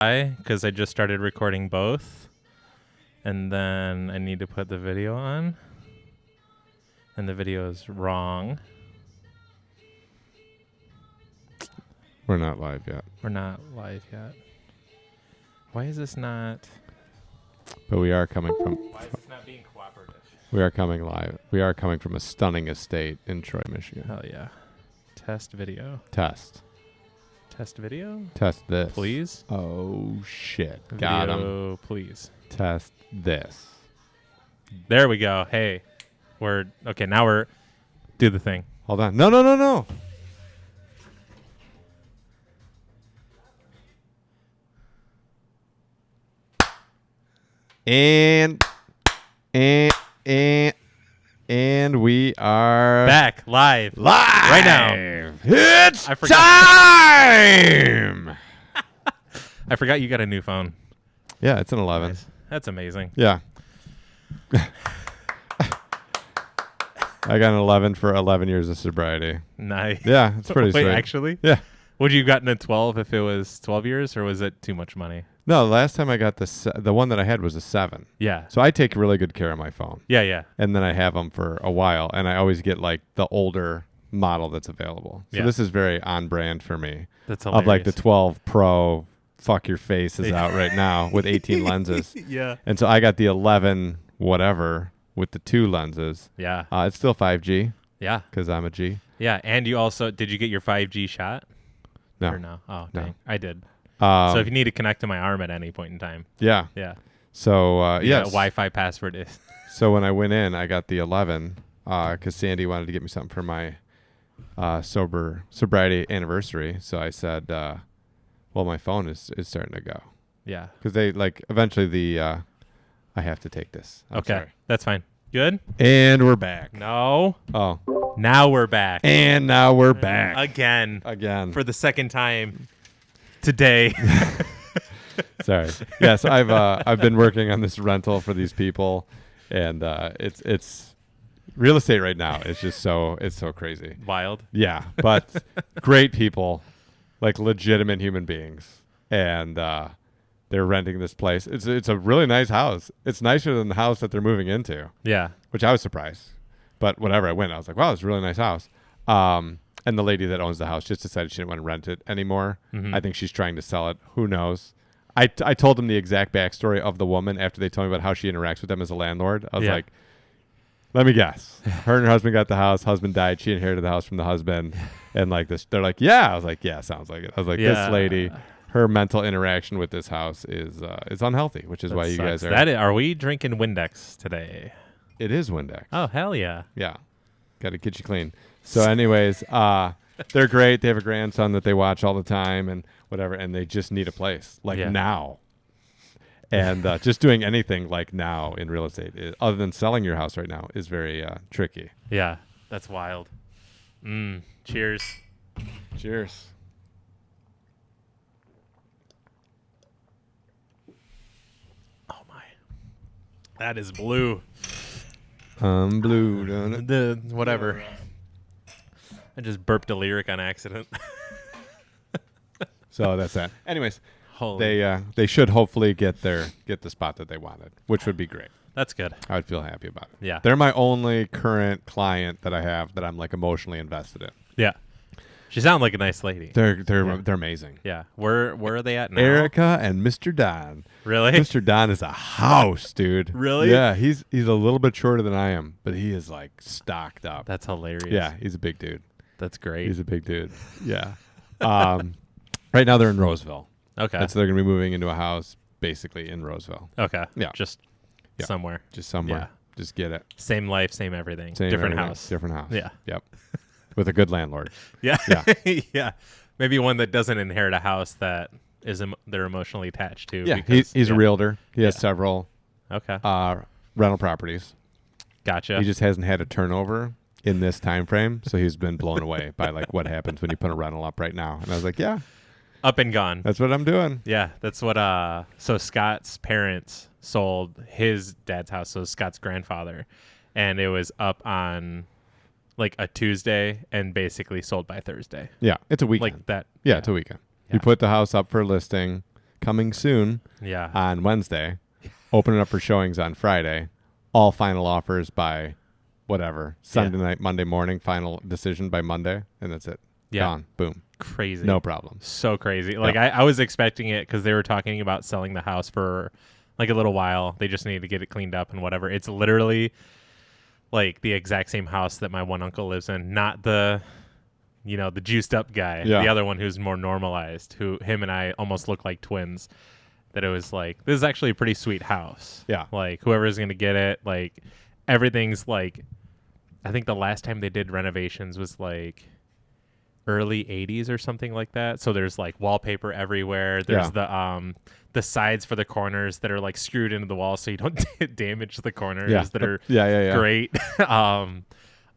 because I just started recording both, and then I need to put the video on, and the video is wrong. We're not live yet. We're not live yet. Why is this not? But we are coming from. Why is this not being cooperative? We are coming live. We are coming from a stunning estate in Troy, Michigan. Hell yeah. Test video. Test Video? Test this. Please? Oh, shit. Got him. Video, please. Test this. There we go. Hey. Okay, now we're... Do the thing. Hold on. No. And we are Back. Live. right now. It's I forgot. time. I forgot you got a new phone. Yeah, it's an 11. Nice. That's amazing. Yeah. I got an 11 for 11 years of sobriety. Nice. Yeah, it's pretty Wait, sweet. actually? Yeah. Would you have gotten a 12 if it was 12 years, or was it too much money? No, last time I got the one that I had was a 7. Yeah. So I take really good care of my phone. Yeah. And then I have them for a while, and I always get like the older model that's available. So Yeah. this is very on brand for me. That's hilarious. Of like the 12 Pro, fuck your face is out right now with 18 lenses. Yeah. And so I got the 11 whatever with the 2 lenses. Yeah. It's still 5G Yeah. because I'm a G. Yeah. And you also, did you get your 5G shot? No. Or no? Oh, No. dang. I did. So if you need to connect to my arm at any point in time. Yeah. Yeah. So, yes. Wi-Fi password is. So when I went in, I got the 11 because Sandy wanted to get me something for my sobriety anniversary. So I said, well, my phone is starting to go. Yeah. Because they eventually I have to take this. I'm Okay. sorry. That's fine. Good? And we're back. No. Oh. Now we're back. And now we're back. Again. For the second time today. Sorry. Yes, I've been working on this rental for these people, and it's real estate right now. It's just so crazy. Wild. Yeah, but great people, like legitimate human beings, and they're renting this place. It's a really nice house. It's nicer than the house that they're moving into. Yeah. Which I was surprised, but whatever. I went. I was like, wow, it's a really nice house. And the lady that owns the house just decided she didn't want to rent it anymore. Mm-hmm. I think she's trying to sell it. Who knows? I told them the exact backstory of the woman after they told me about how she interacts with them as a landlord. I was like, let me guess. Her and her husband got the house. Husband died. She inherited the house from the husband. And like this, they're like, yeah. I was like, yeah, sounds like it. I was like, this lady, her mental interaction with this house is unhealthy, which is why you guys are. Are we drinking Windex today? It is Windex. Oh, hell yeah. Yeah. Got to get you clean. So anyways, they're great. They have a grandson that they watch all the time and whatever, and they just need a place now. And just doing anything like now in real estate, other than selling your house right now, is very tricky. Yeah, that's wild. Cheers. Cheers. Oh, my. That is blue. I'm blue, don't it? Whatever. I just burped a lyric on accident. So that's that. Anyways, Holy. they should hopefully get the spot that they wanted, which would be great. That's good. I would feel happy about it. Yeah. They're my only current client that I have that I'm like emotionally invested in. Yeah. She sounds like a nice lady. They're amazing. Yeah. Where are they at now? Erica and Mr. Don. Really? Mr. Don is a house, dude. Really? Yeah, he's a little bit shorter than I am, but he is like stocked up. That's hilarious. Yeah, he's a big dude. That's great. He's a big dude. Yeah. Right now they're in Roseville. Okay. So they're going to be moving into a house basically in Roseville. Okay. Yeah. Just somewhere. Just somewhere. Yeah. Just get it. Same life, same everything. Same Different everything. house. Different house. Yeah. Yep. With a good landlord. Yeah. Yeah. Yeah. Maybe one that doesn't inherit a house that is they're emotionally attached to. Yeah. Because, He's a realtor. He has several Okay. rental properties. Gotcha. He just hasn't had a turnover in this time frame, so he's been blown away by like what happens when you put a rental up right now. And I was like, yeah, Up and gone. that's what I'm doing. Yeah, that's what so Scott's parents sold his dad's house, so Scott's grandfather, and it was up on like a Tuesday and basically sold by Thursday. Yeah, it's a weekend. Like that. Yeah, it's a weekend. Yeah. You put the house up for listing, coming soon Yeah. on Wednesday, opening up for showings on Friday, all final offers by whatever, Sunday night, Monday morning, final decision by Monday, and that's it. Yeah. Gone. Boom. Crazy. No problem. So crazy. Like I was expecting it because they were talking about selling the house for like a little while. They just needed to get it cleaned up and whatever. It's literally like the exact same house that my one uncle lives in, not the the juiced up guy, the other one who's more normalized, who him and I almost look like twins. That it was like, this is actually a pretty sweet house. Yeah. Like whoever's going to get it, like everything's like, I think the last time they did renovations was like early 80s or something like that. So there's like wallpaper everywhere. There's the sides for the corners that are like screwed into the wall so you don't damage the corners that are great.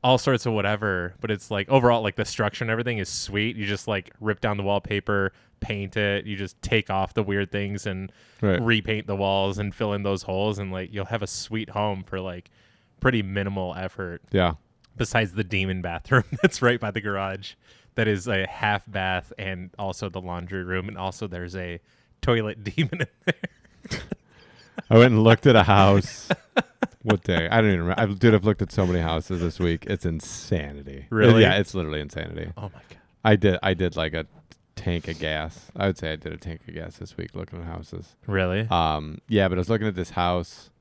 All sorts of whatever, but it's like overall like the structure and everything is sweet. You just like rip down the wallpaper, paint it, you just take off the weird things and repaint the walls and fill in those holes, and like you'll have a sweet home for like pretty minimal effort. Yeah. Besides the demon bathroom that's right by the garage. That is a half bath and also the laundry room, and also there's a toilet demon in there. I went and looked at a house. What day? I don't even remember. Dude, I've looked at so many houses this week. It's insanity. Really? Yeah, it's literally insanity. Oh my god. I did like a tank of gas. I would say I did a tank of gas this week looking at houses. Really? Yeah, but I was looking at this house.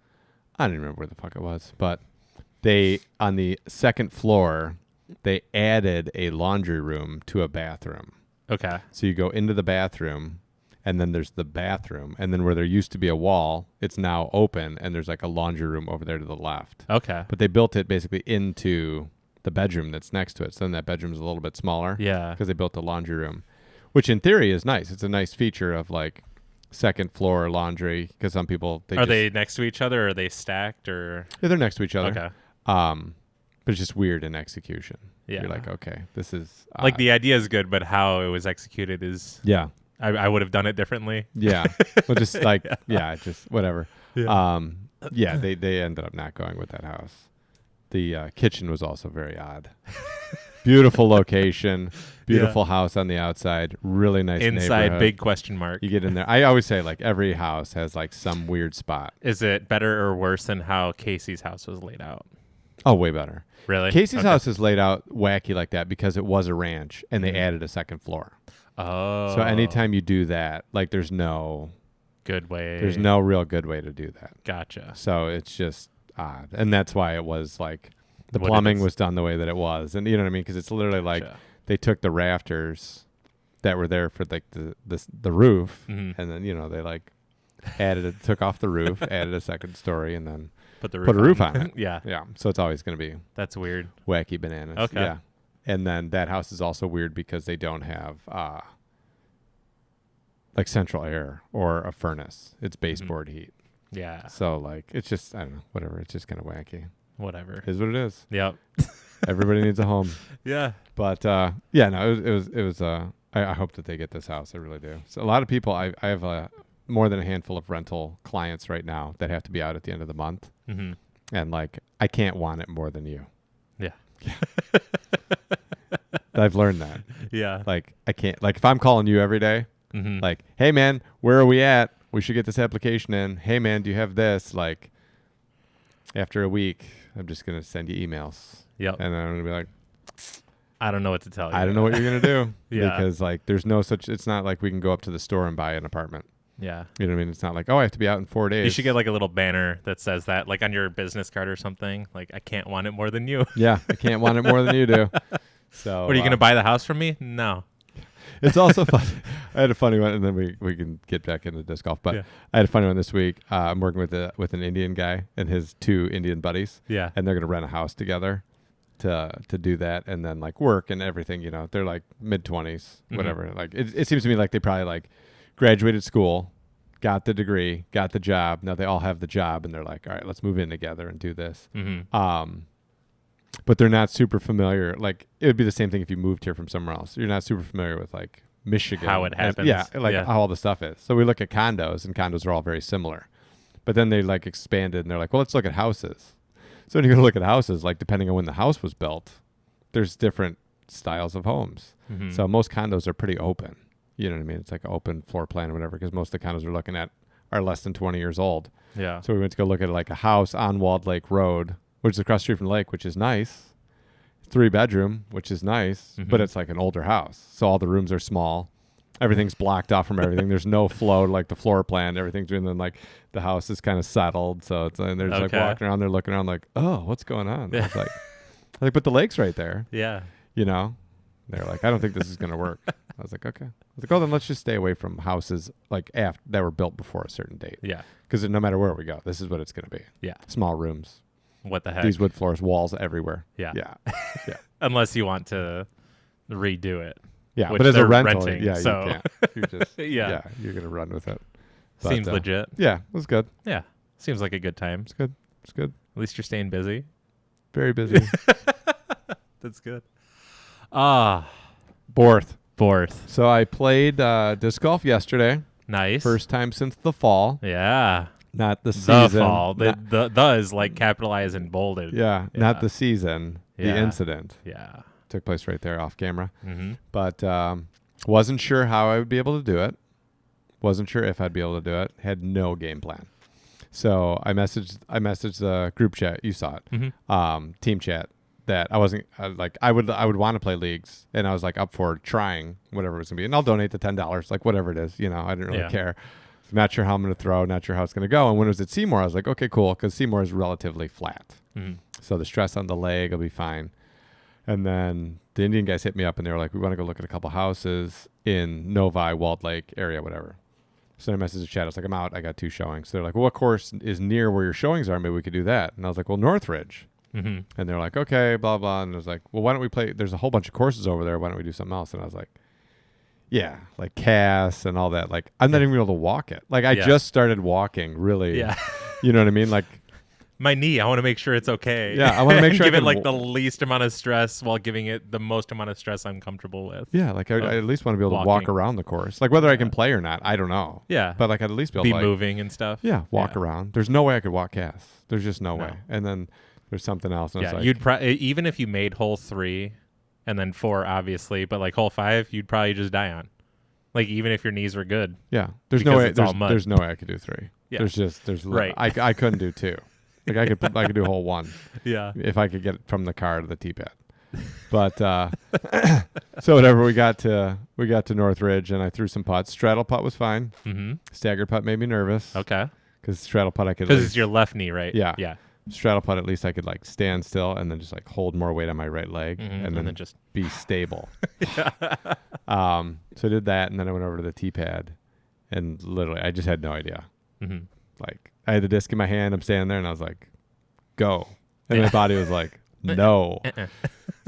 I don't even remember where the fuck it was, but they on the second floor. They added a laundry room to a bathroom. Okay. So you go into the bathroom, and then there's the bathroom, and then where there used to be a wall, it's now open, and there's like a laundry room over there to the left. Okay. But they built it basically into the bedroom that's next to it. So then that bedroom's a little bit smaller. Yeah. Because they built the laundry room, which in theory is nice. It's a nice feature of like second floor laundry, because some people are they next to each other, or are they stacked, or they're next to each other. Okay. But it's just weird in execution. Yeah. You're like, okay, this is like the idea is good, but how it was executed is I would have done it differently. Yeah. Well, just like just whatever. Yeah. They ended up not going with that house. The kitchen was also very odd. Beautiful location, beautiful house on the outside, really nice inside neighborhood. Big question mark. You get in there. I always say like every house has like some weird spot. Is it better or worse than how Casey's house was laid out? Oh, way better. Really? Casey's house is laid out wacky like that because it was a ranch and they added a second floor. Oh. So anytime you do that, like there's no good way. There's no real good way to do that. Gotcha. So it's just odd. And that's why it was like the plumbing was done the way that it was. And you know what I mean? Because it's literally like they took the rafters that were there for like the roof and then, they like added it, took off the roof, added a second story, and then put a roof on it. Yeah. So it's always going to be that's weird. Wacky bananas. Okay. Yeah. And then that house is also weird because they don't have like central air or a furnace. It's baseboard heat. Yeah. So like it's just I don't know, whatever. It's just kind of wacky. Whatever. Is what it is. Yep. Everybody needs a home. Yeah. But it was I hope that they get this house. I really do. So a lot of people I have more than a handful of rental clients right now that have to be out at the end of the month. Mm-hmm. And like, I can't want it more than you. Yeah. I've learned that. Yeah. Like, I can't, like, if I'm calling you every day, like, hey man, where are we at? We should get this application in. Hey man, do you have this? Like, after a week, I'm just going to send you emails. Yep. And then I'm going to be like, I don't know what to tell you. I don't know what you're going to do. Yeah. Because like, there's no such, it's not like we can go up to the store and buy an apartment. Yeah. You know what I mean? It's not like, oh, I have to be out in 4 days. You should get like a little banner that says that, like on your business card or something. Like, I can't want it more than you. Yeah. I can't want it more than you do. So, what, are you going to buy the house from me? No. It's also fun. I had a funny one, and then we can get back into disc golf. But I had a funny one this week. I'm working with an Indian guy and his 2 Indian buddies. Yeah. And they're going to rent a house together to do that, and then like work and everything. They're like mid-20s, whatever. Like it seems to me like they probably like graduated school, got the degree, got the job. Now they all have the job, and they're like, all right, let's move in together and do this. But they're not super familiar. Like, it would be the same thing if you moved here from somewhere else. You're not super familiar with like Michigan, how it happens. How all the stuff is. So we look at condos, and condos are all very similar. But then they like expanded, and they're like, well, let's look at houses. So when you go to look at houses, like depending on when the house was built, there's different styles of homes. So most condos are pretty open. You know what I mean? It's like an open floor plan or whatever, because most of the condos we're looking at are less than 20 years old. Yeah. So we went to go look at like a house on Walled Lake Road, which is across the street from the lake, which is nice. 3-bedroom, which is nice, but it's like an older house. So all the rooms are small. Everything's blocked off from everything. There's no flow to like the floor plan. Everything's doing, then like the house is kind of settled. So it's and they're just like walking around, they're looking around like, oh, what's going on? It's like, but the lake's right there. Yeah. You know? They're like, I don't think this is going to work. I was like, okay. I was like, oh, then let's just stay away from houses like that were built before a certain date. Yeah. Because no matter where we go, this is what it's going to be. Yeah. Small rooms. What the heck? These wood floors, walls everywhere. Yeah. Yeah. Yeah. Unless you want to redo it. Yeah. Which But as a they're rental, renting, yeah, so. you can't. You're just, Yeah. you're going to run with it. But, Seems legit. Yeah. It was good. Yeah. Seems like a good time. It's good. It's good. At least you're staying busy. Very busy. That's good. Fourth. Fourth. So I played disc golf yesterday. Nice. First time since the fall. Yeah. Not the season. The fall. The is like capitalized and bolded. Yeah. Not the season. Yeah. The incident. Yeah. Took place right there off camera. Mm-hmm. But wasn't sure how I would be able to do it. Wasn't sure if I'd be able to do it. Had no game plan. So I messaged the group chat. You saw it. Mm-hmm. Team chat. That I wasn't like I would want to play leagues, and I was like up for trying whatever it's gonna be, and I'll donate the $10, like whatever it is. You know, I didn't really care. Not sure how I'm gonna throw. Not sure how it's gonna go. And when it was at Seymour, I was like, okay, cool, because Seymour is relatively flat, so the stress on the leg will be fine. And then the Indian guys hit me up, and they were like, we want to go look at a couple houses in Novi, Walled Lake area, whatever. So I messaged the chat. I was like, I'm out. I got 2 showings. So they're like, well, what course is near where your showings are? Maybe we could do that. And I was like, well, Northridge. Mm-hmm. And they're like, okay, blah, blah. And I was like, well, why don't we play? There's a whole bunch of courses over there. Why don't we do something else? And I was like, yeah, like Cass and all that. Like, I'm not even able to walk it. Like, I just started walking, really. Yeah. You know what I mean? Like, my knee, I want to make sure it's okay. Yeah, I want to make sure give I it can like the least amount of stress while giving it the most amount of stress I'm comfortable with. Yeah, like I at least want to be able to walking. walk around the course. Like whether I can play or not, I don't know. Yeah. But like I'd at least be able to like, moving and stuff. Yeah, walk around. There's no way I could walk Cass. There's just no No. way. And then there's something else. And Yeah, it's you'd like, even if you made hole 3 and then 4, obviously, but like hole 5, you'd probably just die on. Like even if your knees were good. yeah, there's no because way. it's all mud. There's no way I could do 3. Yeah. Right. I couldn't do 2. Like I could do hole 1 Yeah. if I could get it from the car to the tee pad. But so whatever, we got to Northridge and I threw some putts. Straddle putt was fine. Mm-hmm. Stagger putt made me nervous. Okay. Because straddle putt I could. Because it's your left knee, right? Yeah. Yeah. Straddle putt at least I could like stand still and then just like hold more weight on my right leg And then just be stable. So I did that and then I went over to the tee pad and literally I just had no idea. Mm-hmm. Like I had the disc in my hand, I'm standing there and I was like, go. And my body was like, no.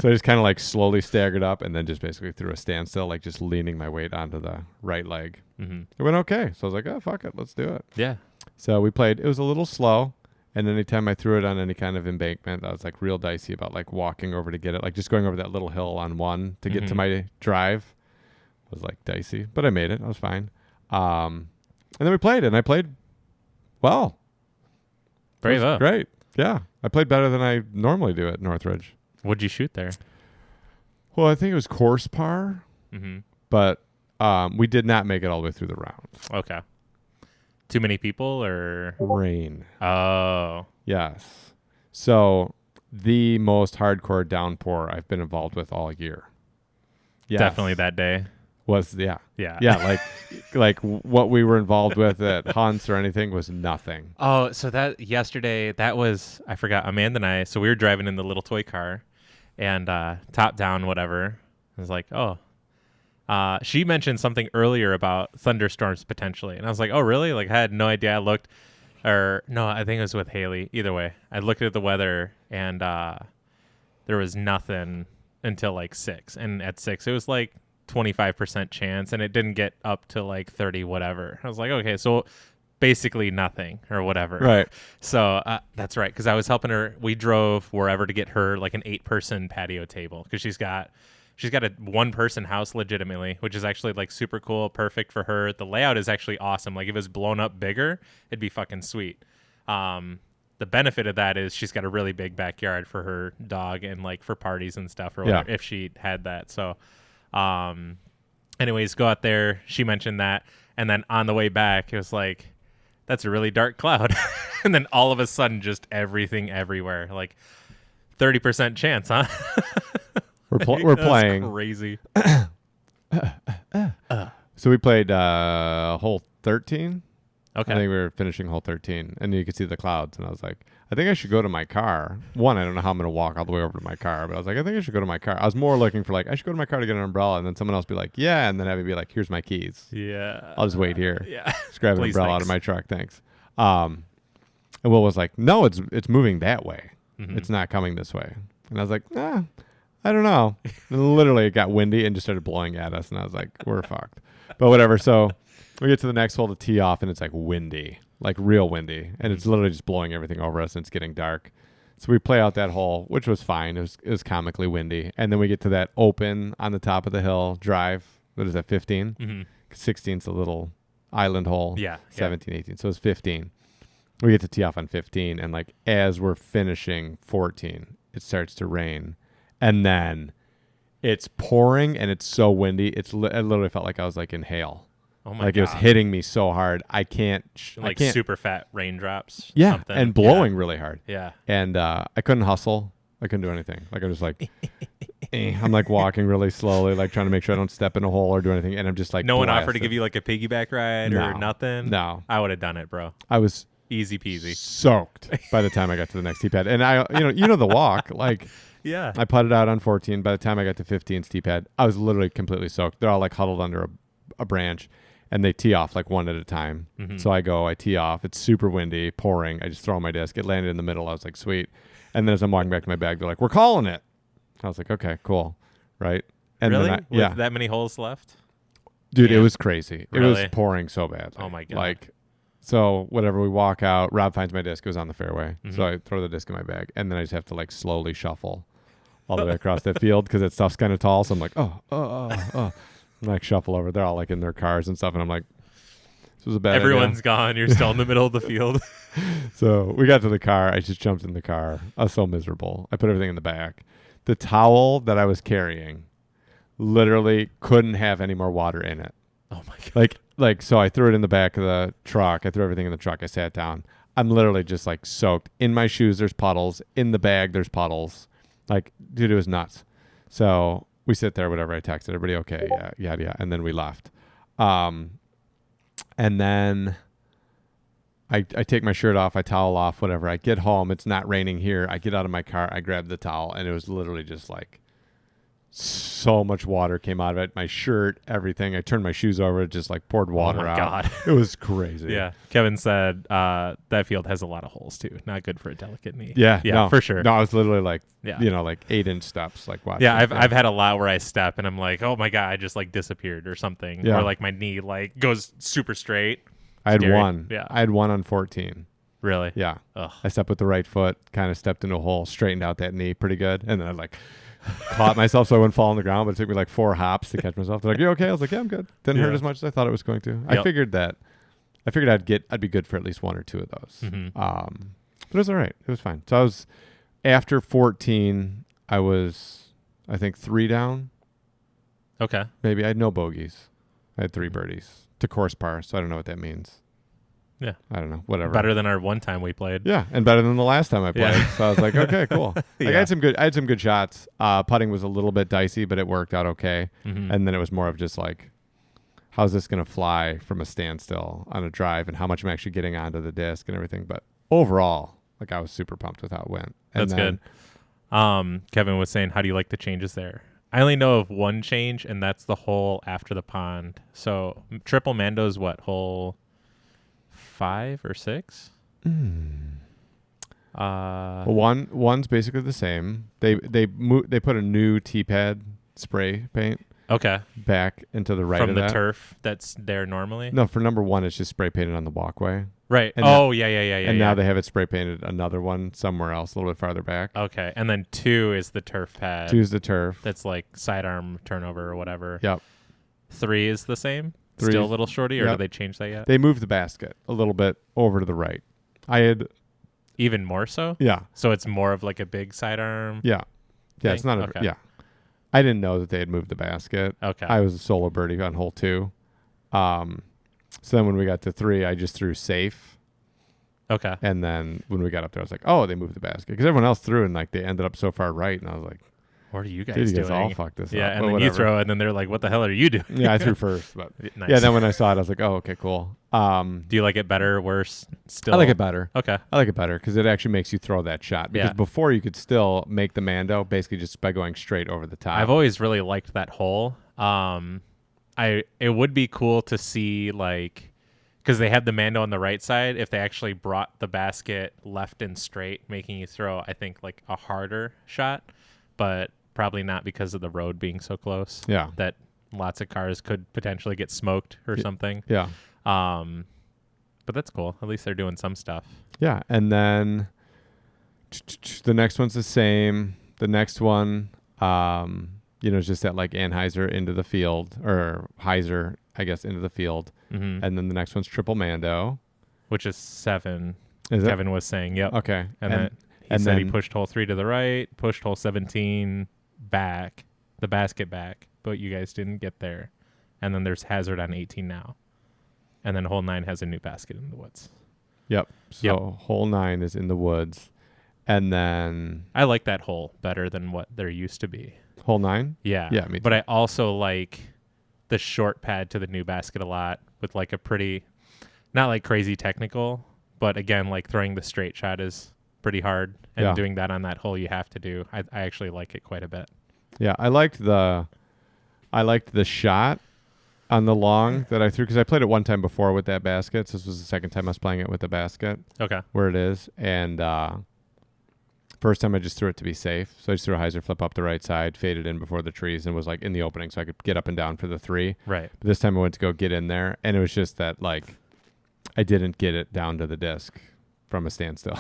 So I just kind of like slowly staggered up and then just basically threw a standstill, like just leaning my weight onto the right leg. Mm-hmm. It went okay. So I was like, oh, fuck it. Let's do it. Yeah. So we played. It was a little slow. And anytime I threw it on any kind of embankment, I was like real dicey about like walking over to get it. Like just going over that little hill on 1 to get to my drive was like dicey. But I made it. I was fine. And then we played and I played well. Brave up. Great. Yeah. I played better than I normally do at Northridge. What'd you shoot there? Well, I think it was course par, but we did not make it all the way through the round. Okay. Too many people or? Rain. Oh. Yes. So the most hardcore downpour I've been involved with all year. Yes. Definitely that day. Was, yeah. Yeah. Yeah, like what we were involved with at Hunts or anything was nothing. Oh, so that yesterday, that was, I forgot, Amanda and I, so we were driving in the little toy car and top down, whatever. I was like, oh. She mentioned something earlier about thunderstorms potentially. And I was like, oh, really? Like, I had no idea. I looked, or no, I think it was with Haley. Either way, I looked at the weather and there was nothing until like 6. And at 6, it was like 25% chance, and it didn't get up to like 30 whatever. I was like, okay, so basically nothing or whatever. Right. So that's right, because I was helping her. We drove wherever to get her like an 8-person patio table because she's got a 1-person house legitimately, which is actually like super cool, perfect for her. The layout is actually awesome. Like if it was blown up bigger, it'd be fucking sweet. The benefit of that is she's got a really big backyard for her dog and like for parties and stuff or whatever, if she had that. So Anyways, go out there. She mentioned that. And then on the way back, it was like, that's a really dark cloud. And then all of a sudden, just everything everywhere. Like 30% chance, huh? We're playing. Crazy. So we played hole 13. Okay. I think we were finishing hole 13, and you could see the clouds. And I was like, I think I should go to my car. One, I don't know how I'm going to walk all the way over to my car, but I was like, I think I should go to my car. I was more looking for like, I should go to my car to get an umbrella, and then someone else be like, yeah, and then have me be like, here's my keys. Yeah. I'll just wait here. Yeah. Just grab an Please, umbrella out of my truck. Thanks. And Will was like, no, it's moving that way. Mm-hmm. It's not coming this way. And I was like, I don't know. And literally, it got windy and just started blowing at us, and I was like, we're fucked. But whatever. So we get to the next hole to tee off, and it's like windy, like real windy, and it's literally just blowing everything over us, and it's getting dark. So we play out that hole, which was fine. It was comically windy, and then we get to that open on the top of the hill drive. What is that, 15? Mm-hmm. 16's a little island hole. Yeah. 17, 18. So it's 15. We get to tee off on 15, and like as we're finishing 14, it starts to rain, and then it's pouring, and it's so windy. It literally felt like I was like in hail. Oh my Like God. it was hitting me so hard. I can't. Like super fat raindrops. Yeah, something. and blowing really hard. Yeah. And I couldn't hustle. I couldn't do anything. Like I was like, I'm like walking really slowly, like trying to make sure I don't step in a hole or do anything. And I'm just like, No one offered to blasted. give you like a piggyback ride or No. nothing? No. I would have done it, bro. I was Easy peasy. soaked by the time I got to the next tee pad. And I, you know the walk. Like Yeah. I putted out on 14. By the time I got to 15's tee pad, I was literally completely soaked. They're all like huddled under a branch, and they tee off like one at a time. Mm-hmm. So I tee off. It's super windy, pouring. I just throw on my disc. It landed in the middle. I was like, sweet. And then as I'm walking back to my bag, they're like, we're calling it. I was like, okay, cool. Right. And really? then With that many holes left? Dude, Yeah. it was crazy. It was Really? pouring so bad. Oh my God. Like, so whatever, we walk out. Rob finds my disc. It was on the fairway. Mhm. So I throw the disc in my bag, and then I just have to like slowly shuffle all the way across that field because that stuff's kind of tall. So I'm like, oh. I'm like shuffle over. They're all like in their cars and stuff, and I'm like, this was a bad Everyone's idea. gone. You're still in the middle of the field. So we got to the car. I just jumped in the car. I was so miserable. I put everything in the back. The towel that I was carrying literally couldn't have any more water in it. Oh my God. Like, so I threw it in the back of the truck. I threw everything in the truck. I sat down. I'm literally just like soaked. In my shoes, there's puddles. In the bag, there's puddles. Like, dude, it was nuts. So we sit there, whatever. I texted everybody, okay, yeah. And then we left. And then I take my shirt off. I towel off, whatever. I get home. It's not raining here. I get out of my car. I grab the towel, and it was literally just like so much water came out of it. My shirt, everything. I turned my shoes over. It just like poured water my out. God. It was crazy. Yeah. Kevin said that field has a lot of holes too. Not good for a delicate knee. Yeah, Yeah, no, for sure. No, I was literally like, Yeah. like 8-inch steps, like watching. Yeah, I've had a lot where I step and I'm like, oh my God, I just like disappeared or something. Yeah. Or like my knee like goes super straight. I had Scary. one. Yeah. I had one on 14. Really? Yeah. Ugh. I stepped with the right foot, kind of stepped into a hole, straightened out that knee pretty good, and then I like caught myself so I wouldn't fall on the ground, but it took me like 4 hops to catch myself. They're like, you okay? I was like, yeah, I'm good. Didn't hurt Yeah. as much as I thought it was going to. I figured I'd be good for at least 1 or 2 of those. Mhm. But it was all right. It was fine. So I was, after 14, I was, I think 3 down. Okay. Maybe I had no bogeys. I had 3 birdies to course par, so I don't know what that means. Yeah. I don't know. Whatever. Better than our one time we played. Yeah, and better than the last time I played. Yeah. So I was like, okay, cool. Like, Yeah. I had some good shots. Putting was a little bit dicey, but it worked out okay. Mhm. And then it was more of just like, how's this going to fly from a standstill on a drive, and how much I'm actually getting onto the disc and everything. But overall, like, I was super pumped with how it went. And That's then, good. Kevin was saying, how do you like the changes there? I only know of one change, and that's the hole after the pond. So Triple Mando's what, hole 5 or 6? Well, one's basically the same. They put a new T-pad spray paint Okay. back into the right From of the that. turf that's there normally? No, for number 1, it's just spray painted on the walkway. Right. And Oh, yeah. And now they have it spray painted another one somewhere else, a little bit farther back. Okay. And then 2 is the turf pad. 2's the turf. That's like sidearm turnover or whatever. Yep. 3 is the same? 3 Still a is- little shorty, or yep. did they change that yet? They moved the basket a little bit over to the right. I had, Even more so? yeah. So it's more of like a big sidearm? Yeah. Yeah, it's thing? not a, Okay. yeah. I didn't know that they had moved the basket. Okay. I was a solo birdie on hole 2. So then when we got to 3, I just threw safe. Okay. And then when we got up there, I was like, oh, they moved the basket. Because everyone else threw and like they ended up so far right. And I was like, what are you guys dude, you doing? guys all fucked this up. Yeah, and But then whatever. you throw it, and then they're like, what the hell are you doing? Yeah, I threw first. But Nice. yeah, then when I saw it, I was like, oh, okay, cool. Do you like it better, worse, still? I like it better. Okay. I like it better because it actually makes you throw that shot. Because Yeah. before you could still make the Mando basically just by going straight over the top. I've always really liked that hole. It would be cool to see, like, because they have the Mando on the right side, if they actually brought the basket left and straight, making you throw, I think, like a harder shot, but probably not because of the road being so close. Yeah. That lots of cars could potentially get smoked or something. Yeah. But that's cool. At least they're doing some stuff. Yeah. And then the next one's the same. The next one, is just that like Anheuser into the field, or Heiser, I guess, into the field. Mm-hmm. And then the next one's Triple Mando. Which is 7. Is it? Kevin was saying, yep. Okay. And then he said then he pushed hole 3 to the right, pushed hole 17 back, the basket back, but you guys didn't get there. And then there's Hazard on 18 now. And then hole 9 has a new basket in the woods. Yep. So hole 9 is in the woods. And then I like that hole better than what there used to be. hole 9? Yeah. Yeah, me too. But I also like the short pad to the new basket a lot, with like a pretty, not like crazy technical, but again, like throwing the straight shot is pretty hard. And doing that on that hole you have to do. I actually like it quite a bit. Yeah, I liked the shot on the long that I threw, because I played it one time before with that basket. So this was the second time I was playing it with the basket. Okay. Where it is. And first time I just threw it to be safe. So I just threw a Heiser flip up the right side, faded in before the trees, and was like in the opening so I could get up and down for the 3. Right. But this time I went to go get in there, and it was just that like I didn't get it down to the disc from a standstill.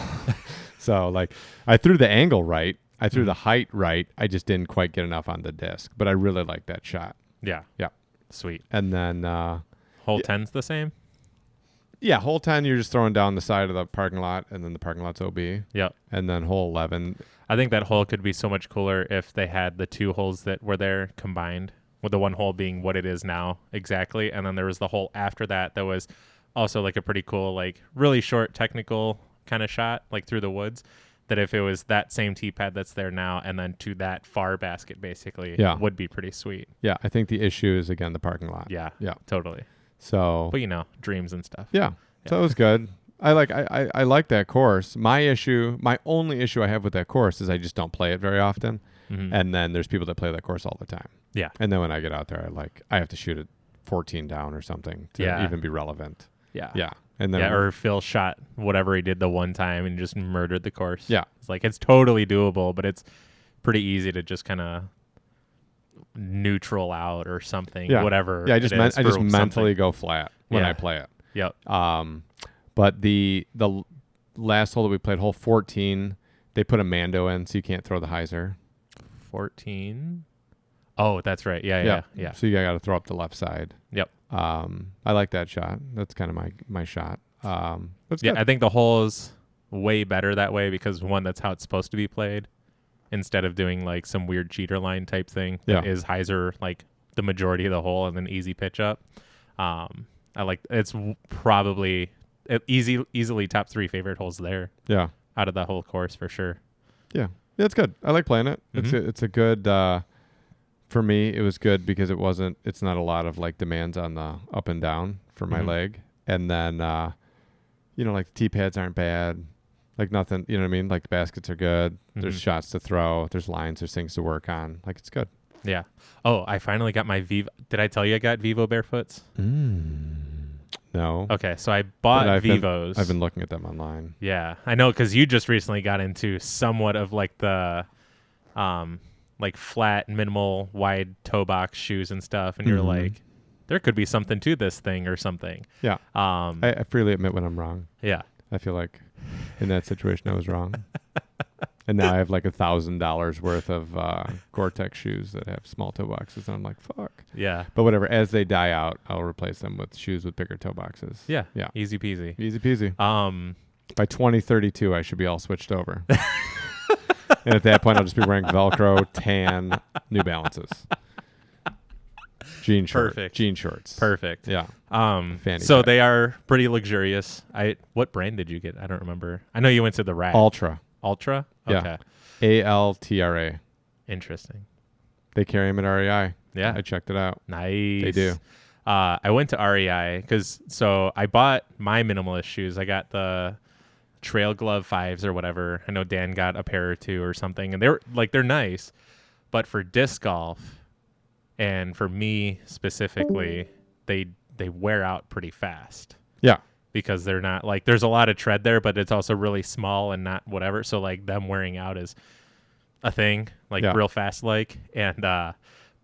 So like I threw the angle right. I threw the height right. I just didn't quite get enough on the disc, but I really liked that shot. Yeah. Yeah. Sweet. And then Hole 10's the same? yeah, hole 10 you're just throwing down the side of the parking lot, and then the parking lot's OB. Yep. And then hole 11. I think that hole could be so much cooler if they had the 2 holes that were there combined, with the one hole being what it is now exactly, and then there was the hole after that was also like a pretty cool, like really short technical kind of shot, like through the woods, that if it was that same tee pad that's there now and then to that far basket basically, would be pretty sweet. Yeah, I think the issue is, again, the parking lot. Yeah, totally. So, but dreams and stuff. Yeah. So it was good. I like that course. My only issue I have with that course is I just don't play it very often. Mm-hmm. And then there's people that play that course all the time. Yeah. And then when I get out there, I have to shoot it 14 down or something to even be relevant. Yeah. Yeah. And then or Phil shot whatever he did the one time and just murdered the course. Yeah. It's like, it's totally doable, but it's pretty easy to just kind of neutral out or something, whatever. Yeah, I just mentally go flat when I play it. Yep. But the last hole that we played, hole 14, they put a Mando in, so you can't throw the Heiser. 14. Oh, that's right. Yeah. So you got to throw up the left side. Yep. I like that shot. That's kind of my shot. That's good. I think the hole is way better that way, because one, that's how it's supposed to be played, instead of doing like some weird cheater line type thing. That is Heiser like the majority of the hole and then easy pitch up. I like, it's probably easily top 3 favorite holes there. Yeah. Out of that whole course for sure. Yeah. Yeah, it's good. I like playing it. Mm-hmm. It's a good for me, it was good because it's not a lot of like demands on the up and down for my leg. And then like the tee pads aren't bad. Like nothing, you know what I mean? Like the baskets are good. There's shots to throw. There's lines. There's things to work on. Like it's good. Yeah. Oh, I finally got my Vivo. Did I tell you I got Vivo Barefoots? No. Okay, so I bought Vivos. I've been looking at them online. Yeah, I know, because you just recently got into somewhat of like the like flat, minimal, wide toe box shoes and stuff, and you're like, there could be something to this thing or something. Yeah. I freely admit when I'm wrong. Yeah. I feel like in that situation I was wrong. And now I have like $1,000 worth of Gore-Tex shoes that have small toe boxes, and I'm like, fuck. Yeah. But whatever, as they die out, I'll replace them with shoes with bigger toe boxes. Yeah. Yeah. Easy peasy. Easy peasy. By 2032, I should be all switched over. And at that point, I'll just be wearing Velcro, tan, New Balances. Jean shorts. Perfect. Yeah. So pack. they are pretty luxurious. What brand did you get? I don't remember. I know you went to the rack. Ultra. Ultra? Yeah. Okay. ALTRA. Interesting. They carry them at REI. Yeah. I checked it out. Nice. They do. I went to REI so I bought my minimalist shoes. I got the Trail Glove 5s or whatever. I know Dan got a pair or two or something, and they're nice. But for disc golf and for me specifically, they wear out pretty fast. Yeah. Because they're not like, there's a lot of tread there, but it's also really small and not whatever. So like them wearing out is a thing, like real fast, and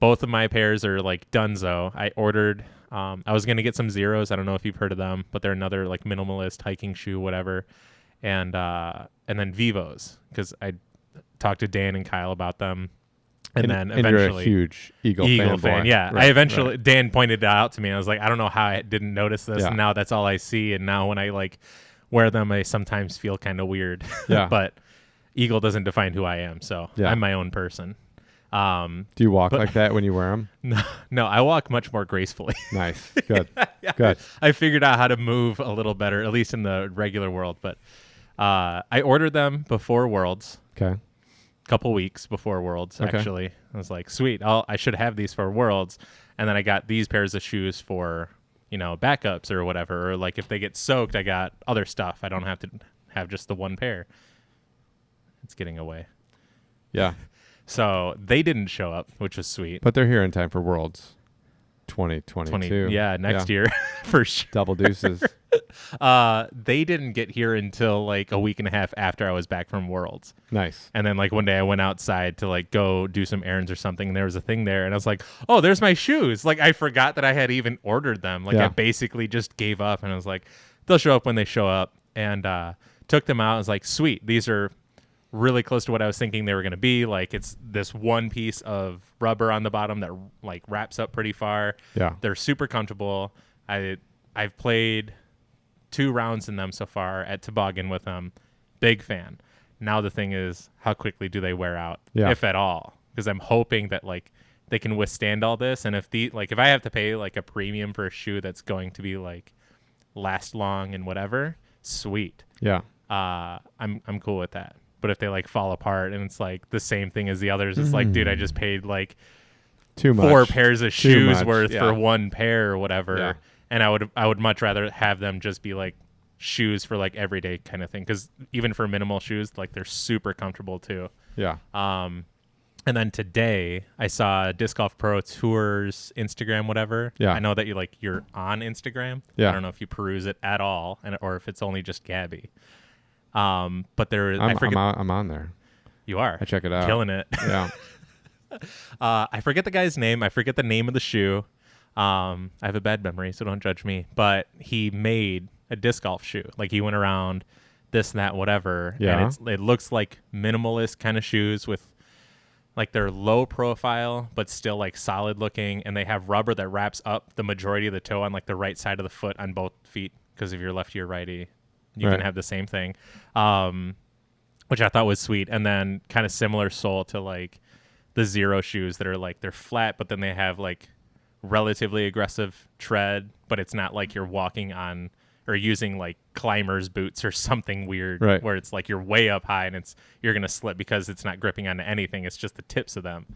both of my pairs are like donezo. I ordered, I was going to get some Zeros. I don't know if you've heard of them, but they're another like minimalist hiking shoe, whatever. And then Vivos, because I talked to Dan and Kyle about them. And then eventually, you're a huge Eagle fan. Yeah. Right, Dan pointed it out to me. I was like, I don't know how I didn't notice this. And now that's all I see. And now when I like wear them, I sometimes feel kind of weird. Yeah. But Eagle doesn't define who I am. So I'm my own person. Do you walk like that when you wear them? No, I walk much more gracefully. Nice. Good. Yeah. Good. I figured out how to move a little better, at least in the regular world. But I ordered them before Worlds. Okay. Couple weeks before Worlds, actually. I was like, sweet, I should have these for Worlds. And then I got these pairs of shoes for, backups or whatever. Or like if they get soaked, I got other stuff. I don't have to have just the one pair. It's getting away. Yeah. So they didn't show up, which was sweet. But they're here in time for Worlds 2022. Next year for sure. Double deuces. They didn't get here until like a week and a half after I was back from Worlds. Nice. And then like one day I went outside to like go do some errands or something, and there was a thing there, and I was like, oh, there's my shoes. Like I forgot that I had even ordered them. Like I basically just gave up, and I was like, they'll show up when they show up. And took them out. I was like, sweet, these are really close to what I was thinking they were going to be. Like it's this one piece of rubber on the bottom that like wraps up pretty far. Yeah. They're super comfortable. I've played 2 rounds in them so far at Toboggan with them. Big fan. Now the thing is, how quickly do they wear out, if at all? Because I'm hoping that like they can withstand all this. And if I have to pay like a premium for a shoe that's going to be like last long and whatever, sweet. Yeah. I'm cool with that. But if they like fall apart and it's like the same thing as the others, it's like, dude, I just paid like too much. 4 pairs of shoes worth yeah. for one pair or whatever. Yeah. And I would much rather have them just be like shoes for like everyday kind of thing. Cause even for minimal shoes, like they're super comfortable too. Yeah. And then today I saw Disc Golf Pro Tours Instagram, whatever. Yeah. I know that you're on Instagram. Yeah. I don't know if you peruse it at all or if it's only just Gabby. But I'm on there. You are. I check it out. Killing it. Yeah. I forget the guy's name. I forget the name of the shoe. I have a bad memory, so don't judge me. But he made a disc golf shoe. Like he went around this and that, whatever. Yeah. And it looks like minimalist kind of shoes with like they're low profile, but still like solid looking. And they have rubber that wraps up the majority of the toe on like the right side of the foot on both feet. Because if you're lefty or righty, you can have the same thing. Which I thought was sweet. And then kind of similar sole to like the Zero shoes that are like they're flat, but then they have like relatively aggressive tread, but it's not like you're walking on or using like climbers boots or something weird where it's like you're way up high and you're going to slip because it's not gripping onto anything. It's just the tips of them,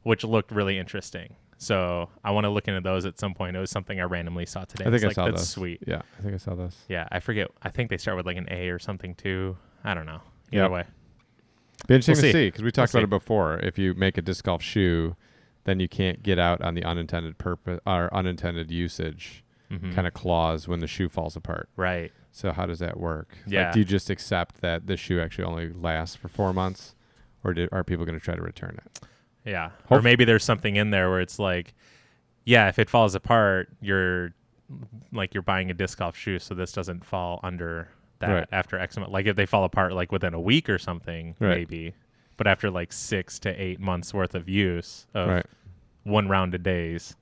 which looked really interesting. So I want to look into those at some point. It was something I randomly saw today. I think I saw that's this. Sweet. Yeah, I think I saw this. Yeah, I forget. I think they start with like an A or something too. I don't know. Either way. Be interesting to see because we talked about it before. If you make a disc golf shoe, then you can't get out on the unintended purpose or unintended usage kind of clause when the shoe falls apart. Right. So how does that work? Yeah. Like, do you just accept that the shoe actually only lasts for 4 months, or are people going to try to return it? Yeah. Or maybe there's something in there where it's like, yeah, if it falls apart, you're buying a disc golf shoe, so this doesn't fall under that after X amount. Like if they fall apart like within a week or something, maybe. But after like 6 to 8 months worth of use of one round of days,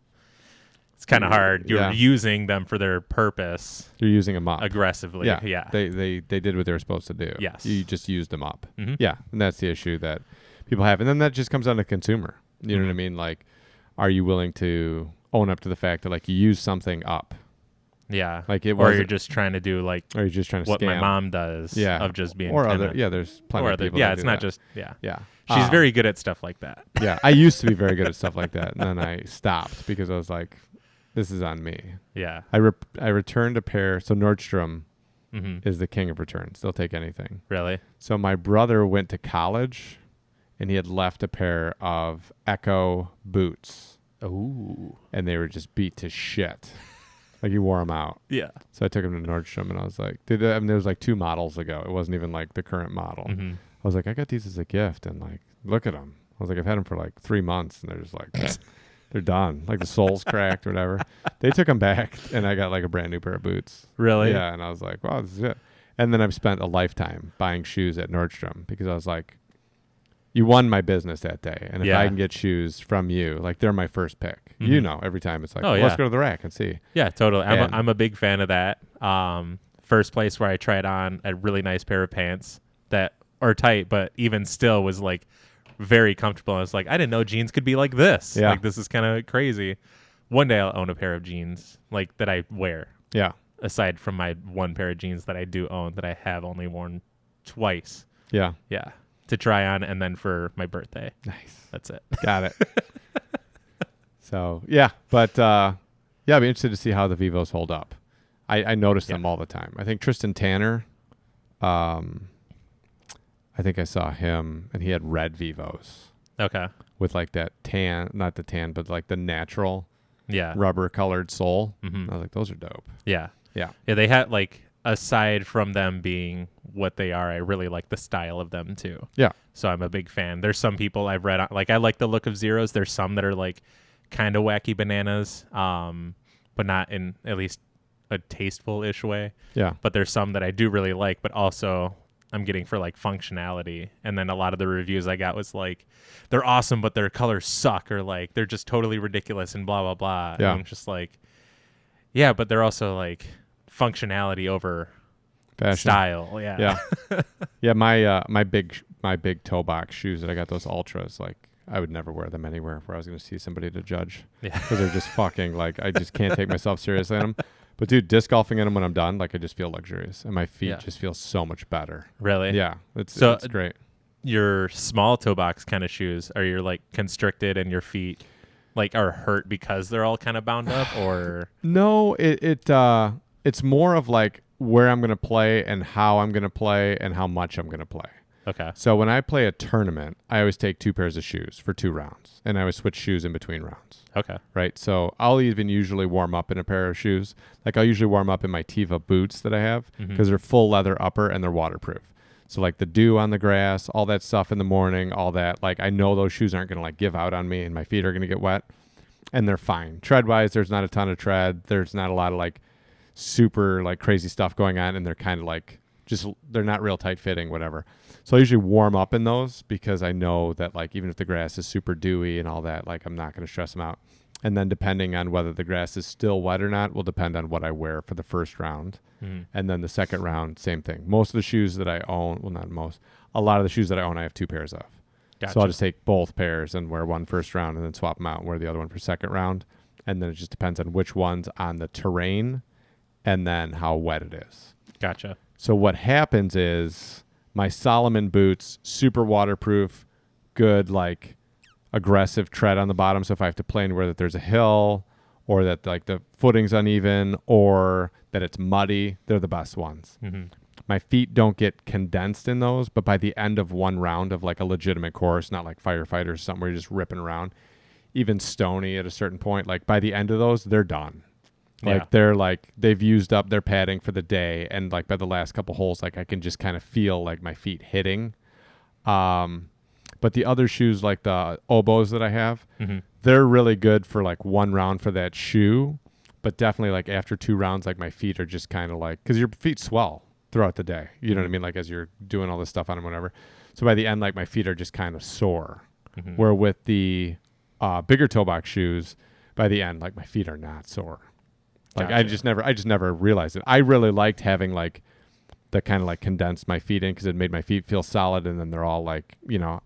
it's kind of hard. You're Yeah. using them for their purpose You're using them up. aggressively. Yeah. Yeah. They did what they were supposed to do. Yes. You just used them up. Mhm. Yeah. And that's the issue that people have. And then that just comes down to consumer. You know what I mean? Like, are you willing to own up to the fact that like you use something up? Yeah. Like it or was, you're just trying to do like or you're just trying to what my scam. mom does. Yeah. Of just being or kinda, other. Yeah. There's plenty or of other, people. yeah. that It's do not that. just yeah. Yeah. She's very good at stuff like that. Yeah. I used to be very good at stuff like that, and then I stopped because I was like, this is on me. Yeah. I returned a pair. So Nordstrom Mm-hmm. is the king of returns. They'll take anything. Really? So my brother went to college, and he had left a pair of Echo boots, Ooh. and they were just beat to shit. Like he wore them out. Yeah. So I took him to Nordstrom, and I was like, I mean, there was like 2 models ago. It wasn't even like the current model. Mm-hmm. I was like, I got these as a gift, and like, look at them. I was like, I've had them for like 3 months, and they're just like, they're done. Like the sole's cracked or whatever. They took them back, and I got like a brand new pair of boots. Really? Yeah, and I was like, wow, this is it. And then I've spent a lifetime buying shoes at Nordstrom because I was like, you won my business that day. And if Yeah. I can get shoes from you, like they're my first pick. Mhm. You know, every time it's like, Oh, well, let's yeah. go to the rack and see. Yeah, totally. And- I'm a big fan of that. First place where I tried on a really nice pair of pants that are tight, but even still was like very comfortable. I was like, I didn't know jeans could be like this. Yeah. Like this is kind of crazy. One day I'll own a pair of jeans like that I wear. Yeah. Aside from my one pair of jeans that I do own that I have only worn twice. Yeah. Yeah. To try on and then for my birthday. Nice. That's it. Got it. So, yeah. But, yeah, I'd be interested to see how the Vivos hold up. I notice them all the time. I think Tristan Tanner, I think I saw him, and he had red Vivos Okay. with like that tan, not the tan, but like the natural Yeah. rubber colored sole. Mhm. I was like, those are dope. Yeah. Yeah. Yeah, they had like aside from them being what they are, I really like the style of them too. Yeah. So I'm a big fan. There's some people I've read on, like I like the look of Zeros. There's some that are like kind of wacky bananas, but not in at least a tasteful-ish way. Yeah. But there's some that I do really like, but also I'm getting for like functionality. And then a lot of the reviews I got was like, they're awesome, but their colors suck, or like they're just totally ridiculous and blah, blah, blah. Yeah. And I'm just like, yeah, but they're also like functionality over Fashion. style. Yeah. Yeah. Yeah. My big toe box shoes that I got, those Ultras, like I would never wear them anywhere where I was going to see somebody to judge, Yeah. because they're just fucking like, I just can't take myself seriously in them. But dude, disc golfing in them when I'm done, like I just feel luxurious, and my feet Yeah. just feel so much better. Really? Yeah. It's great. Your small toe box kind of shoes, are you like constricted and your feet like are hurt because they're all kind of bound up, or? No, it's more of like where I'm going to play and how I'm going to play and how much I'm going to play. Okay. So when I play a tournament, I always take 2 pairs of shoes for 2 rounds, and I always switch shoes in between rounds. Okay. Right. So I'll even usually warm up in a pair of shoes. Like I'll usually warm up in my Tiva boots that I have, because they're full leather upper and they're waterproof. So like the dew on the grass, all that stuff in the morning, all that, like I know those shoes aren't going to like give out on me and my feet are going to get wet, and they're fine. Tread wise, there's not a ton of tread. There's not a lot of like super like crazy stuff going on, and they're kind of like just, they're not real tight fitting, whatever. So I usually warm up in those because I know that like even if the grass is super dewy and all that, like I'm not going to stress them out. And then depending on whether the grass is still wet or not will depend on what I wear for the first round. And then the second round, same thing. Most of the shoes that I own, well, not most, a lot of the shoes that I own, I have 2 pairs of. Gotcha. So I'll just take both pairs and wear one first round and then swap them out and wear the other one for second round. And then it just depends on which one's on the terrain and then how wet it is. Gotcha. So what happens is my Solomon boots, super waterproof, good, like aggressive tread on the bottom. So if I have to play anywhere that there's a hill or that like the footing's uneven or that it's muddy, they're the best ones. My feet don't get condensed in those, but by the end of one round of like a legitimate course, not like firefighters or something where you're just ripping around, even stony at a certain point, like by the end of those, they're done. Like they're like, they've used up their padding for the day. And like by the last couple holes, like I can just kind of feel like my feet hitting. But the other shoes, like the oboes that I have, they're really good for like one round for that shoe. But definitely like after 2 rounds, like my feet are just kind of like, because your feet swell throughout the day. You know what I mean? Like as you're doing all this stuff on them, whatever. So by the end, like my feet are just kind of sore. Where with the bigger toe box shoes, by the end, like my feet are not sore. Like Gotcha. I just never realized it. I really liked having like the kind of like condensed my feet in because it made my feet feel solid, and then they're all like,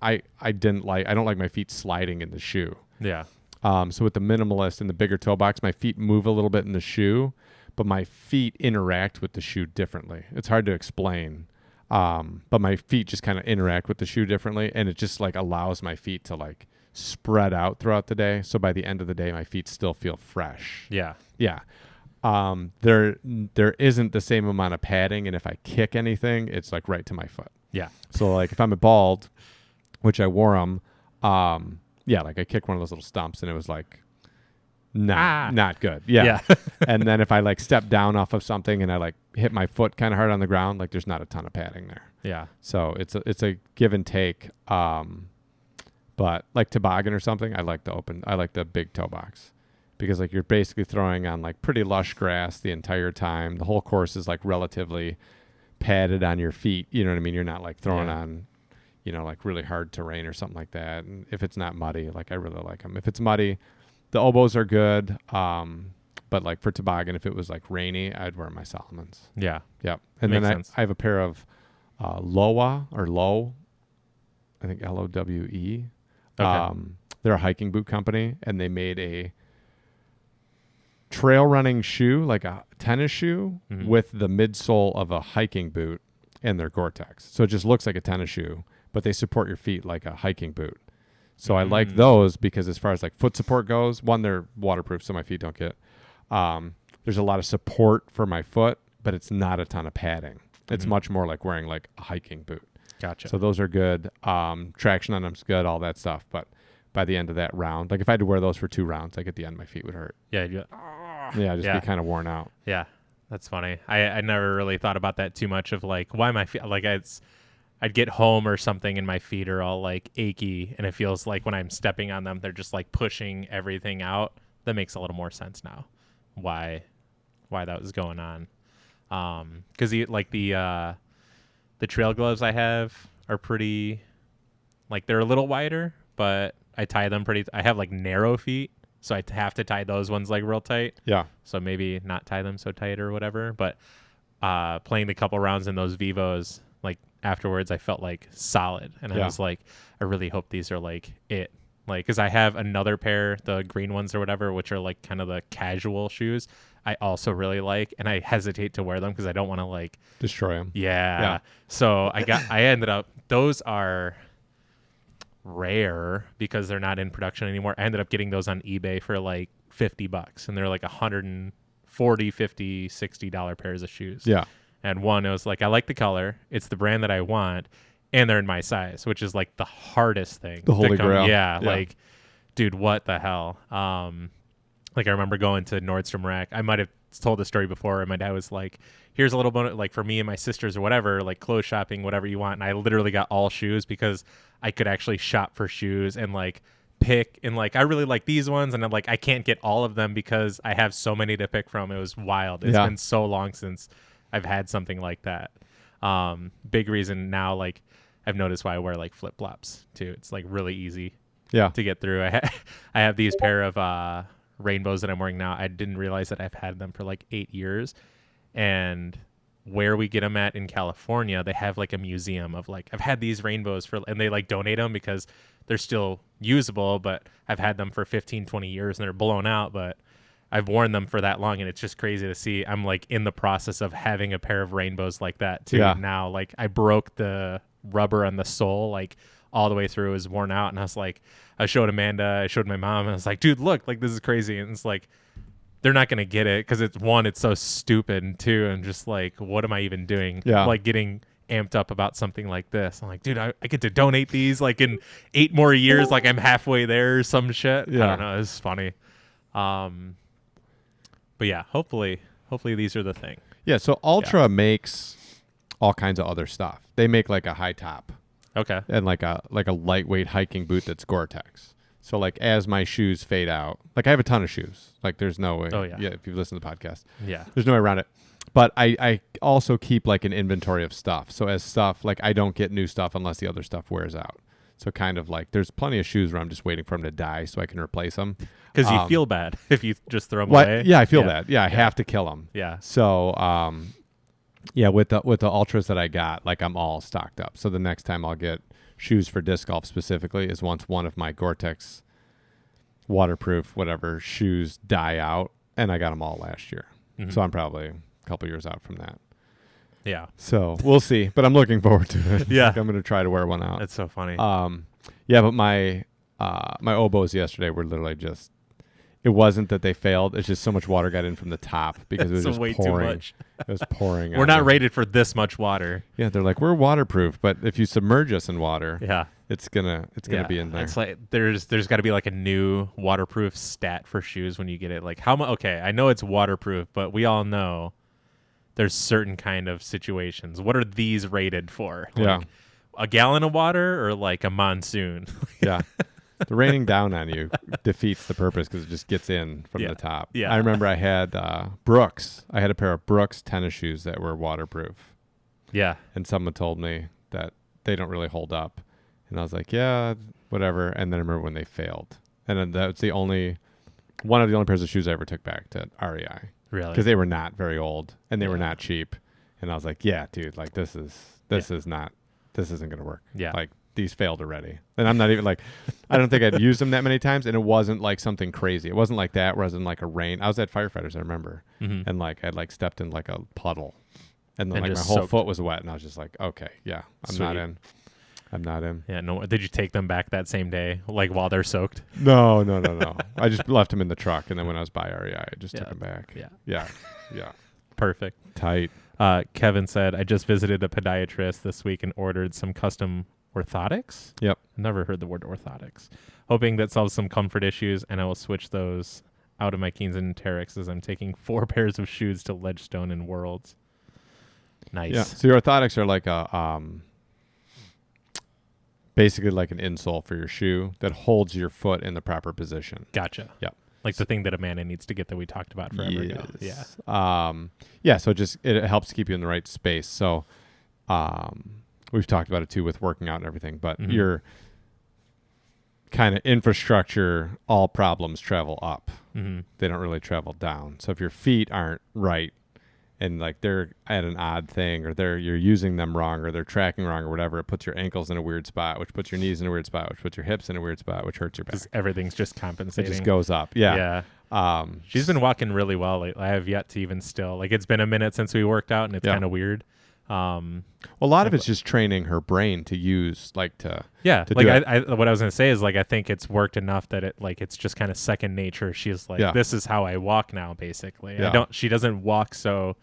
I don't like my feet sliding in the shoe. Yeah. So with the minimalist and the bigger toe box, my feet move a little bit in the shoe, but my feet interact with the shoe differently. It's hard to explain. But my feet just kind of interact with the shoe differently, and it just like allows my feet to like spread out throughout the day. So by the end of the day, my feet still feel fresh. Yeah. Yeah. There isn't the same amount of padding, and if I kick anything, it's like right to my foot. Yeah. So like if I'm a bald, which I wore them, like I kicked one of those little stumps, and it was like not good. Yeah. And then if I like step down off of something and I like hit my foot kind of hard on the ground, like there's not a ton of padding there. Yeah. So it's a give and take. But like toboggan or something, I like the big toe box because like you're basically throwing on like pretty lush grass the entire time. The whole course is like relatively padded on your feet. You know what I mean? You're not like throwing on, like really hard terrain or something like that. And if it's not muddy, like I really like them. If it's muddy, the oboes are good. But like for toboggan, if it was like rainy, I'd wear my Solomons. Yeah. Yep. And Makes then sense. I have a pair of Lowe, I think Lowe. Okay. They're a hiking boot company, and they made a trail running shoe, like a tennis shoe, with the midsole of a hiking boot, and they're Gore-Tex. So it just looks like a tennis shoe, but they support your feet like a hiking boot. So I like those because as far as like foot support goes, one, they're waterproof so my feet don't get. There's a lot of support for my foot, but it's not a ton of padding. It's much more like wearing like a hiking boot. Gotcha. So those are good. Traction on them's good, all that stuff. But by the end of that round, like if I had to wear those for 2 rounds, like at the end, my feet would hurt. Yeah. Just be kind of worn out. Yeah. That's funny. I never really thought about that too much of like why my feet, like I'd get home or something and my feet are all like achy, and it feels like when I'm stepping on them, they're just like pushing everything out. That makes a little more sense now. Why that was going on. Cause the trail gloves I have are pretty, like they're a little wider, but I tie them I have like narrow feet. So I have to tie those ones like real tight. Yeah. So maybe not tie them so tight or whatever. But playing the couple rounds in those Vivos, like afterwards, I felt like solid. And I was like, I really hope these are like it. Like, because I have another pair, the green ones or whatever, which are like kind of the casual shoes. I also really like, and I hesitate to wear them because I don't want to like destroy them. Yeah. So I ended up, those are rare because they're not in production anymore. I ended up getting those on eBay for like $50, and they're like $140, $50, $60 pairs of shoes. Yeah. And one, it was like, I like the color. It's the brand that I want, and they're in my size, which is like the hardest thing. The holy grail. Yeah. Like, dude, what the hell? Like I remember going to Nordstrom Rack. I might have told the story before, and my dad was like, here's a little bonus, like for me and my sisters or whatever, like clothes shopping, whatever you want. And I literally got all shoes because I could actually shop for shoes and like pick, and like I really like these ones, and I'm like, I can't get all of them because I have so many to pick from. It was wild. It's been so long since I've had something like that. Big reason now, like I've noticed why I wear like flip flops too. It's like really easy to get through. I have these pair of rainbows that I'm wearing now. I didn't realize that I've had them for like 8 years, and where we get them at in California, they have like a museum of like, I've had these rainbows and they like donate them because they're still usable, but I've had them for 15, 20 years and they're blown out, but I've worn them for that long, and it's just crazy to see. I'm like in the process of having a pair of rainbows like that too. Now, like I broke the rubber on the sole, like all the way through, is worn out, and I was like, I showed Amanda, I showed my mom, and I was like, dude, look, like this is crazy. And it's like, they're not gonna get it because it's so stupid, and two, and just like, what am I even doing? Like getting amped up about something like this. I'm like, dude, I get to donate these like in 8 more years, like I'm halfway there or some shit. I don't know, it's funny. But yeah, hopefully these are the thing. Yeah, so Ultra makes all kinds of other stuff. They make like a high top. Okay. And like a lightweight hiking boot that's Gore-Tex. So like as my shoes fade out, like I have a ton of shoes. Like there's no way. Oh yeah. Yeah, if you've listened to the podcast. Yeah. There's no way around it. But I also keep like an inventory of stuff. So as stuff, like I don't get new stuff unless the other stuff wears out. So kind of like there's plenty of shoes where I'm just waiting for them to die so I can replace them. Because you feel bad if you just throw them away. Yeah, I feel bad. Yeah, I have to kill them. Yeah. So yeah, with the Ultras that I got, like I'm all stocked up. So the next time I'll get shoes for disc golf specifically is once one of my Gore-Tex waterproof whatever shoes die out, and I got them all last year. Mm-hmm. So I'm probably a couple years out from that. Yeah. So we'll see, but I'm looking forward to it. Yeah. Like I'm going to try to wear one out. That's so funny. Yeah, but my oboes yesterday were literally just, it wasn't that they failed. It's just so much water got in from the top because it was just way pouring. too much. It was pouring. We're not rated for this much water. Yeah, they're like, we're waterproof, but if you submerge us in water, Yeah. it's gonna be in there. It's like there's got to be like a new waterproof stat for shoes when you get it. Like how much? Okay, I know it's waterproof, but we all know there's certain kind of situations. What are these rated for? Like Yeah. a gallon of water or like a monsoon? Yeah. The raining down on you defeats the purpose because it just gets in from Yeah. the top. Yeah. I remember I had Brooks. I had a pair of Brooks tennis shoes that were waterproof. Yeah. And someone told me that they don't really hold up. And I was like, yeah, whatever. And then I remember when they failed. And then that's one of the only pairs of shoes I ever took back to REI. Really? Because they were not very old and they were not cheap. And I was like, yeah, dude, like this isn't going to work. Yeah. Like these failed already. And I'm not even like, I don't think I'd used them that many times. And it wasn't like something crazy. It wasn't like that where I was in like a rain. I was at Firefighters, I remember. Mm-hmm. And like I'd like stepped in like a puddle. And then And like my just whole soaked. foot was wet. And I was just like, okay, yeah, I'm not Sweet. in. I'm not in. Yeah. No. Did you take them back that same day, like while they're soaked? No. I just left them in the truck. And then when I was by REI, I just took them back. Yeah. Yeah. Perfect. Tight. Kevin said, I just visited a podiatrist this week and ordered some custom orthotics. Yep. Never heard the word orthotics. Hoping that solves some comfort issues, and I will switch those out of my Keens and Terex as I'm taking 4 pairs of shoes to Ledgestone and Worlds. Nice. Yeah. So your orthotics are like a basically like an insole for your shoe that holds your foot in the proper position. Gotcha. Yep. Like the thing that Amanda needs to get that we talked about forever ago. Yeah. Yeah. So it helps keep you in the right space. So we've talked about it too with working out and everything, but Mhm. your kind of infrastructure, all problems travel up. Mm-hmm. They don't really travel down. So if your feet aren't right and like they're at an odd thing or you're using them wrong or they're tracking wrong or whatever, it puts your ankles in a weird spot, which puts your knees in a weird spot, which puts your hips in a weird spot, which hurts your back. Because everything's just It compensating. just goes up. Yeah. Yeah. She's been walking really well lately. I have yet to even still. Like, it's been a minute since we worked out, and it's kind of weird. Well, a lot of it's just training her brain to use, like to like do it. I what I was gonna say is like I think it's worked enough that it's just kind of second nature. She's like, this is how I walk now, basically. Yeah. She doesn't walk so,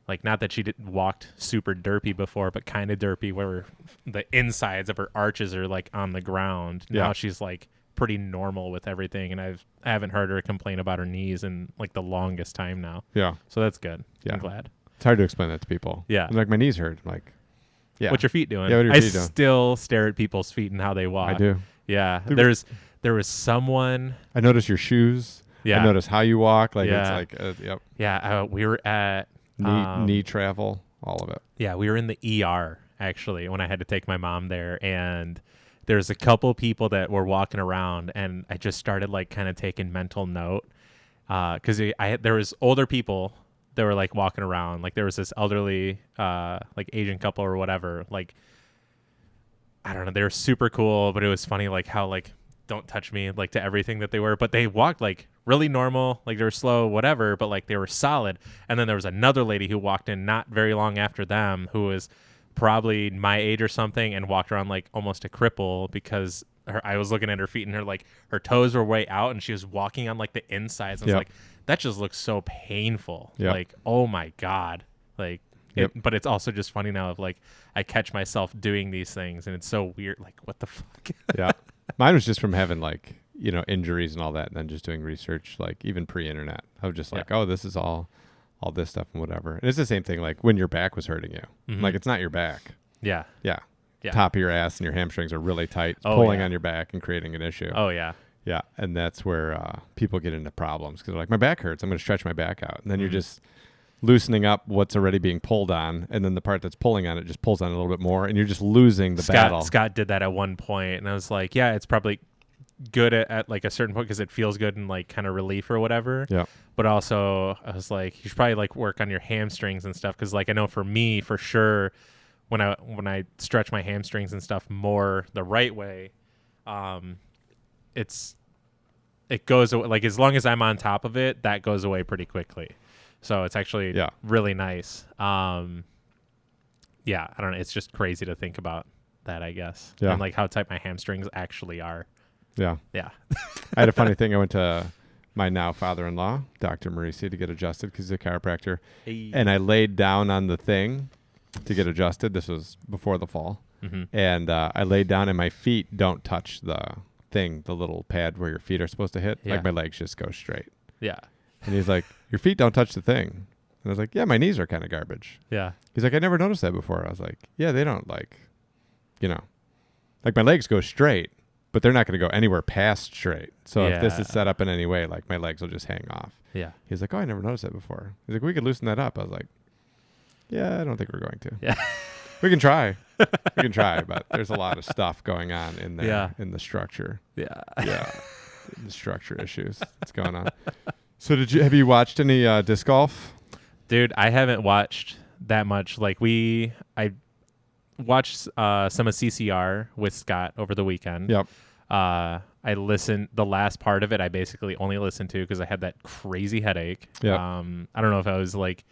like, not that she walked super derpy before, but kind of derpy where the insides of her arches are like on the ground. Now she's like pretty normal with everything, and I haven't heard her complain about her knees in like the longest time now. Yeah. So that's good. Yeah. I'm glad. It's hard to explain that to people. Yeah. I'm like, my knees hurt. I'm like, yeah. What's your feet doing? Yeah, what are your I feet doing? still stare at people's feet and how they walk. I do. Yeah. Dude, There was someone. I notice your shoes. Yeah. I notice how you walk. Like, Yeah. it's like, yep. Yeah. We were at Knee travel, all of it. Yeah, we were in the ER actually when I had to take my mom there, and there's a couple people that were walking around, and I just started like kind of taking mental note because there was older people that were like walking around. Like there was this elderly like Asian couple or whatever. Like I don't know, they were super cool, but it was funny like how like don't touch me like to everything that they were, but they walked like really normal, like they were slow, whatever, but like they were solid. And then there was another lady who walked in not very long after them who was probably my age or something and walked around like almost a cripple because I was looking at her feet and her toes were way out and she was walking on like the insides. I was like, that just looks so painful. Like, oh my God. Like, but it's also just funny now of like, I catch myself doing these things and it's so weird. Like, what the fuck? Yeah. Mine was just from having like, injuries and all that. And then just doing research, like even pre-internet. I was just like, oh, this is all this stuff and whatever. And it's the same thing. Like when your back was hurting you, like it's not your back. Yeah. Top of your ass and your hamstrings are really tight, pulling on your back and creating an issue. Oh yeah. Yeah. And that's where people get into problems because they're like, my back hurts. I'm going to stretch my back out. And then you're just loosening up what's already being pulled on, and then the part that's pulling on it just pulls on a little bit more, and you're just losing the battle. Scott did that at one point, and I was like, yeah, it's probably good at like a certain point because it feels good and like kind of relief or whatever. Yeah. But also, I was like, you should probably like work on your hamstrings and stuff because like I know for me, for sure, when I stretch my hamstrings and stuff more the right way, it goes away. Like as long as I'm on top of it, that goes away pretty quickly. So it's actually really nice. Yeah, I don't know. It's just crazy to think about that, I guess. Yeah. And like how tight my hamstrings actually are. Yeah. Yeah. I had a funny thing. I went to my now father-in-law, Dr. Marisi, to get adjusted because he's a chiropractor. Hey. And I laid down on the thing to get adjusted. This was before the fall. Mm-hmm. And I laid down and my feet don't touch the thing, the little pad where your feet are supposed to hit. Yeah. Like my legs just go straight. Yeah. And he's like, your feet don't touch the thing. And I was like, yeah, my knees are kind of garbage. Yeah. He's like, I never noticed that before. I was like, yeah, they don't like, like my legs go straight, but they're not going to go anywhere past straight. So if this is set up in any way, like my legs will just hang off. Yeah. He's like, oh, I never noticed that before. He's like, we could loosen that up. I was like, yeah, I don't think we're going to. Yeah. We can try. We can try, but there's a lot of stuff going on in there, Yeah. in the structure. Yeah. Yeah. The structure issues that's going on. So have you watched any disc golf? Dude, I haven't watched that much. Like I watched some of CCR with Scott over the weekend. Yep. I listened, the last part of it, I basically only listened to because I had that crazy headache. Yep. I don't know if I was like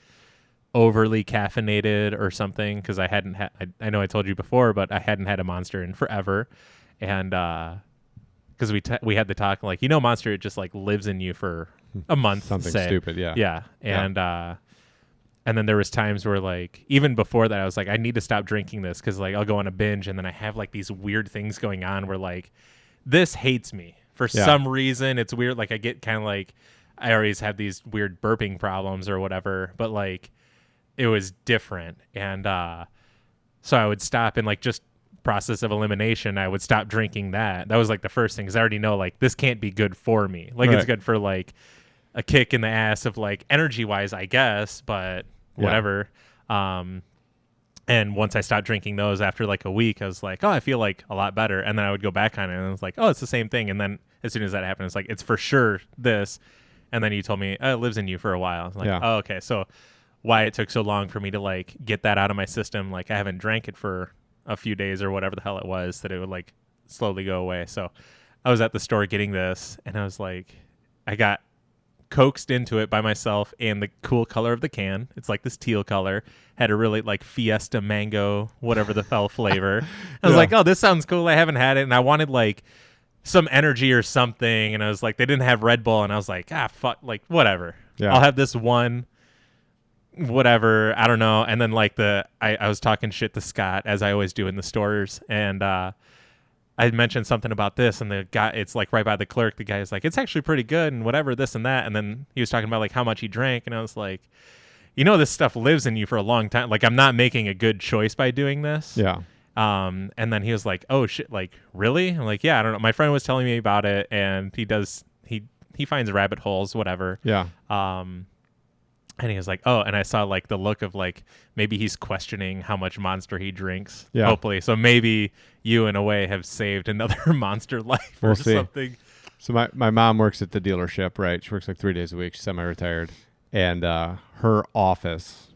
overly caffeinated or something because I hadn't had, I know I told you before, but I hadn't had a Monster in forever. And because we had the talk, like, Monster, it just like lives in you for a month. Something say. stupid, yeah. Yeah. And then there was times where like, even before that, I was like, I need to stop drinking this because like I'll go on a binge and then I have like these weird things going on where like this hates me for some reason. It's weird. Like I get kind of like, I always have these weird burping problems or whatever, but like it was different. And so I would stop and like just process of elimination, I would stop drinking that. That was like the first thing because I already know like this can't be good for me. Like it's good for like a kick in the ass of like energy wise, I guess, but whatever. And once I stopped drinking those after like a week, I was like, oh, I feel like a lot better. And then I would go back on it and I was like, oh, it's the same thing. And then as soon as that happened, it's like, it's for sure this. And then you told me, oh, it lives in you for a while. I was like, oh, okay. So why it took so long for me to like get that out of my system. Like I haven't drank it for a few days or whatever the hell it was, that it would like slowly go away. So I was at the store getting this and I was like, I got coaxed into it by myself and the cool color of the can. It's like this teal color, had a really like Fiesta mango, whatever the hell flavor. I was like, oh, this sounds cool. I haven't had it. And I wanted like some energy or something. And I was like, they didn't have Red Bull. And I was like, fuck, like whatever. Yeah. I'll have this one, whatever. I don't know. And then like I was talking shit to Scott as I always do in the stores. And, I mentioned something about this and the guy, it's like right by the clerk, the guy is like, it's actually pretty good and whatever, this and that. And then he was talking about like how much he drank. And I was like, this stuff lives in you for a long time. Like I'm not making a good choice by doing this. Yeah. And then he was like, oh shit, like really? I'm like, yeah, I don't know. My friend was telling me about it and he finds rabbit holes, whatever. Yeah. And he was like, oh, and I saw like the look of like, maybe he's questioning how much Monster he drinks. Yeah. Hopefully. So maybe you in a way have saved another Monster life or something. So my mom works at the dealership, right? She works like 3 days a week. She's semi-retired. And her office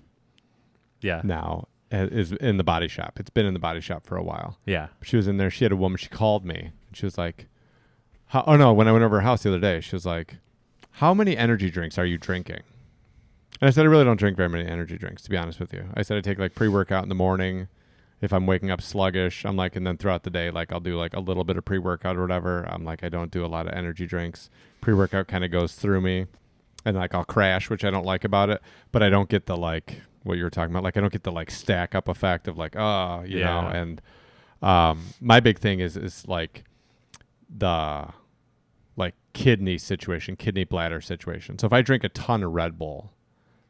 now is in the body shop. It's been in the body shop for a while. Yeah. She was in there. She had a woman. She called me. And she was like, when I went over her house the other day, she was like, how many energy drinks are you drinking? And I said, I really don't drink very many energy drinks, to be honest with you. I said I take like pre-workout in the morning. If I'm waking up sluggish, I'm like, and then throughout the day, like I'll do like a little bit of pre-workout or whatever. I'm like, I don't do a lot of energy drinks. Pre-workout kind of goes through me and like I'll crash, which I don't like about it, but I don't get the like what you were talking about. Like I don't get the like stack up effect of like, you know, and my big thing is like the like kidney bladder situation. So if I drink a ton of Red Bull,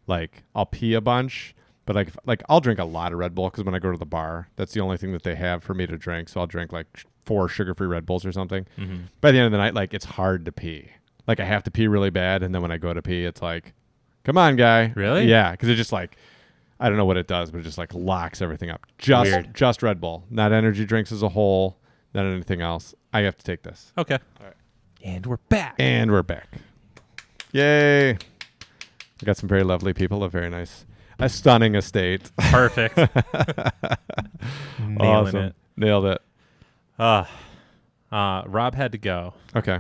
like I'll pee a bunch, but like I'll drink a lot of Red Bull because when I go to the bar, that's the only thing that they have for me to drink. So I'll drink like 4 sugar-free Red Bulls or something. By the end of the night, like it's hard to pee. Like I have to pee really bad, and then when I go to pee, it's like Come on, guy. Really? Yeah, because it just like, I don't know what it does, but it just like locks everything up. Just Red Bull, not energy drinks as a whole, not anything else. I have to take this. Okay. All right. And we're back. And we're back. Yay. We got some very lovely people, a stunning estate. Perfect. Nailing Awesome. it. Nailed it. Rob had to go, Okay.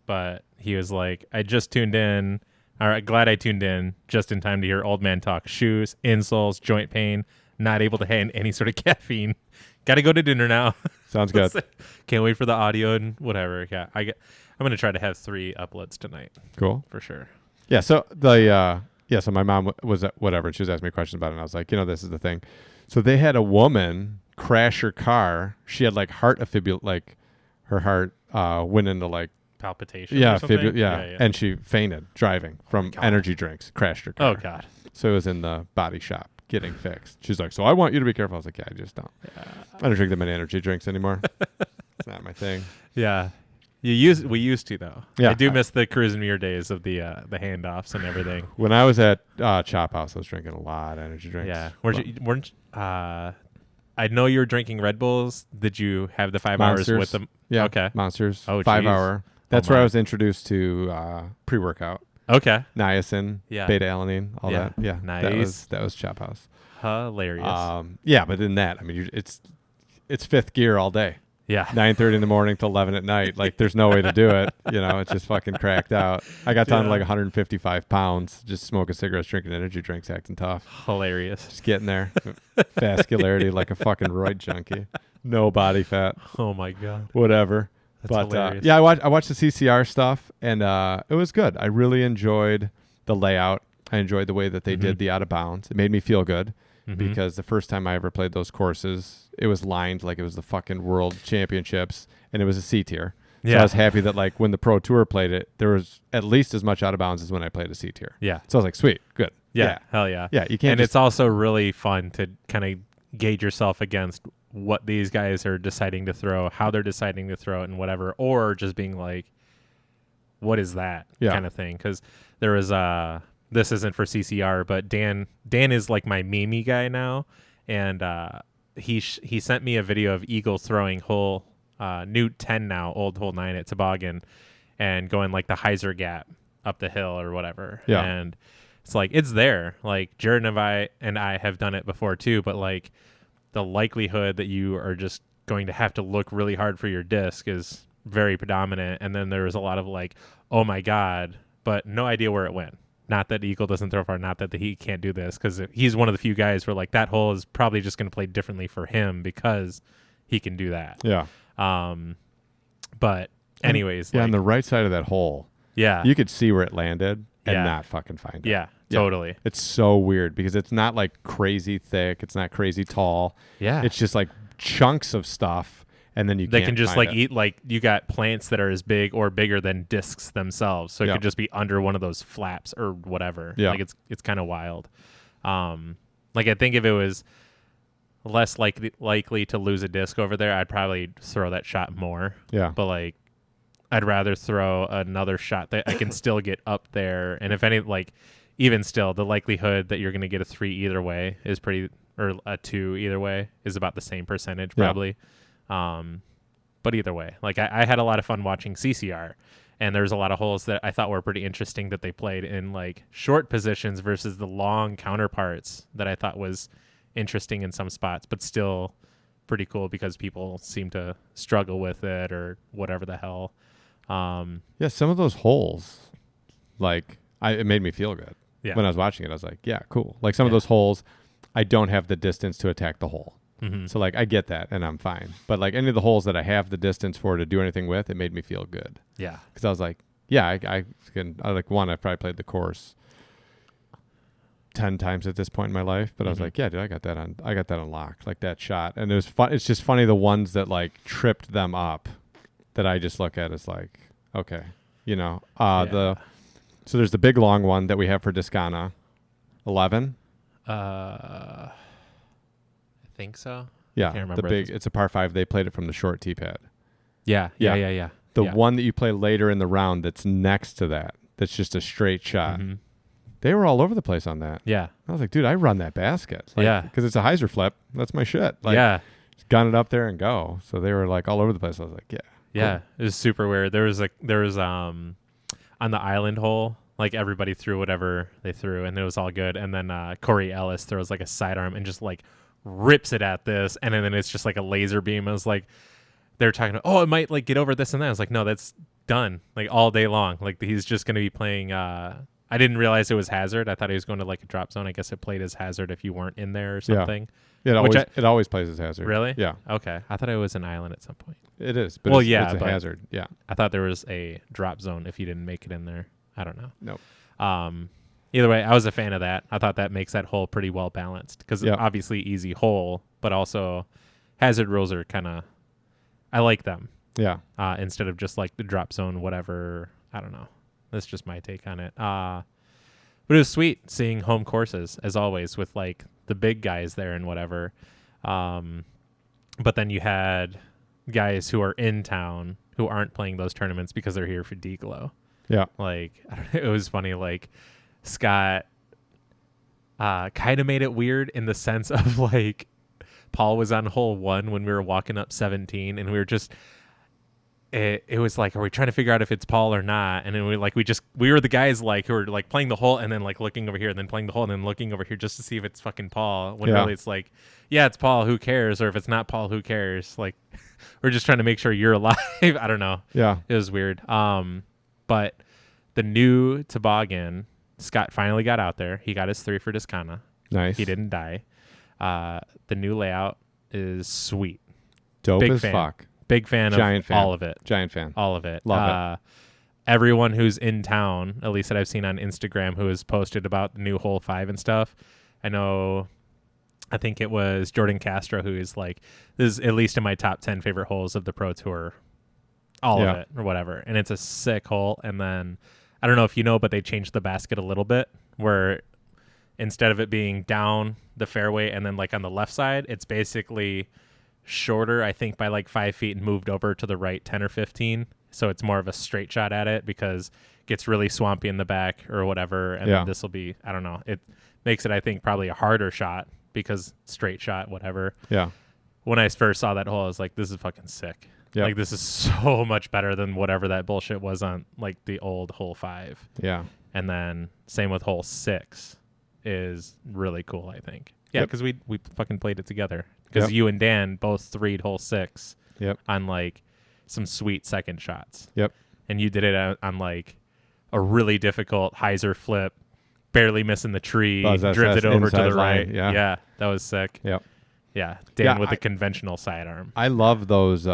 but he was like, I just tuned in. All right, glad I tuned in just in time to hear old man talk. Shoes, insoles, joint pain, not able to handle any sort of caffeine. Got to go to dinner now. Sounds good. Can't wait for the audio and whatever. Yeah, I'm going to try to have 3 uploads tonight. Cool. For sure. Yeah, so so my mom was at whatever, and she was asking me questions about it, and I was like, this is the thing. So they had a woman crash her car. She had like heart like her heart went into like palpitation. Or something? Yeah, and she fainted driving from energy drinks. Crashed her car. Oh God! So it was in the body shop getting fixed. She's like, so I want you to be careful. I was like, yeah, I just don't. I don't drink that many energy drinks anymore. It's not my thing. Yeah, we used to though. Yeah, I do miss the Cruise and Mirror days of the handoffs and everything. When I was at Chop House, I was drinking a lot of energy drinks. Yeah, weren't I know you were drinking Red Bulls. Did you have the 5 hours with them? Yeah. Okay. Monsters. Oh, 5 geez. hour. That's where I was introduced to pre-workout. Okay. Niacin, beta-alanine, all that. Yeah. Nice. That was Chop House. Hilarious. Yeah, but in that, I mean, it's fifth gear all day. Yeah. 9:30 in the morning to 11 at night. Like, there's no way to do it. It's just fucking cracked out. I got down to like 155 pounds, just smoking cigarettes, drinking energy drinks, acting tough. Hilarious. Just getting there. Vascularity like a fucking roid junkie. No body fat. Oh my God. Whatever. That's hilarious. Yeah, I watched the CCR stuff, and it was good. I really enjoyed the layout. I enjoyed the way that they did the out of bounds. It made me feel good because the first time I ever played those courses, it was lined like it was the fucking world championships, and it was a C tier. So I was happy that like when the Pro Tour played it, there was at least as much out of bounds as when I played a C tier. Yeah. So I was like, sweet, good. Yeah. Hell yeah. Yeah, you can't. And it's also really fun to kind of gauge yourself against what these guys are deciding to throw, how they're deciding to throw it, and whatever, or just being like, what is that kind of thing? Because there was this isn't for CCR, but Dan is like my Mimi guy now, and he sent me a video of Eagle throwing hole new 10 now, old hole 9 at Toboggan, and going like the Heiser Gap up the hill or whatever. Yeah. And it's like it's there. Like Jared and I have done it before too, but like the likelihood that you are just going to have to look really hard for your disc is very predominant. And then there was a lot of like, oh my God, but no idea where it went. Not that Eagle doesn't throw far, not that he can't do this, because he's one of the few guys where like that hole is probably just going to play differently for him because he can do that. Yeah. But anyways, on the right side of that hole, you could see where it landed and not fucking find it. Yeah, totally. It's so weird because it's not like crazy thick. It's not crazy tall. Yeah. It's just like chunks of stuff. And then they can just like eat, like you got plants that are as big or bigger than discs themselves. So it could just be under one of those flaps or whatever. Yeah. Like it's kind of wild. Like I think if it was less likely to lose a disc over there, I'd probably throw that shot more. Yeah. But like I'd rather throw another shot that I can still get up there. And if any, like even still, the likelihood that you're going to get a 3 either way is pretty, or a 2 either way is about the same percentage probably. But either way, like I had a lot of fun watching CCR, and there's a lot of holes that I thought were pretty interesting that they played in like short positions versus the long counterparts that I thought was interesting in some spots, but still pretty cool because people seem to struggle with it or whatever the hell. Yeah, some of those holes, like it made me feel good. Yeah. When I was watching it, I was like, yeah, cool. Like some of those holes, I don't have the distance to attack the hole. Mm-hmm. So like I get that and I'm fine. But like any of the holes that I have the distance for to do anything with, it made me feel good. Yeah. Because I was like, yeah, I like one, I probably played the course 10 times at this point in my life, but I was like, yeah, dude, I got that on lock, like that shot. And it was fun. It's just funny the ones that like tripped them up that I just look at as like, okay, so there's the big long one that we have for Discana, 11. I think so. Yeah, Can't remember the big. It's a par 5. They played it from the short tee pad. Yeah. The one that you play later in the round that's next to that. That's just a straight shot. They were all over the place on that. Yeah. I was like, dude, I run that basket. Like, Yeah. Because it's a hyzer flip. That's my shit. Like, yeah. just gun it up there and go. So they were like all over the place. I was like, yeah. Yeah. Cool. It was super weird. There was on the island hole, like everybody threw whatever they threw and it was all good. And then Corey Ellis throws like a sidearm and just like rips it at this. And then it's just like a laser beam. I was like, they're talking about, oh, it might like get over this and that. I was like, no, that's done like all day long. Like he's just going to be playing. I didn't realize it was hazard. I thought he was going to like a drop zone. I guess it played as hazard if you weren't in there or something. Yeah, it always plays as hazard. Really? Yeah. Okay. I thought it was an island at some point. It is. But Well, it's a but hazard. Yeah. I thought there was a drop zone if you didn't make it in there. I don't know. Nope. Either way, I was a fan of that. I thought that makes that hole pretty well balanced because obviously easy hole, but also hazard rules are kind of, I like them. Yeah. Instead of just like the drop zone, whatever. I don't know. That's just my take on it. But it was sweet seeing home courses as always with like the big guys there and whatever. But then you had guys who are in town who aren't playing those tournaments because they're here for D-Glow. Yeah. Like, it was funny. Like, Scott kind of made it weird in the sense of like Paul was on hole 1 when we were walking up 17 and we were just, it was like, are we trying to figure out if it's Paul or not? And then we were the guys like who were like playing the hole and then like looking over here and then playing the hole and then looking over here just to see if it's fucking Paul. When really it's like, yeah, it's Paul, who cares? Or if it's not Paul, who cares? Like, we're just trying to make sure you're alive. I don't know. Yeah. It was weird. But the new toboggan, Scott finally got out there. He got his 3 for Discana. Nice. He didn't die. The new layout is sweet. Dope Big as fan. fuck. Big fan Giant of fan. all of it. Giant fan. All of it. Love it. Everyone who's in town, at least that I've seen on Instagram, who has posted about the new hole 5 and stuff. I think it was Jordan Castro who is like, this is at least in my top 10 favorite holes of the Pro Tour. All of it or whatever. And it's a sick hole. And then, I don't know if you know, but they changed the basket a little bit where instead of it being down the fairway and then like on the left side, it's basically shorter, I think, by like 5 feet and moved over to the right 10 or 15. So it's more of a straight shot at it because it gets really swampy in the back or whatever. And then this will be, I don't know. It makes it, I think, probably a harder shot because straight shot, whatever. Yeah. When I first saw that hole, I was like, this is fucking sick. Yep. Like, this is so much better than whatever that bullshit was on like the old hole 5. Yeah. And then same with hole 6 is really cool, I think. Yeah, because we fucking played it together. Because you and Dan both 3'd hole 6 on like some sweet second shots. Yep. And you did it on like a really difficult hyzer flip, barely missing the tree, drifted over to the right. Yeah, that was sick. Yep. Yeah, Dan with the conventional sidearm. I love those.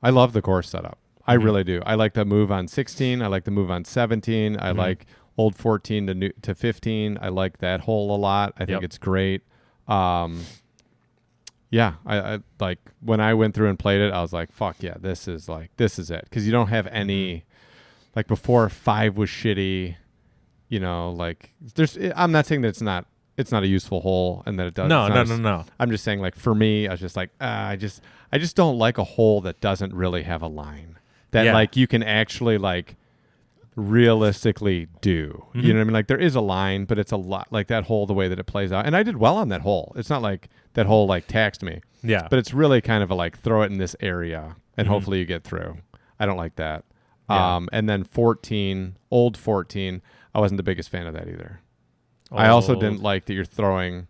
I love the course setup. I really do. I like the move on 16. I like the move on 17. I like old 14 to 15. I like that hole a lot. I think it's great. Yeah, I like when I went through and played it, I was like, fuck yeah, this is it. Because you don't have any, like before 5 was shitty, you know, like I'm not saying that it's not a useful hole and that it doesn't. No. I'm just saying, like, for me, I was just like, I just don't like a hole that doesn't really have a line that like you can actually like realistically do. You know what I mean? Like there is a line, but it's a lot like that hole, the way that it plays out. And I did well on that hole. It's not like that hole like taxed me. Yeah. But it's really kind of a like throw it in this area and hopefully you get through. I don't like that. Yeah. And then 14, old 14, I wasn't the biggest fan of that either. I also didn't like that you're throwing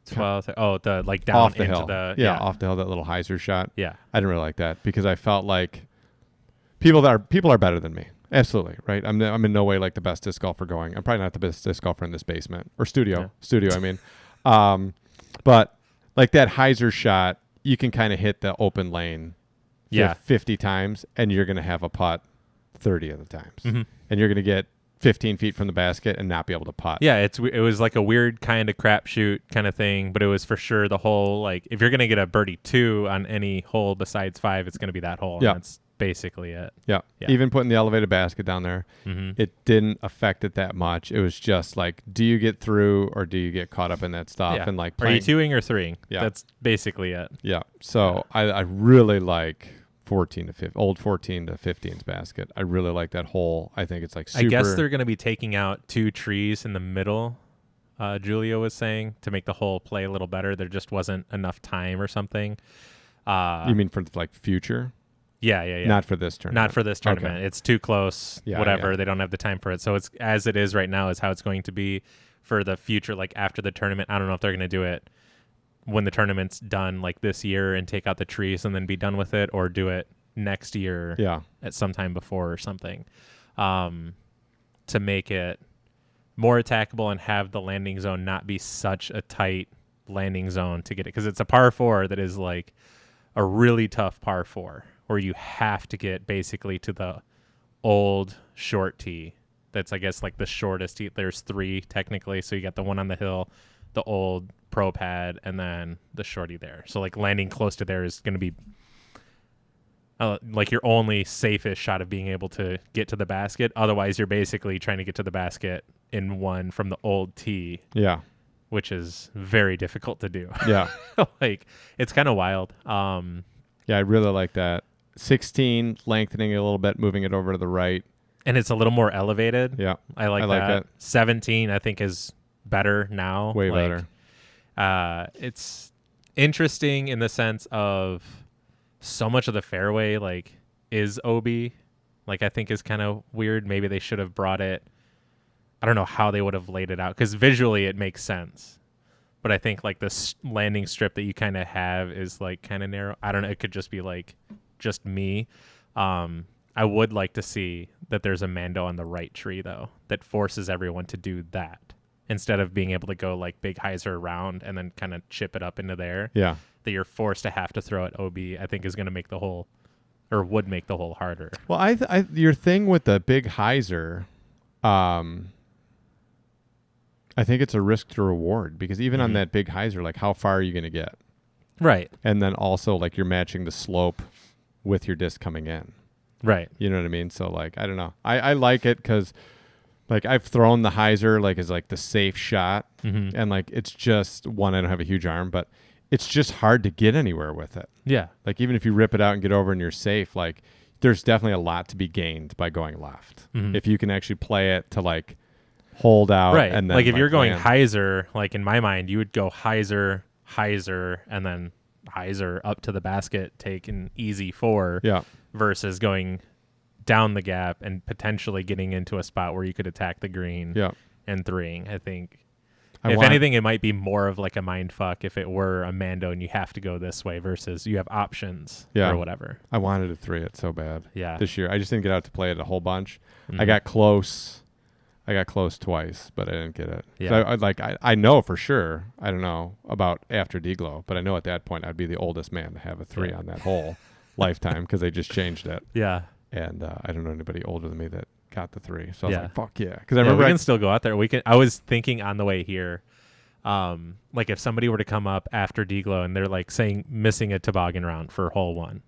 12. The like down off the into hill. the Off the hill, that little hyzer shot. Yeah. I didn't really like that because I felt like people are better than me. Absolutely, right? I'm in no way like the best disc golfer going. I'm probably not the best disc golfer in this basement or studio. I mean. But like that hyzer shot, you can kind of hit the open lane 50 times and you're going to have a putt 30 of the times. And you're going to get 15 feet from the basket and not be able to putt. Yeah, it was like a weird kind of crapshoot kind of thing, but it was for sure the hole. Like if you're gonna get a birdie 2 on any hole besides 5, it's gonna be that hole. Yeah, and that's basically it. Yeah. Even putting the elevated basket down there, it didn't affect it that much. It was just like, do you get through or do you get caught up in that stuff? Yeah. And like, are you 2ing or 3ing? Yeah, that's basically it. Yeah. So I really like old 14 to 15's basket. I really like that hole. I think it's like super. I guess they're going to be taking out 2 trees in the middle. Julia was saying to make the hole play a little better. There just wasn't enough time or something. You mean for like future? Yeah. Not for this tournament. Not for this tournament. Okay. It's too close. Yeah, whatever. yeah. They don't have the time for it. So it's as it is right now is how it's going to be for the future. Like after the tournament, I don't know if they're going to do it when the tournament's done, like this year, and take out the trees and then be done with it, or do it next year. Yeah. At some time before or something, to make it more attackable and have the landing zone not be such a tight landing zone to get it, because it's a par 4 that is like a really tough par 4 where you have to get basically to the old short tee. That's, I guess, like the shortest tee. There's 3 technically, so you got the one on the hill, the old pro pad, and then the shorty there. So like landing close to there is going to be like your only safest shot of being able to get to the basket. Otherwise, you're basically trying to get to the basket in one from the old tee. Yeah. Which is very difficult to do. Yeah. Like, it's kind of wild. Yeah, I really like that. 16, lengthening it a little bit, moving it over to the right. And it's a little more elevated. Yeah. I like that. 17, I think, is better now. Way better. It's interesting in the sense of so much of the fairway, like, is OB. Like, I think is kind of weird. Maybe they should have brought it. I don't know how they would have laid it out, because visually it makes sense. But I think, like, the landing strip that you kind of have is, like, kind of narrow. I don't know. It could just be, like, just me. I would like to see that there's a Mando on the right tree, though, that forces everyone to do that instead of being able to go, like, big hyzer around and then kind of chip it up into there. Yeah. That you're forced to have to throw at OB, I think is going to make the hole, or would make the hole harder. Well, your thing with the big hyzer, I think it's a risk to reward, because even on that big hyzer, like, how far are you going to get? Right. And then also, like, you're matching the slope with your disc coming in. Right. You know what I mean? So, like, I don't know. I like it because, like, I've thrown the hyzer, like, as, like, the safe shot. Mm-hmm. And, like, it's just, one, I don't have a huge arm, but it's just hard to get anywhere with it. Yeah. Like, even if you rip it out and get over and you're safe, like, there's definitely a lot to be gained by going left. Mm-hmm. If you can actually play it to, like, hold out. Right. And then, like, if you're going land. hyzer, like, in my mind, you would go hyzer, and then hyzer up to the basket, take an easy 4. Yeah. Versus going down the gap and potentially getting into a spot where you could attack the green. Yeah. And 3. I think, if anything, it might be more of like a mind fuck if it were a Mando and you have to go this way versus you have options or whatever. I wanted to 3 it so bad. Yeah. This year. I just didn't get out to play it a whole bunch. Mm-hmm. I got close twice, but I didn't get it. Yeah. I know for sure. I don't know about after D-Glow, but I know at that point I'd be the oldest man to have a 3 on that hole lifetime, because they just changed it. Yeah. And I don't know anybody older than me that got the 3. So I was Yeah. like, fuck yeah. Because I remember we can still go out there. I was thinking on the way here, like, if somebody were to come up after D-Glow and they're like saying missing a toboggan round for hole 1,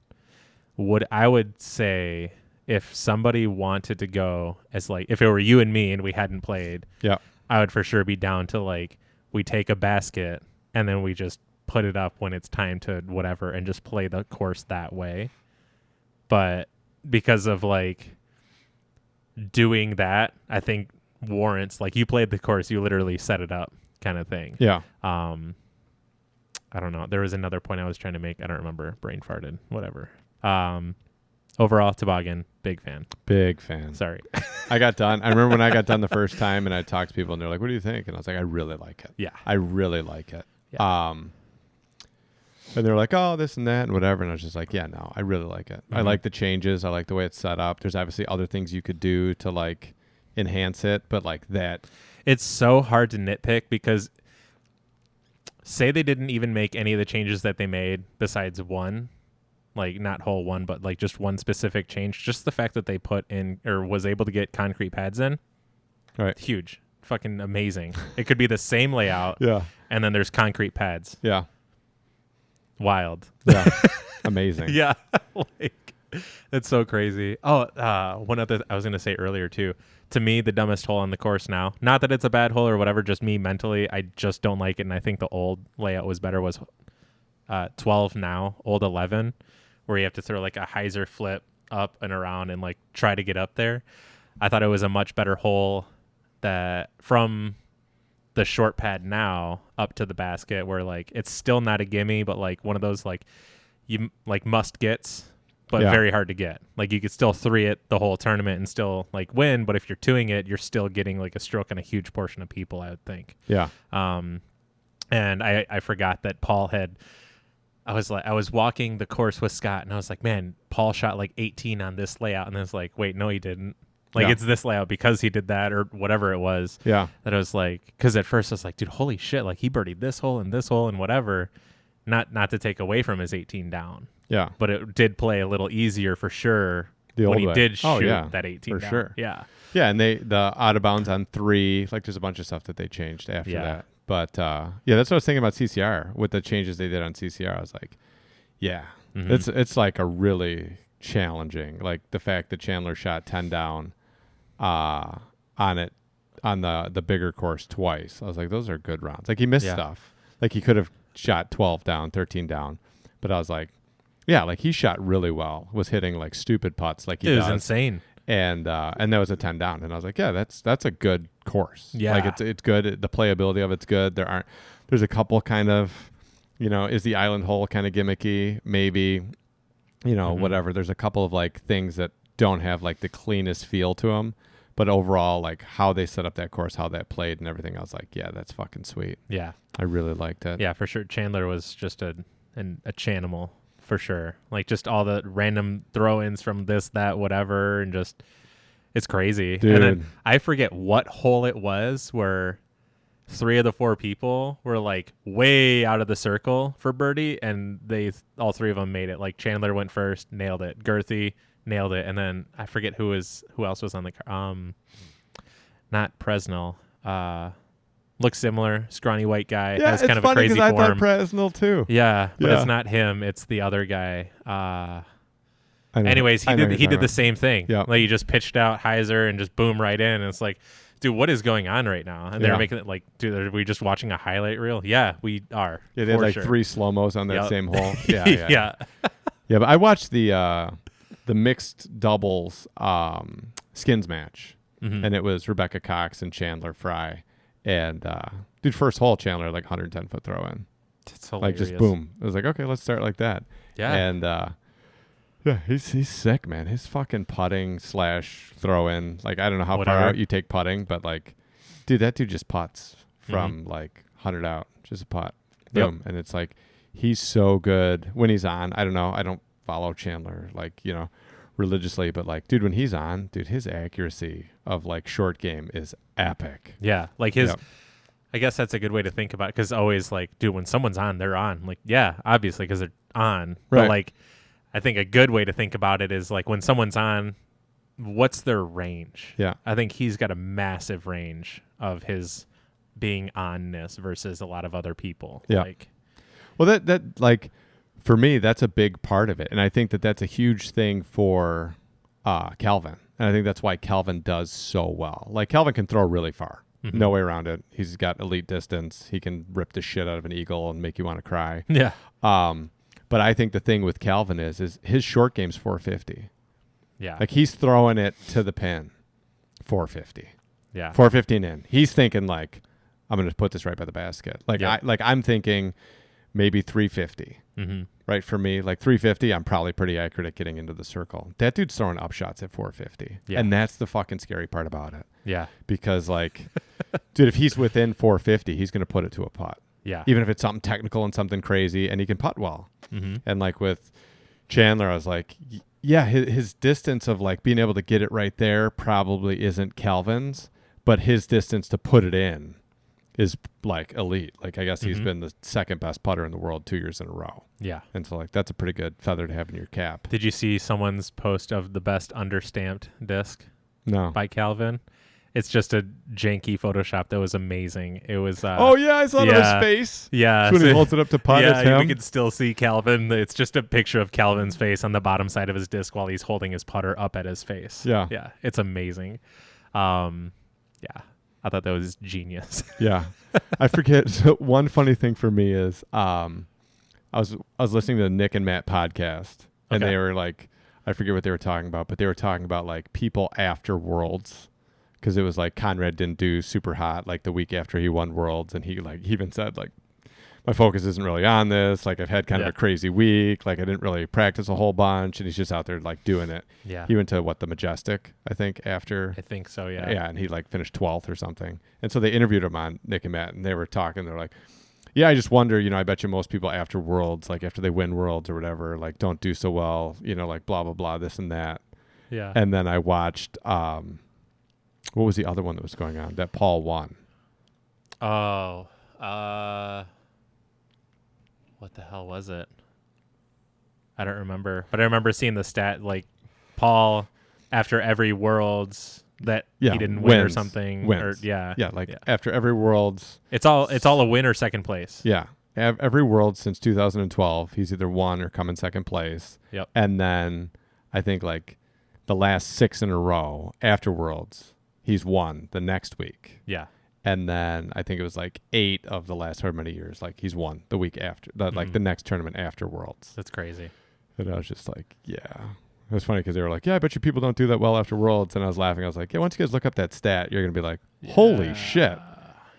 I would say if somebody wanted to go as, like, if it were you and me and we hadn't played, yeah, I would for sure be down to, like, we take a basket and then we just put it up when it's time to whatever and just play the course that way. But because of, like, doing that, I think warrants, like, you played the course, you literally set it up kind of thing. Yeah. I don't know. There was another point I was trying to make. I don't remember. Brain farted. Whatever. Overall, toboggan, big fan. Big fan. Sorry. I got done. I remember when I got done the first time and I talked to people and they're like, what do you think? And I was like, I really like it. Yeah. I really like it. Yeah. And they're like, oh, this and that and whatever. And I was just like, yeah, no, I really like it. Mm-hmm. I like the changes. I like the way it's set up. There's obviously other things you could do to, like, enhance it, but, like, that. It's so hard to nitpick because say they didn't even make any of the changes that they made besides one, like, not hole 1, but, like, just one specific change. Just the fact that they put in or was able to get concrete pads in. Right. Huge. Fucking amazing. It could be the same layout. Yeah. And then there's concrete pads. Yeah. Wild. Yeah. Amazing. Yeah. Like, it's so crazy. Oh, one other I was going to say earlier too. To me, the dumbest hole on the course now, not that it's a bad hole or whatever, just me mentally, I just don't like it. And I think the old layout was better, was 12 now, old 11, where you have to throw like a hyzer flip up and around and like try to get up there. I thought it was a much better hole that from the short pad now up to the basket, where like it's still not a gimme, but like one of those like you like must gets, but very hard to get. Like you could still 3 it the whole tournament and still like win, but if you're 2ing it, you're still getting like a stroke on a huge portion of people, I would think. Yeah. And I forgot that Paul had. I was walking the course with Scott, and I was like, man, Paul shot like 18 on this layout, and I was like, wait, no, he didn't. Like it's this layout because he did that or whatever it was. Yeah. That I was like, because at first I was like, dude, holy shit, like he birdied this hole and whatever. Not to take away from his 18 down. Yeah. But it did play a little easier for sure when he did shoot yeah, that 18 for down. sure. Yeah. Yeah, and the out of bounds on 3, like there's a bunch of stuff that they changed after that. But yeah, that's what I was thinking about CCR with the changes they did on CCR. I was like, yeah, it's like a really challenging, like the fact that Chandler shot 10 down on the bigger course twice. I was like, those are good rounds. Like he missed stuff. Like he could have shot 12 down, 13 down. But I was like, yeah, like he shot really well. Was hitting like stupid putts like he does. It was insane. And that was a 10 down. And I was like, yeah, that's a good course. Yeah. Like it's good. The playability of it's good. There's a couple kind of, is the island hole kind of gimmicky? Maybe, whatever. There's a couple of like things that don't have like the cleanest feel to them. But overall, like how they set up that course, how that played and everything, I was like, yeah, that's fucking sweet. Yeah. I really liked it. Yeah, for sure. Chandler was just a chanimal for sure. Like just all the random throw-ins from this, that, whatever, and just it's crazy. Dude. And then I forget what hole it was where 3 of the 4 people were like way out of the circle for birdie, and all 3 of them made it. Like Chandler went first, nailed it. Girthy nailed it, and then I forget who else was on the car. Not Presnell. Looks similar, scrawny white guy. Yeah, has kind of a crazy I form. thought Presnell too. Yeah, but it's not him. It's the other guy. Anyways, he did the same thing. Yeah. Like he just pitched out hyzer and just boom right in. And it's like, dude, what is going on right now? And they're making it like, dude, are we just watching a highlight reel? Yeah, we are. Yeah, they had like sure. 3 slow-mos on that same hole. Yeah. Yeah. Yeah, but I watched the mixed doubles skins match, and it was Rebecca Cox and Chandler Fry. And dude, first hole, Chandler like 110-foot throw in. That's hilarious. Like just boom. I was like, okay, let's start like that. Yeah. And yeah, he's sick, man. His fucking putting / throw in. Like I don't know how far out you take putting, but like, dude, that dude just putts from like 100 out, just a putt, boom. Yep. And it's like he's so good when he's on. I don't know. I don't follow Chandler like religiously, but like, dude, when he's on, dude, his accuracy of like short game is epic. Yeah, like his. Yep. I guess that's a good way to think about it, because always like, dude, when someone's on, they're on. Like, yeah, obviously because they're on. Right. But like, I think a good way to think about it is like when someone's on, what's their range? Yeah, I think he's got a massive range of his being onness versus a lot of other people. Yeah. Like, well, that like for me, that's a big part of it, and I think that's a huge thing for Calvin, and I think that's why Calvin does so well. Like Calvin can throw really far. No way around it. He's got elite distance. He can rip the shit out of an eagle and make you want to cry. Yeah. But I think the thing with Calvin is his short game's 450. Yeah. Like he's throwing it to the pin, 450. Yeah. 415 in. He's thinking like, I'm going to put this right by the basket. Like I'm thinking maybe 350. Right, for me, like 350, I'm probably pretty accurate at getting into the circle. That dude's throwing up shots at 450. Yeah. And that's the fucking scary part about it. Yeah. Because like, dude, if he's within 450, he's going to put it to a putt. Yeah. Even if it's something technical and something crazy, and he can putt well. And like with Chandler, I was like, yeah, his distance of like being able to get it right there probably isn't Calvin's, but his distance to put it in is like elite. Like I guess he's been the second best putter in the world 2 years in a row. Yeah. And so like that's a pretty good feather to have in your cap. Did you see someone's post of the best understamped disc? No. By Calvin? It's just a janky Photoshop that was amazing. It was oh yeah, I saw his face. Yeah. So when he holds it up to putt, it's him. We could still see Calvin. It's just a picture of Calvin's face on the bottom side of his disc while he's holding his putter up at his face. Yeah. Yeah. It's amazing. Yeah. I thought that was genius. Yeah. I forget. So one funny thing for me is I was listening to the Nick and Matt podcast and Okay. they were like, I forget what they were talking about, but they were talking about like people after Worlds, because it was like Conrad didn't do super hot like the week after he won Worlds, and he even said like, my focus isn't really on this. Like I've had kind of a crazy week. Like I didn't really practice a whole bunch, and he's just out there like doing it. Yeah. He went to the Majestic, I think, after. I think so. Yeah. Yeah, and he like finished 12th or something. And so they interviewed him on Nick and Matt, and they were talking. They're like, yeah, I just wonder, I bet you most people after Worlds, like after they win Worlds or whatever, like don't do so well, like blah, blah, blah, this and that. Yeah. And then I watched, what was the other one that was going on that Paul won? Oh, what the hell was it? I don't remember, but I remember seeing the stat like Paul after every Worlds that he didn't win or something. Wins. Or, yeah. After every Worlds. It's all a win or second place. Yeah. Every Worlds since 2012, he's either won or come in second place. Yep. And then I think like the last 6 in a row after Worlds, he's won the next week. Yeah. And then I think it was like 8 of the last however many years, like he's won the week after, like the next tournament after Worlds. That's crazy. And I was just like, yeah. It was funny because they were like, yeah, I bet you people don't do that well after Worlds. And I was laughing. I was like, yeah, once you guys look up that stat, you're going to be like, holy shit.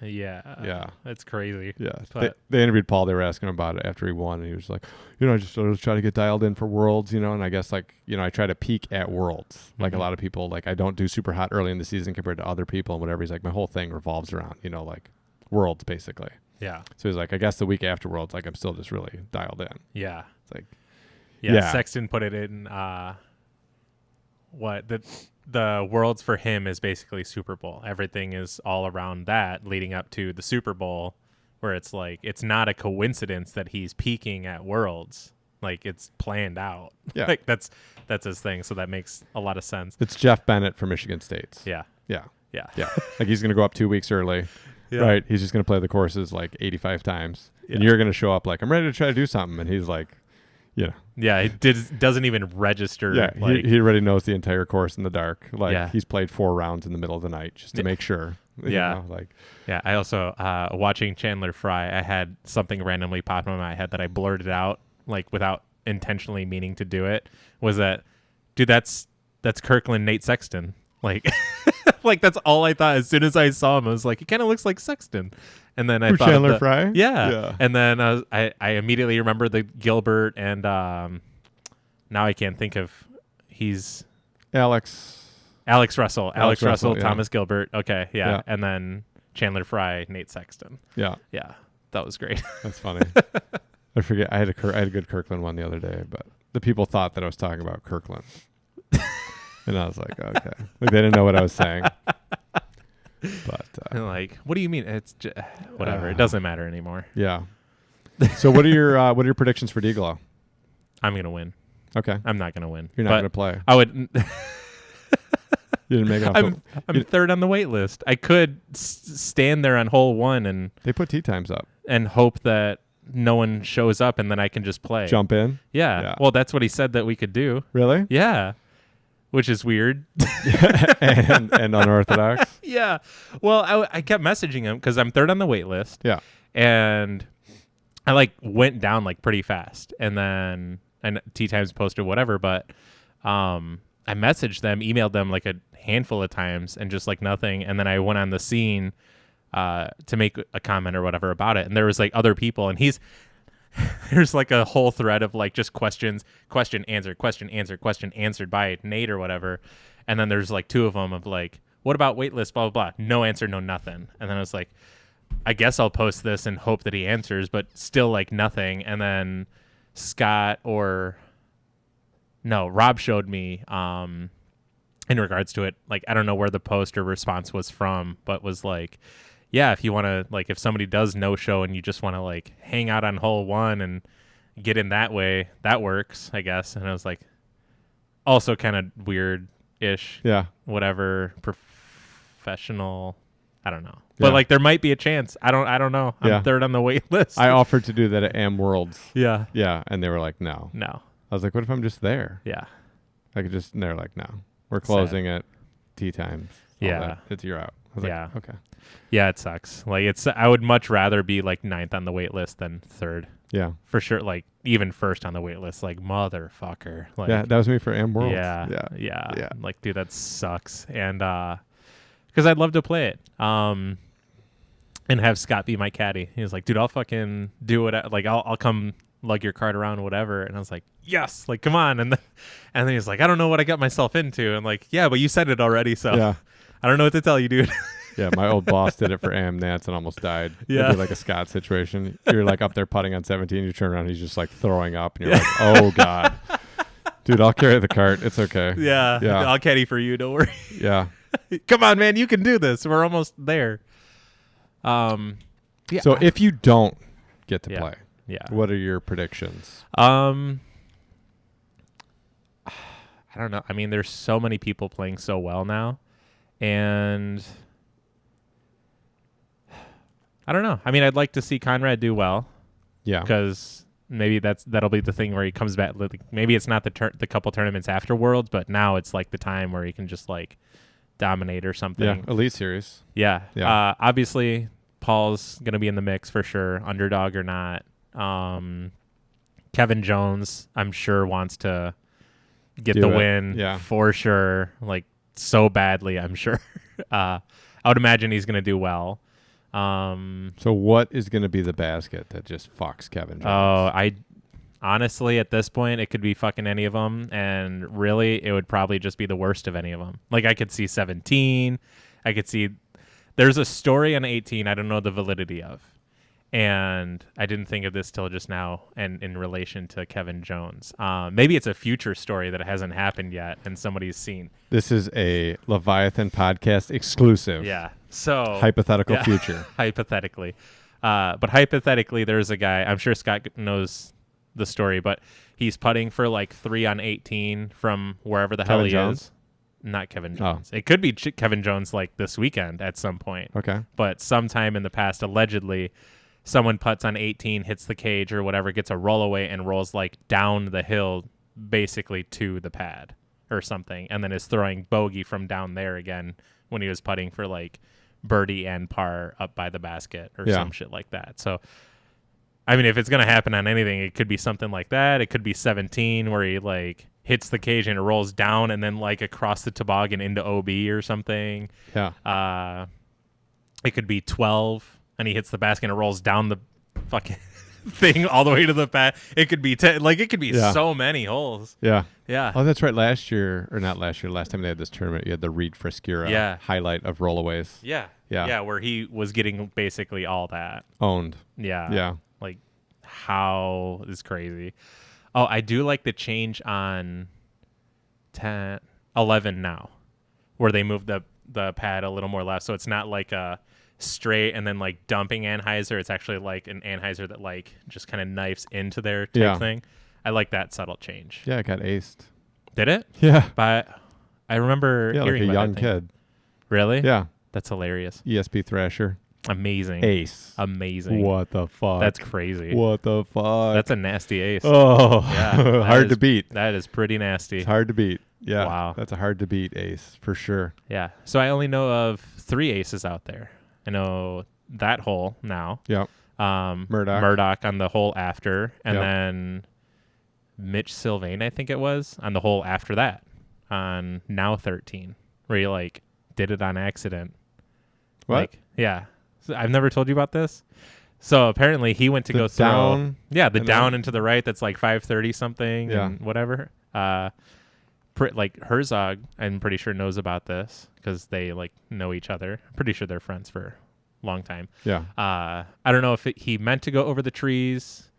Yeah. Yeah. That's crazy. Yeah. But They interviewed Paul. They were asking him about it after he won. And he was like, I just try to get dialed in for Worlds, and I guess like, I try to peak at Worlds. Like a lot of people, like I don't do super hot early in the season compared to other people and whatever. He's like, my whole thing revolves around, like Worlds basically. yeah. So he's like, I guess the week after Worlds, like I'm still just really dialed in. Yeah. It's like, Yeah. Sexton put it in, the Worlds for him is basically Super Bowl. Everything is all around that leading up to the Super Bowl, where it's like it's not a coincidence that he's peaking at Worlds. Like it's planned out. Yeah. Like that's his thing. So that makes a lot of sense. it's Jeff Bennett for Michigan State. Yeah. Yeah. Yeah. Yeah. Like he's going to go up 2 weeks early. Yeah. Right. He's just going to play the courses like 85 times. Yeah. And you're going to show up like, I'm ready to try to do something. And he's like, Yeah. He doesn't even register. Yeah. Like, he already knows the entire course in the dark. Like Yeah. he's played 4 rounds in the middle of the night just to make sure. Yeah. Like, yeah. I also, watching Chandler Fry, I had something randomly pop in my head that I blurted out, like without intentionally meaning to do it, was that, dude, that's Kirkland Nate Sexton. Like, like that's all I thought. As soon as I saw him, I was like, he kind of looks like Sexton. And then I thought Chandler Fry? Yeah. And then I immediately remember the Gilbert and now I can't think of Alex Russell. Alex Russell, yeah. Thomas Gilbert. Okay, yeah. Yeah. And then Chandler Fry, Nate Sexton. Yeah. Yeah. That was great. That's funny. I forget. I had a good Kirkland one the other day, but the people thought that I was talking about Kirkland. And I was like, okay. Like they didn't know what I was saying. But And like, what do you mean? It's whatever. It doesn't matter anymore. yeah. So what are your predictions for Deaglo? I'm gonna win. Okay. I'm not gonna win. You're not going to play. I would. You didn't make enough. I'm third on the wait list. I could stand there on hole 1 and They put tee times up. hope that no one shows up and then I can just play. Jump in. Yeah. Yeah. Well, that's what he said that we could do. Really? Yeah. Which is weird. and unorthodox. Yeah. Well, I kept messaging him because I'm third on the wait list. Yeah. And I like went down like pretty fast. And then tee times posted whatever, but I messaged them, emailed them like a handful of times and just like nothing. And then I went on the scene to make a comment or whatever about it. And there was like other people and there's like a whole thread of like just question answered by Nate or whatever. And then there's like 2 of them of like, what about waitlist, blah, blah, blah. No answer, no nothing. And then I was like, I guess I'll post this and hope that he answers, but still like nothing. And then Rob showed me in regards to it. Like, I don't know where the post or response was from, but was like, yeah, if you want to, like, if somebody does no show and you just want to like hang out on hole 1 and get in that way, that works, I guess. And I was like, also kind of weird-ish. Yeah. Whatever, professional. I don't know. But like there might be a chance. I don't know. I'm third on the wait list. I offered to do that at Am Worlds. Yeah. Yeah. And they were like, no. No. I was like, what if I'm just there? Yeah. I could just, and they're like, no. We're closing at tee times. Yeah. You're out. I was like, okay. Yeah, it sucks. Like I would much rather be like 9th on the wait list than 3rd. Yeah. for sure. Like even first on the wait list, like motherfucker. Like, Yeah, that was me for M World. Yeah. Like, dude, that sucks. And because I'd love to play it. And have Scott be my caddy. He was like, dude, I'll fucking do it. Like, I'll come lug your cart around, whatever. And I was like, yes, like, come on. And then he's like, I don't know what I got myself into. I'm like, yeah, but you said it already, so Yeah. I don't know what to tell you, dude. Yeah, my old boss did it for Am Nance and almost died. Yeah. It'd be like a Scott situation. You're like up there putting on 17, you turn around, he's just like throwing up, and you're like, oh God. Dude, I'll carry the cart. It's okay. Yeah. I'll caddy for you. Don't worry. Yeah. Come on, man. You can do this. We're almost there. Yeah. So if you don't get to play, yeah. what are your predictions? I don't know. I mean, there's so many people playing so well now, and I don't know. I mean, I'd like to see Conrad do well. Yeah. Because maybe that'll be the thing where he comes back. Maybe it's not the couple tournaments after Worlds, but now it's like the time where he can just like dominate or something. Yeah, Elite Series. Yeah. Obviously, Paul's going to be in the mix for sure, underdog or not. Kevin Jones, I'm sure, wants to get the win for sure, like so badly, I'm sure. I would imagine he's going to do well. So what is going to be the basket that just fucks Kevin Jones? I honestly, at this point, it could be fucking any of them, and really, it would probably just be the worst of any of them. Like, I could see 17. I could see there's a story on 18 I don't know the validity of, and I didn't think of this till just now, and in relation to Kevin Jones. Maybe it's a future story that hasn't happened yet, and somebody's seen. This is a Leviathan podcast exclusive. Yeah. So hypothetical future. Hypothetically. But hypothetically, there's a guy, I'm sure Scott knows the story, but he's putting for like 3 on 18 from wherever the hell he is. Not Kevin Jones. It could be Kevin Jones like this weekend at some point. Okay. But sometime in the past, allegedly, someone putts on 18, hits the cage or whatever, gets a roll away and rolls like down the hill basically to the pad or something, and then is throwing bogey from down there again when he was putting for like birdie and par up by the basket or some shit like that. So, I mean, if it's going to happen on anything, it could be something like that. It could be 17 where he like hits the cage and it rolls down and then like across the toboggan into OB or something. Yeah. It could be 12 and he hits the basket and it rolls down the fucking thing all the way to the pad. It could be 10. Like, it could be so many holes. Yeah. Yeah. Oh, that's right. Last time they had this tournament, you had the Reed Friscura highlight of rollaways. Yeah. Yeah, where he was getting basically all that. Owned. Yeah. Yeah. Like, how is crazy. Oh, I do like the change on 11 now, where they moved the pad a little more left, so it's not like a straight and then like dumping anhyzer. It's actually like an anhyzer that like just kind of knifes into there type thing. I like that subtle change. Yeah, it got aced. Did it? Yeah. But I remember hearing like a about young kid. Really? Yeah. That's hilarious. ESP Thrasher. Amazing. Ace. Amazing. What the fuck? That's crazy. What the fuck? That's a nasty ace. Oh, yeah. hard to beat. That is pretty nasty. It's hard to beat. Yeah. Wow. That's a hard to beat ace for sure. Yeah. So I only know of 3 aces out there. I know that hole now. Yep. Murdoch on the hole after, and then Mitch Sylvain, I think it was, on the hole after that, on now 13, where he like did it on accident. What? Like, yeah. So I've never told you about this. So apparently he went to go throw down. Yeah, the down and to the right. That's like 530 something and whatever. Like Herzog, I'm pretty sure knows about this because they like know each other. I'm pretty sure they're friends for a long time. Yeah. I don't know if he meant to go over the trees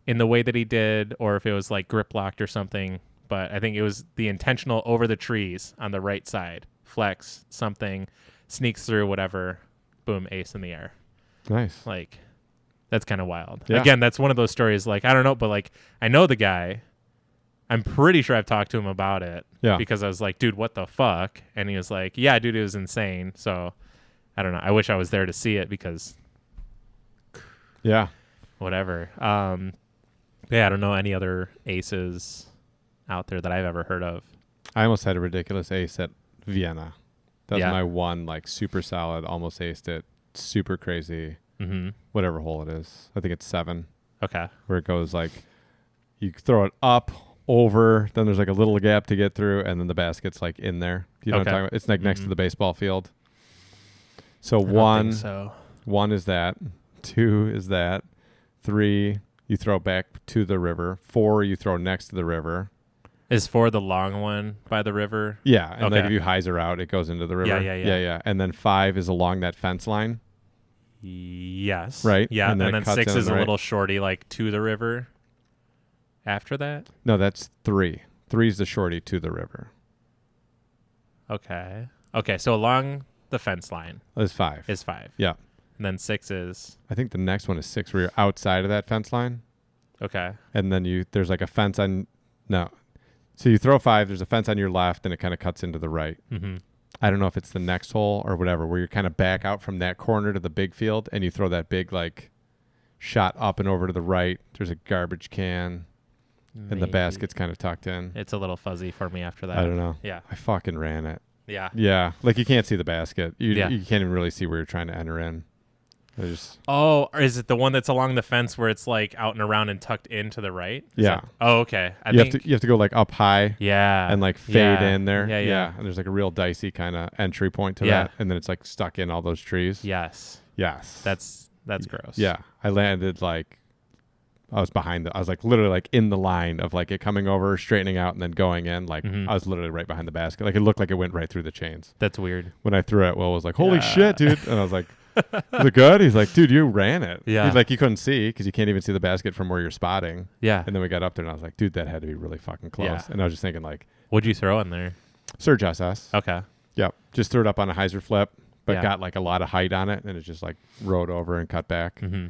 in the way that he did, or if it was like grip locked or something. But I think it was the intentional over the trees on the right side. Flex something, sneaks through whatever, boom, ace in the air. Nice. Like, that's kind of wild. Yeah. Again, that's one of those stories. Like, I don't know, but like I know the guy. I'm pretty sure I've talked to him about it. Yeah. Because I was like, dude, what the fuck? And he was like, yeah, dude, it was insane. So I don't know. I wish I was there to see it because whatever. Yeah, I don't know any other aces out there that I've ever heard of. I almost had a ridiculous ace at Vienna. That was Yeah. my one, like super solid, almost aced it. Super crazy. Mm-hmm. Whatever hole it is. I think it's 7. Okay. where it goes like you throw it up, over, then there's like a little gap to get through, and then the basket's like in there. You know what I'm talking about? It's like next to the baseball field. So I don't think so. one is that. 2 is that. 3, you throw back to the river. 4, you throw next to the river. Is 4 the long one by the river? Yeah, and like Okay. if you hyzer out, it goes into the river. Yeah. And then 5 is along that fence line. Yes. Right. Yeah, and it then cuts 6 in is the a right. little shorty, like to the river. After that? No, that's 3. 3 is the shorty to the river. Okay. Okay, so along the fence line That's 5. is 5. Yeah. And then 6 is I think the next one is 6, where you're outside of that fence line. okay. And then there's like a fence on, no. So you throw 5, there's a fence on your left, and it kind of cuts into the right. Mm-hmm. I don't know if it's the next hole or whatever, where you're kind of back out from that corner to the big field, and you throw that big like shot up and over to the right. There's a garbage can, and the basket's kind of tucked in. It's a little fuzzy for me after that. I don't know. Yeah. I fucking ran it. Yeah. Yeah, like you can't see the basket. You Yeah. can't even really see where you're trying to enter in. Oh, or is it the one that's along the fence where it's like out and around and tucked in to the right? Yeah. Oh, okay. You have to go like up high. Yeah. And like fade in there. Yeah. And there's like a real dicey kind of entry point to Yeah. that. And then it's like stuck in all those trees. Yes. Yes. That's gross. Yeah. I landed like I was I was like literally like in the line of like it coming over, straightening out, and then going in. Like I was literally right behind the basket. Like it looked like it went right through the chains. That's weird. When I threw it, Will was like, "Holy shit, dude!" And I was like, "Is it good?" He's like, "Dude, you ran it." Yeah. He's like, "You couldn't see because you can't even see the basket from where you're spotting." Yeah. And then we got up there, and I was like, "Dude, that had to be really fucking close." Yeah. And I was just thinking like, What'd you throw in there? Surge SS. Okay. Yep. Just threw it up on a hyzer flip, but Yeah. got like a lot of height on it, and it just like rode over and cut back. Mm-hmm.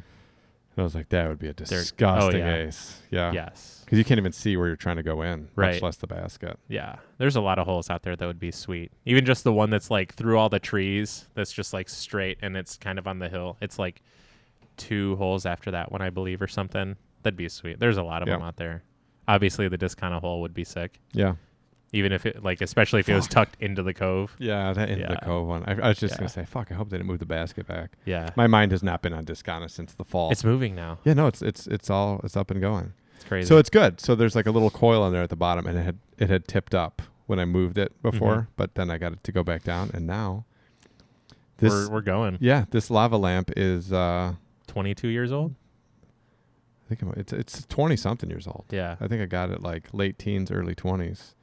And I was like, that would be a disgusting ace. Yeah. Yes. Because you can't even see where you're trying to go in, Right. much less the basket. Yeah. There's a lot of holes out there that would be sweet. Even just the one that's like through all the trees that's just like straight and it's kind of on the hill. It's like 2 holes after that one, I believe, or something. That'd be sweet. There's a lot of them out there. Obviously, the discount hole would be sick. Yeah. Even if it, like, especially if it was tucked into the cove. Yeah, that into the Yeah. cove one. I was just Yeah. going to say, fuck, I hope they didn't move the basket back. Yeah. My mind has not been on Discana since the fall. It's moving now. Yeah, no, it's up and going. It's crazy. So it's good. So there's like a little coil on there at the bottom, and it had tipped up when I moved it before, but then I got it to go back down, and now this we're going. Yeah, this lava lamp is 22 years old? I think it's 20 something years old. Yeah. I think I got it like late teens, early 20s,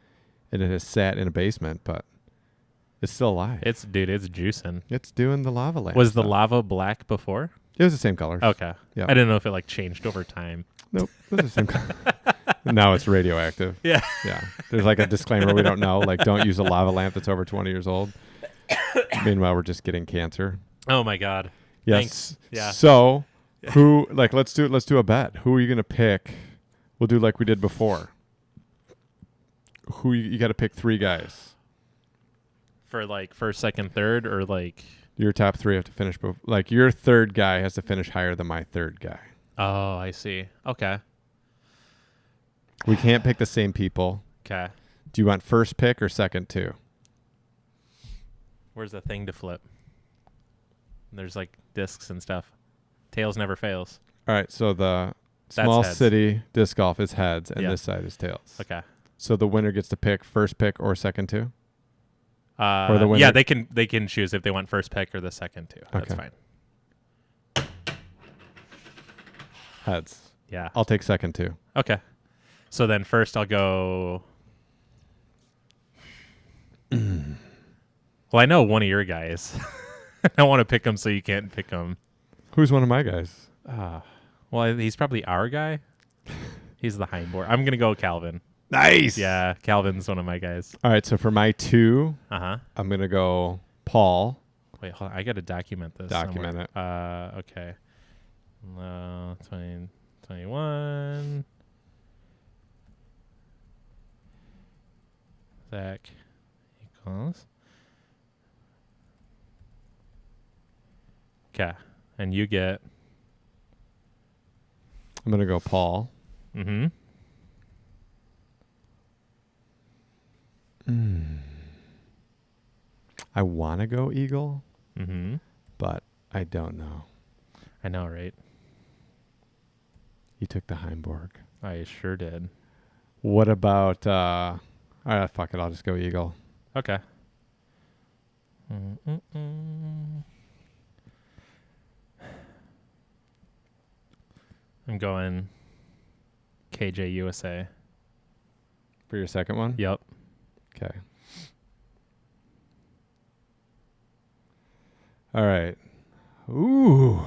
and it has sat in a basement, but it's still alive. It's juicing. It's doing the lava lamp. Was the stuff. lava black before? It was the same color. Okay. Yeah. I didn't know if it like changed over time. Nope. It was the same color. Now it's radioactive. Yeah. Yeah. There's like a disclaimer we don't know. Like, don't use a lava lamp that's over 20 years old. Meanwhile, we're just getting cancer. Oh my God. Yes. Thanks. Yeah. So, who like let's do a bet. Who are you gonna pick? We'll do like we did before. Who you got to pick 3 guys. For like first, second, third, or like. Your top 3 have to finish. Like your third guy has to finish higher than my third guy. Oh, I see. Okay. We can't pick the same people. Okay. Do you want first pick or second 2? Where's the thing to flip? There's like discs and stuff. Tails never fails. All right. So the That's small heads. city disc golf is heads, and Yeah. this side is tails. Okay. So the winner gets to pick first pick or second 2. Or the winner. Yeah, they can choose if they want first pick or the second too. That's Okay. fine. Heads. Yeah. I'll take second 2. Okay. So then first I'll go. Well, I know one of your guys. I want to pick him so you can't pick him. Who's one of my guys? Well, he's probably our guy. He's the hindboard. I'm gonna go Calvin. Nice. Yeah, Calvin's one of my guys. All right. So for my 2, Uh-huh. I'm gonna go Paul. Wait, hold on. I gotta document this. Document somewhere. Okay. 2021. Zach equals. Okay. And you get. I'm gonna go Paul. Mm-hmm. I want to go Eagle, Mm-hmm. but I don't know. I know, right? You took the Heimborg. I sure did. What about? All right, fuck it. I'll just go eagle. Okay. I'm going KJ USA. For your second one? Yep. Okay. All right. Ooh.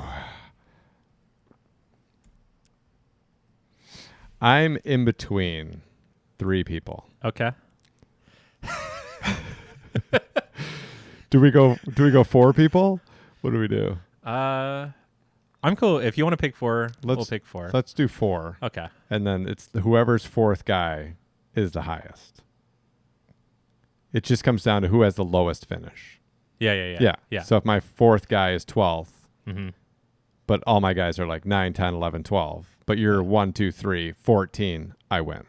I'm in between 3 people. Okay. Do we go 4 people? What do we do? I'm cool. If you want to pick 4, we'll pick 4. Let's do 4. Okay. And then it's whoever's 4th guy is the highest. It just comes down to who has the lowest finish. Yeah. So if my 4th guy is 12th, Mm-hmm. but all my guys are like 9, 10, 11, 12, but you're 1, 2, 3, 14, I win.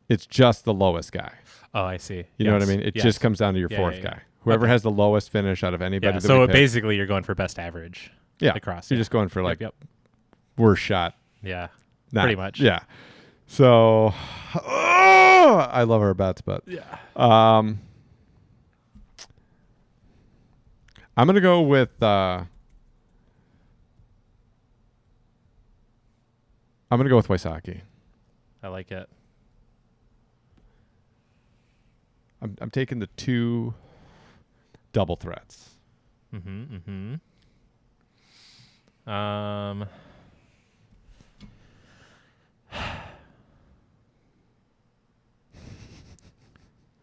It's just the lowest guy. Oh, I see. You know what I mean? It just comes down to your 4th guy. Whoever has the lowest finish out of anybody. Yeah, that so we pick, basically you're going for best average. Yeah. Across. You're just going for like Yep. worst shot. Yeah. Not, Pretty much. Yeah. So, I love our bets, but Yeah. I'm going to go with Wysocki. I like it. I'm taking the 2 double threats. Mm-hmm.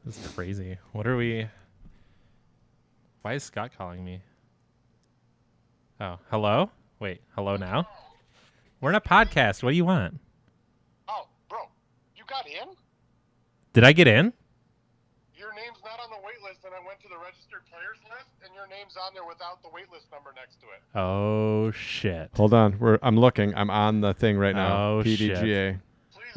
This is crazy. What are we... Why is Scott calling me? Oh, hello? Wait, hello now? We're in a podcast. What do you want? Oh, bro, you got in? Did I get in? Your name's not on the wait list, and I went to the registered players list, and your name's on there without the wait list number next to it. Oh, shit. Hold on. I'm looking. I'm on the thing right now. Oh, PDGA. shit. Please,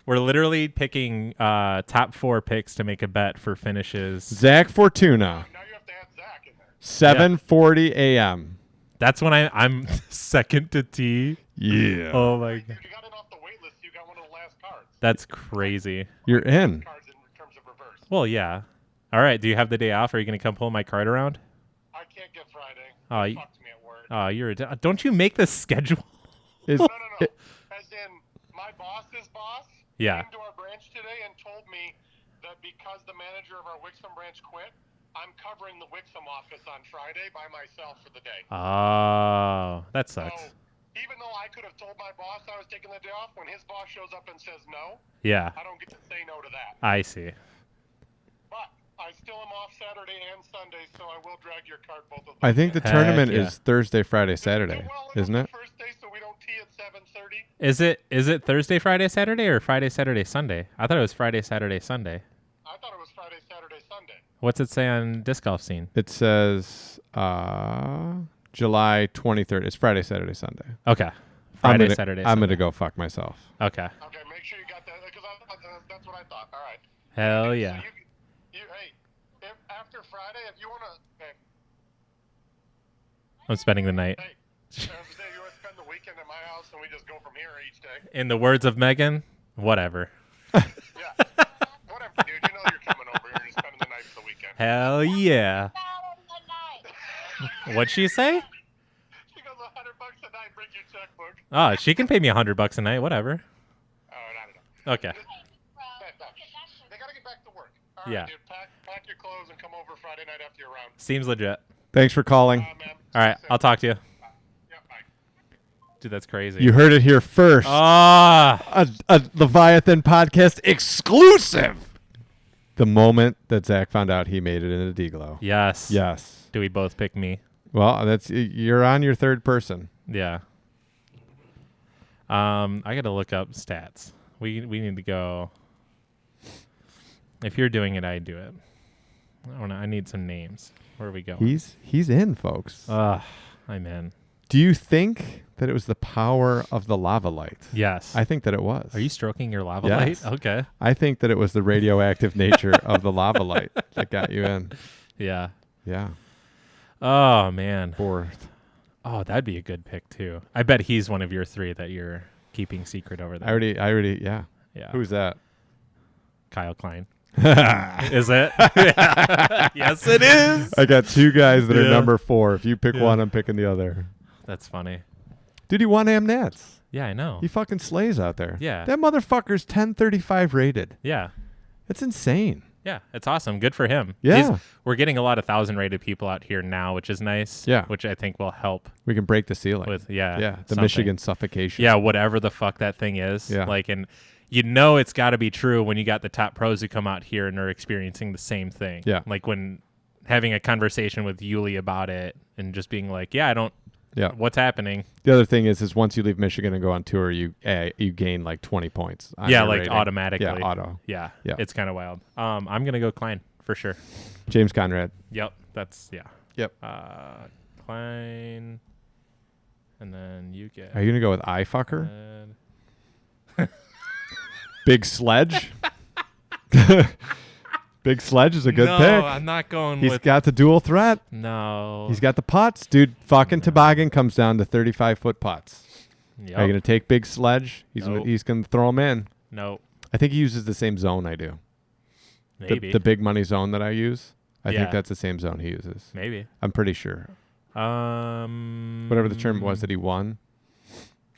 We're literally picking top 4 picks to make a bet for finishes. Zach Fortuna, now you have to add Zach in there. 7:40 a.m. That's when I'm second to T. Yeah. Oh my Dude, god. you got in off the wait list. You got one of the last cards. That's crazy. You're in. Cards in terms of reverse. Well, yeah. All right. Do you have the day off? Are you going to come pull my card around? I can't get Friday. Oh, They fucked me at work. You're don't you make the schedule? Is No. As in, my boss's boss Yeah. came to our branch today and told me that because the manager of our Wixom branch quit, I'm covering the Wixom office on Friday by myself for the day. Oh, that sucks. So, even though I could have told my boss I was taking the day off, when his boss shows up and says no, Yeah. I don't get to say no to that. I see. But I still am off Saturday and Sunday, so I will drag your card both of those I think the days. tournament yeah. is Thursday, Friday, Do Saturday, well enough isn't the it? First day, so we don't tee at 7:30. Is it Thursday, Friday, Saturday, or Friday, Saturday, Sunday? I thought it was Friday, Saturday, Sunday. I thought it was Friday, Saturday, Sunday. What's it say on disc golf scene? It says July 23rd. It's Friday, Saturday, Sunday. Okay. Friday, Saturday, I'm Sunday. going to go fuck myself. Okay. Okay, make sure you got that because that's what I thought. All right. Hell Okay, yeah. So hey, if after Friday, if you wanna, I'm spending the night. hey, you wanna spend the weekend at my house and we just go from here each day. In the words of Megan, whatever. Yeah. Whatever, dude. You know you're coming over here and you're spending the night for the weekend. Hell yeah. What'd she say? She goes $100 a night. Bring your checkbook. Oh, she can pay me $100 a night, whatever. Oh, I don't know. Okay. They gotta get back to work. All right, Yeah. dude. Pack your clothes and come over Friday night after you're around. Seems legit. Thanks for calling. Man. All right, I'll talk to you. Yeah, bye. Dude, that's crazy. You heard it here first. Ah. A Leviathan podcast exclusive. The moment that Zach found out he made it into D-Glow. Yes. Yes. Do we both pick me? Well, you're on your third person. Yeah. I got to look up stats. We need to go. If you're doing it, I do it. I need some names. Where are we going? He's in, folks. I'm in. Do you think that it was the power of the lava light? Yes. I think that it was. Are you stroking your lava Yes. light? Okay. I think that it was the radioactive nature of the lava light that got you in. Yeah. Yeah. Oh man. Fourth. Oh, that'd be a good pick too. I bet he's one of your three that you're keeping secret over there. I already, yeah. Yeah. Who's that? Kyle Klein. Is it? Yes, it is. I got two guys that are Yeah. number 4. If you pick Yeah. one, I'm picking the other. That's funny. Dude, he won Nats. Yeah, I know. He fucking slays out there. Yeah. That motherfucker's 1035 rated. Yeah. That's insane. Yeah, it's awesome. Good for him. Yeah. We're getting a lot of 1,000 rated people out here now, which is nice. Yeah. Which I think will help We can break the ceiling. with, yeah. The something. Michigan suffocation. Yeah, whatever the fuck that thing is. Yeah. Like, and you know it's got to be true when you got the top pros who come out here and are experiencing the same thing. Yeah. Like when having a conversation with Yuli about it and just being like, yeah, I don't, Yeah. what's happening? The other thing is once you leave Michigan and go on tour, you gain like 20 points. On Yeah, your like rating. automatically. Yeah, auto. Yeah. Yeah. It's kind of wild. I'm going to go Klein for sure. James Conrad. Yep. That's, yeah. Yep. Klein. And then you get. Are you gonna go with I fucker? Ed. Big Sledge. Big Sledge is a good no, pick. I'm not going He's with. got the dual threat. No. He's got the putts, dude. Fucking toboggan comes down to 35-foot putts. Yep. Are you gonna take Big Sledge? Nope. He's gonna throw him in. No. I think he uses the same zone I do. Maybe. The big money zone that I use. I Yeah. think that's the same zone he uses. Maybe. I'm pretty sure. Whatever the term was that he won,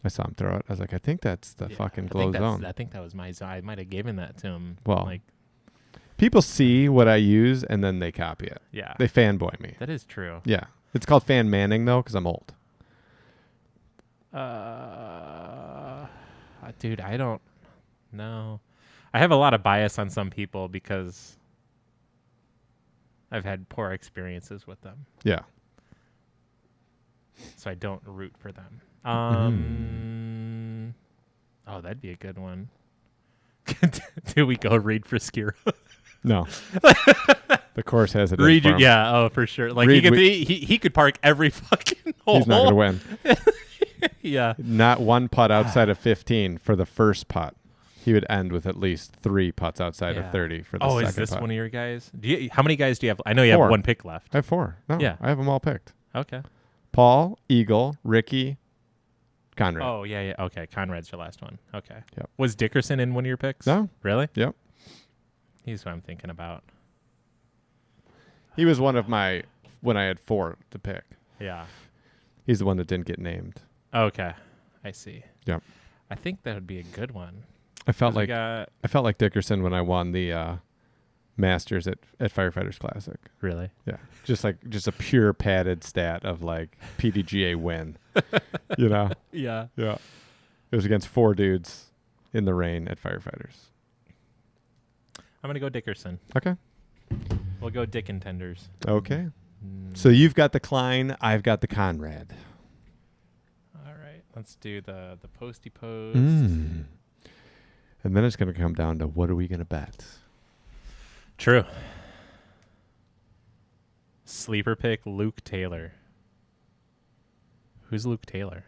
I saw him throw it. I was like, I think that's the fucking glow zone. I think that was my zone. I might have given that to him. Well, like, people see what I use and then they copy it. yeah, They fanboy me. that is true. Yeah. It's called fan manning though, because I'm old. Dude, I don't know. I have a lot of bias on some people because I've had poor experiences with them, Yeah. so I don't root for them. Oh, that'd be a good one. Do we go read for Skira? No. The course has it. in Read for you, him. yeah. Oh, for sure. Like Reed, he could park every fucking hole. He's not going to win. Yeah. Not one putt outside of 15 for the first putt. He would end with at least 3 putts outside Yeah. of 30 for the Oh, second is this putt. one of your guys? How many guys do you have? I know you 4. have one pick left. I have 4. No, Yeah. I have them all picked. Okay. Paul, Eagle, Ricky, Conrad. Oh, yeah. Okay. Conrad's your last one. Okay. Yep. Was Dickerson in one of your picks? No. Really? Yep. He's what I'm thinking about. He was one of my when I had 4 to pick. Yeah. He's the one that didn't get named. Okay. I see. Yep. I think that would be a good one. I felt 'Cause we like got, Dickerson when I won the Masters at Firefighters Classic. really? Yeah. Just a pure padded stat of like PDGA win. You know? Yeah. Yeah. It was against 4 dudes in the rain at Firefighters. I'm going to go Dickerson. Okay. We'll go Dick and Tenders. Okay. So you've got the Klein, I've got the Conrad. All right. Let's do the posty post. And then it's going to come down to what are we going to bet? True. Sleeper pick Luke Taylor. Who's Luke Taylor?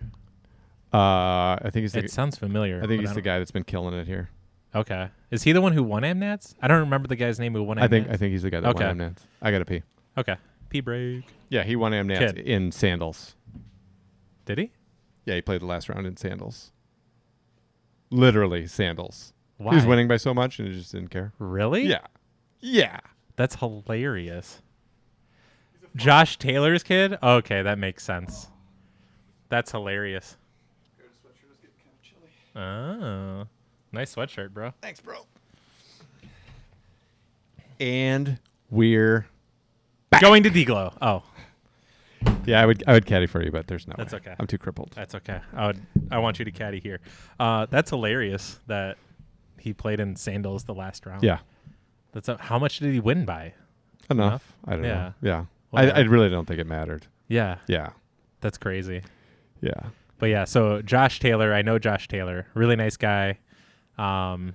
I think he's It sounds familiar. I think but he's the guy that's been killing it here. Okay. Is he the one who won Amnats? I don't remember the guy's name who won Amnats. I think he's the guy that Okay. won Amnats. I got to pee. Okay. P break. Yeah, he won Amnats Kid. in sandals. Did he? Yeah, he played the last round in sandals. Literally sandals. Why? He was winning by so much and he just didn't care. Really? Yeah. Yeah. That's hilarious. Josh Taylor's kid? Okay, that makes sense. That's hilarious. Oh. Nice sweatshirt, bro. Thanks, bro. And we're Going to Deglow. Oh, I would caddy for you, but there's no That's way. okay. I'm too crippled. that's okay. I want you to caddy here. That's hilarious that he played in sandals the last round. Yeah. How much did he win by? Enough. I don't Yeah. know. Yeah. Whatever. I really don't think it mattered. Yeah. Yeah. That's crazy. Yeah. But yeah, so Josh Taylor, I know Josh Taylor, really nice guy. Not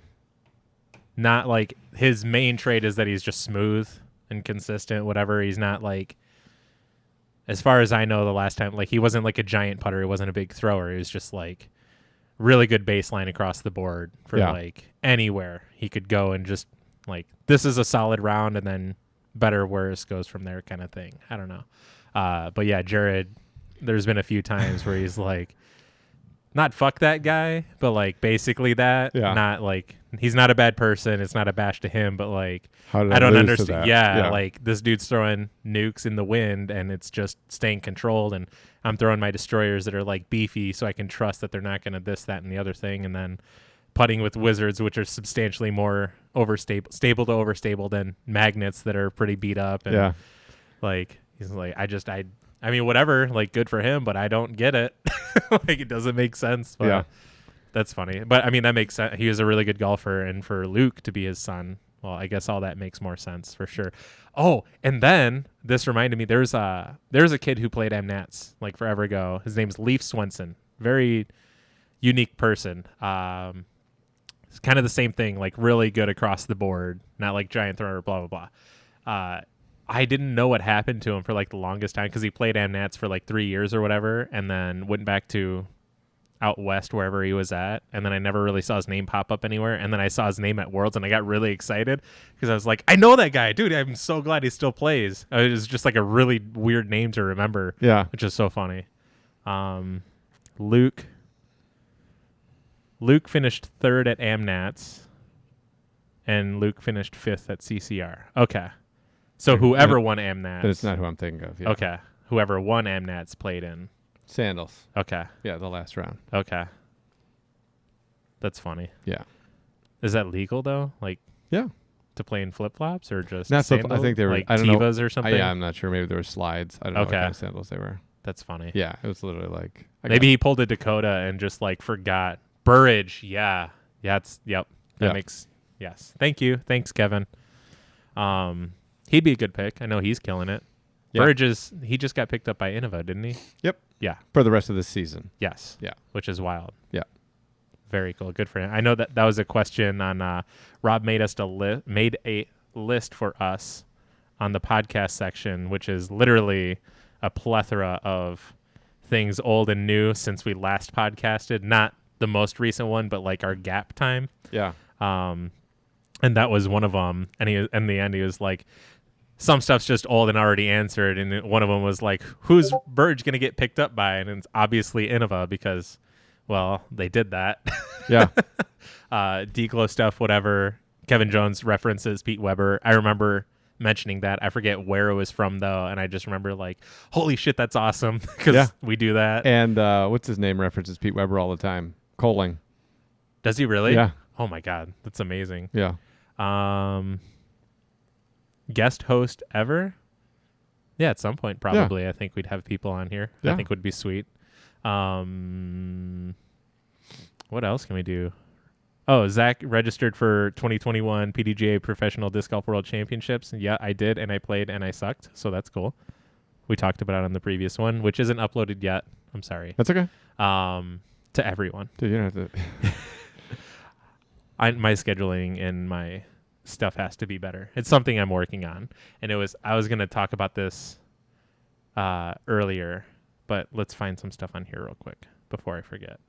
like his main trait is that he's just smooth and consistent, whatever. He's not like, as far as I know, the last time, like he wasn't like a giant putter. He wasn't a big thrower. He was just like really good baseline across the board for like anywhere he could go and just like, this is a solid round and then better, worse goes from there kind of thing. I don't know. But yeah, Jared, there's been a few times where he's like, not fuck that guy, but like basically that. Yeah. Not like he's not a bad person. It's not a bash to him, but like How did I don't lose to understand. that? Yeah, like this dude's throwing nukes in the wind and it's just staying controlled, and I'm throwing my destroyers that are like beefy, so I can trust that they're not going to this, that, and the other thing, and then putting with wizards, which are substantially more stable to overstable than magnets that are pretty beat up. And Yeah. like he's like, I mean, whatever, like good for him, but I don't get it. Like it doesn't make sense. But Yeah. that's funny. But I mean, that makes sense. He was a really good golfer, and for Luke to be his son, well, I guess all that makes more sense for sure. Oh, and then this reminded me, there's a kid who played MNATs like forever ago. His name's Leaf Swenson. Very unique person. It's kind of the same thing, like really good across the board, not like giant thrower, blah blah blah. I didn't know what happened to him for like the longest time because he played MNATs for like 3 years or whatever, and then went back to out west wherever he was at, and then I never really saw his name pop up anywhere, and then I saw his name at Worlds and I got really excited because I was like, I know that guy, dude. I'm so glad he still plays. It was just like a really weird name to remember. Yeah. Which is so funny. Luke finished 3rd at AmNats, and Luke finished 5th at CCR. Okay, so whoever won AmNats, But it's not who I'm thinking of. Yeah. okay, whoever won AmNats played in. Sandals. Okay. Yeah, the last round. Okay. That's funny. Yeah. Is that legal though? Like, Yeah. to play in flip flops or just Not sandals? I think they were. like I don't know. Tevas or something. Yeah, I'm not sure. Maybe there were slides. I don't know what Okay. kind of sandals they were. That's funny. Yeah, it was literally like. Maybe he pulled a Dakota and just like forgot Burridge. Yeah. Yeah. Yep. That Yeah. makes yes. Thank you. Thanks, Kevin. He'd be a good pick. I know he's killing it. Yeah. Burridge he just got picked up by Innova, didn't he? Yep. Yeah. For the rest of the season. Yes. Yeah. Which is wild. Yeah. Very cool. Good for him. I know that was a question on Rob made a list for us on the podcast section, which is literally a plethora of things old and new since we last podcasted. Not the most recent one, but like our gap time. Yeah. And that was one of them. And in the end, he was like, some stuff's just old and already answered. And one of them was like, who's Burge going to get picked up by? And it's obviously Innova because, well, they did that. Yeah. Declo stuff, whatever. Kevin Jones references Pete Weber. I remember mentioning that. I forget where it was from, though. And I just remember like, holy shit, that's awesome. Because we do that. And what's his name references Pete Weber all the time? Coling. Does he really? Yeah. Oh, my God. That's amazing. Yeah. Guest host ever? Yeah, at some point probably. I think we'd have people on here. Yeah. I think would be sweet. What else can we do? Oh, Zach registered for 2021 PDGA Professional Disc Golf World Championships. Yeah, I did, and I played, and I sucked, so that's cool. We talked about it on the previous one, which isn't uploaded yet. I'm sorry. That's okay. To everyone. Dude, you don't have to. My scheduling and my stuff has to be better. It's something I'm working on. And I was going to talk about this earlier, but let's find some stuff on here real quick before I forget.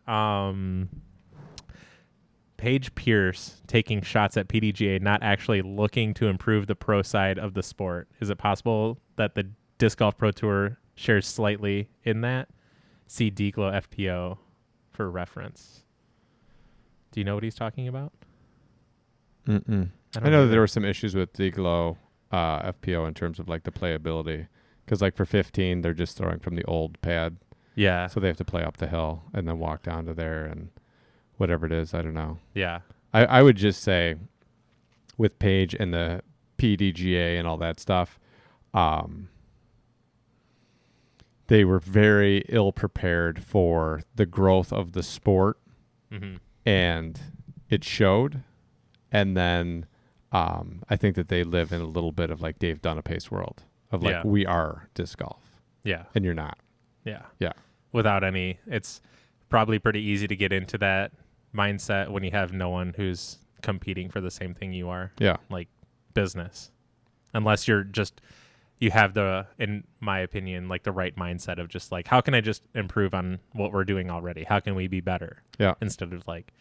Paige Pierce taking shots at PDGA, not actually looking to improve the pro side of the sport. Is it possible that the Disc Golf Pro Tour shares slightly in that? See Declo FPO for reference. Do you know what he's talking about? Mm-mm. I know that there were some issues with Declo FPO in terms of like the playability. Because like for 15, they're just throwing from the old pad. Yeah. So they have to play up the hill and then walk down to there and whatever it is. I don't know. Yeah. I would just say with Paige and the PDGA and all that stuff, they were very ill prepared for the growth of the sport. Mm-hmm. And it showed. And then I think that they live in a little bit of like Dave Dunapace world of like, we are disc golf. Yeah. And you're not. Yeah. Yeah. Without any, it's probably pretty easy to get into that mindset when you have no one who's competing for the same thing you are. Yeah. Like business. Unless you have in my opinion, like the right mindset of just like, how can I just improve on what we're doing already? How can we be better? Yeah. Instead of like,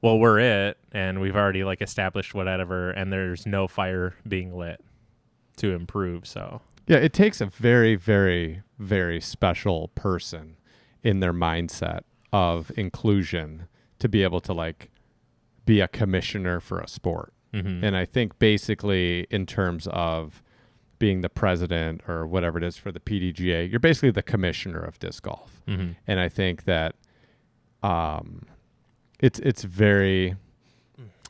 well, we're it, and we've already like established whatever, and there's no fire being lit to improve. So Yeah, it takes a very, very, very special person in their mindset of inclusion to be able to like be a commissioner for a sport. Mm-hmm. And I think basically in terms of being the president or whatever it is for the PDGA, you're basically the commissioner of disc golf. Mm-hmm. And I think that it's very,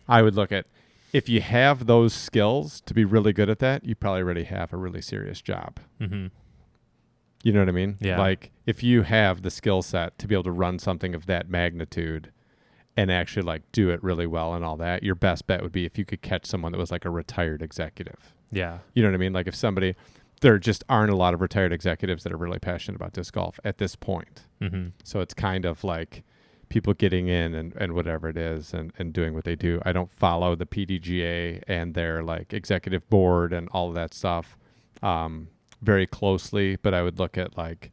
I would look at, if you have those skills to be really good at that, you probably already have a really serious job. Mm-hmm. You know what I mean? Yeah. Like if you have the skill set to be able to run something of that magnitude and actually like do it really well and all that, your best bet would be if you could catch someone that was like a retired executive. Yeah. You know what I mean? Like if somebody, there just aren't a lot of retired executives that are really passionate about disc golf at this point. Mm-hmm. So it's kind of like people getting in and whatever it is and doing what they do. I don't follow the PDGA and their like executive board and all of that stuff very closely, but I would look at like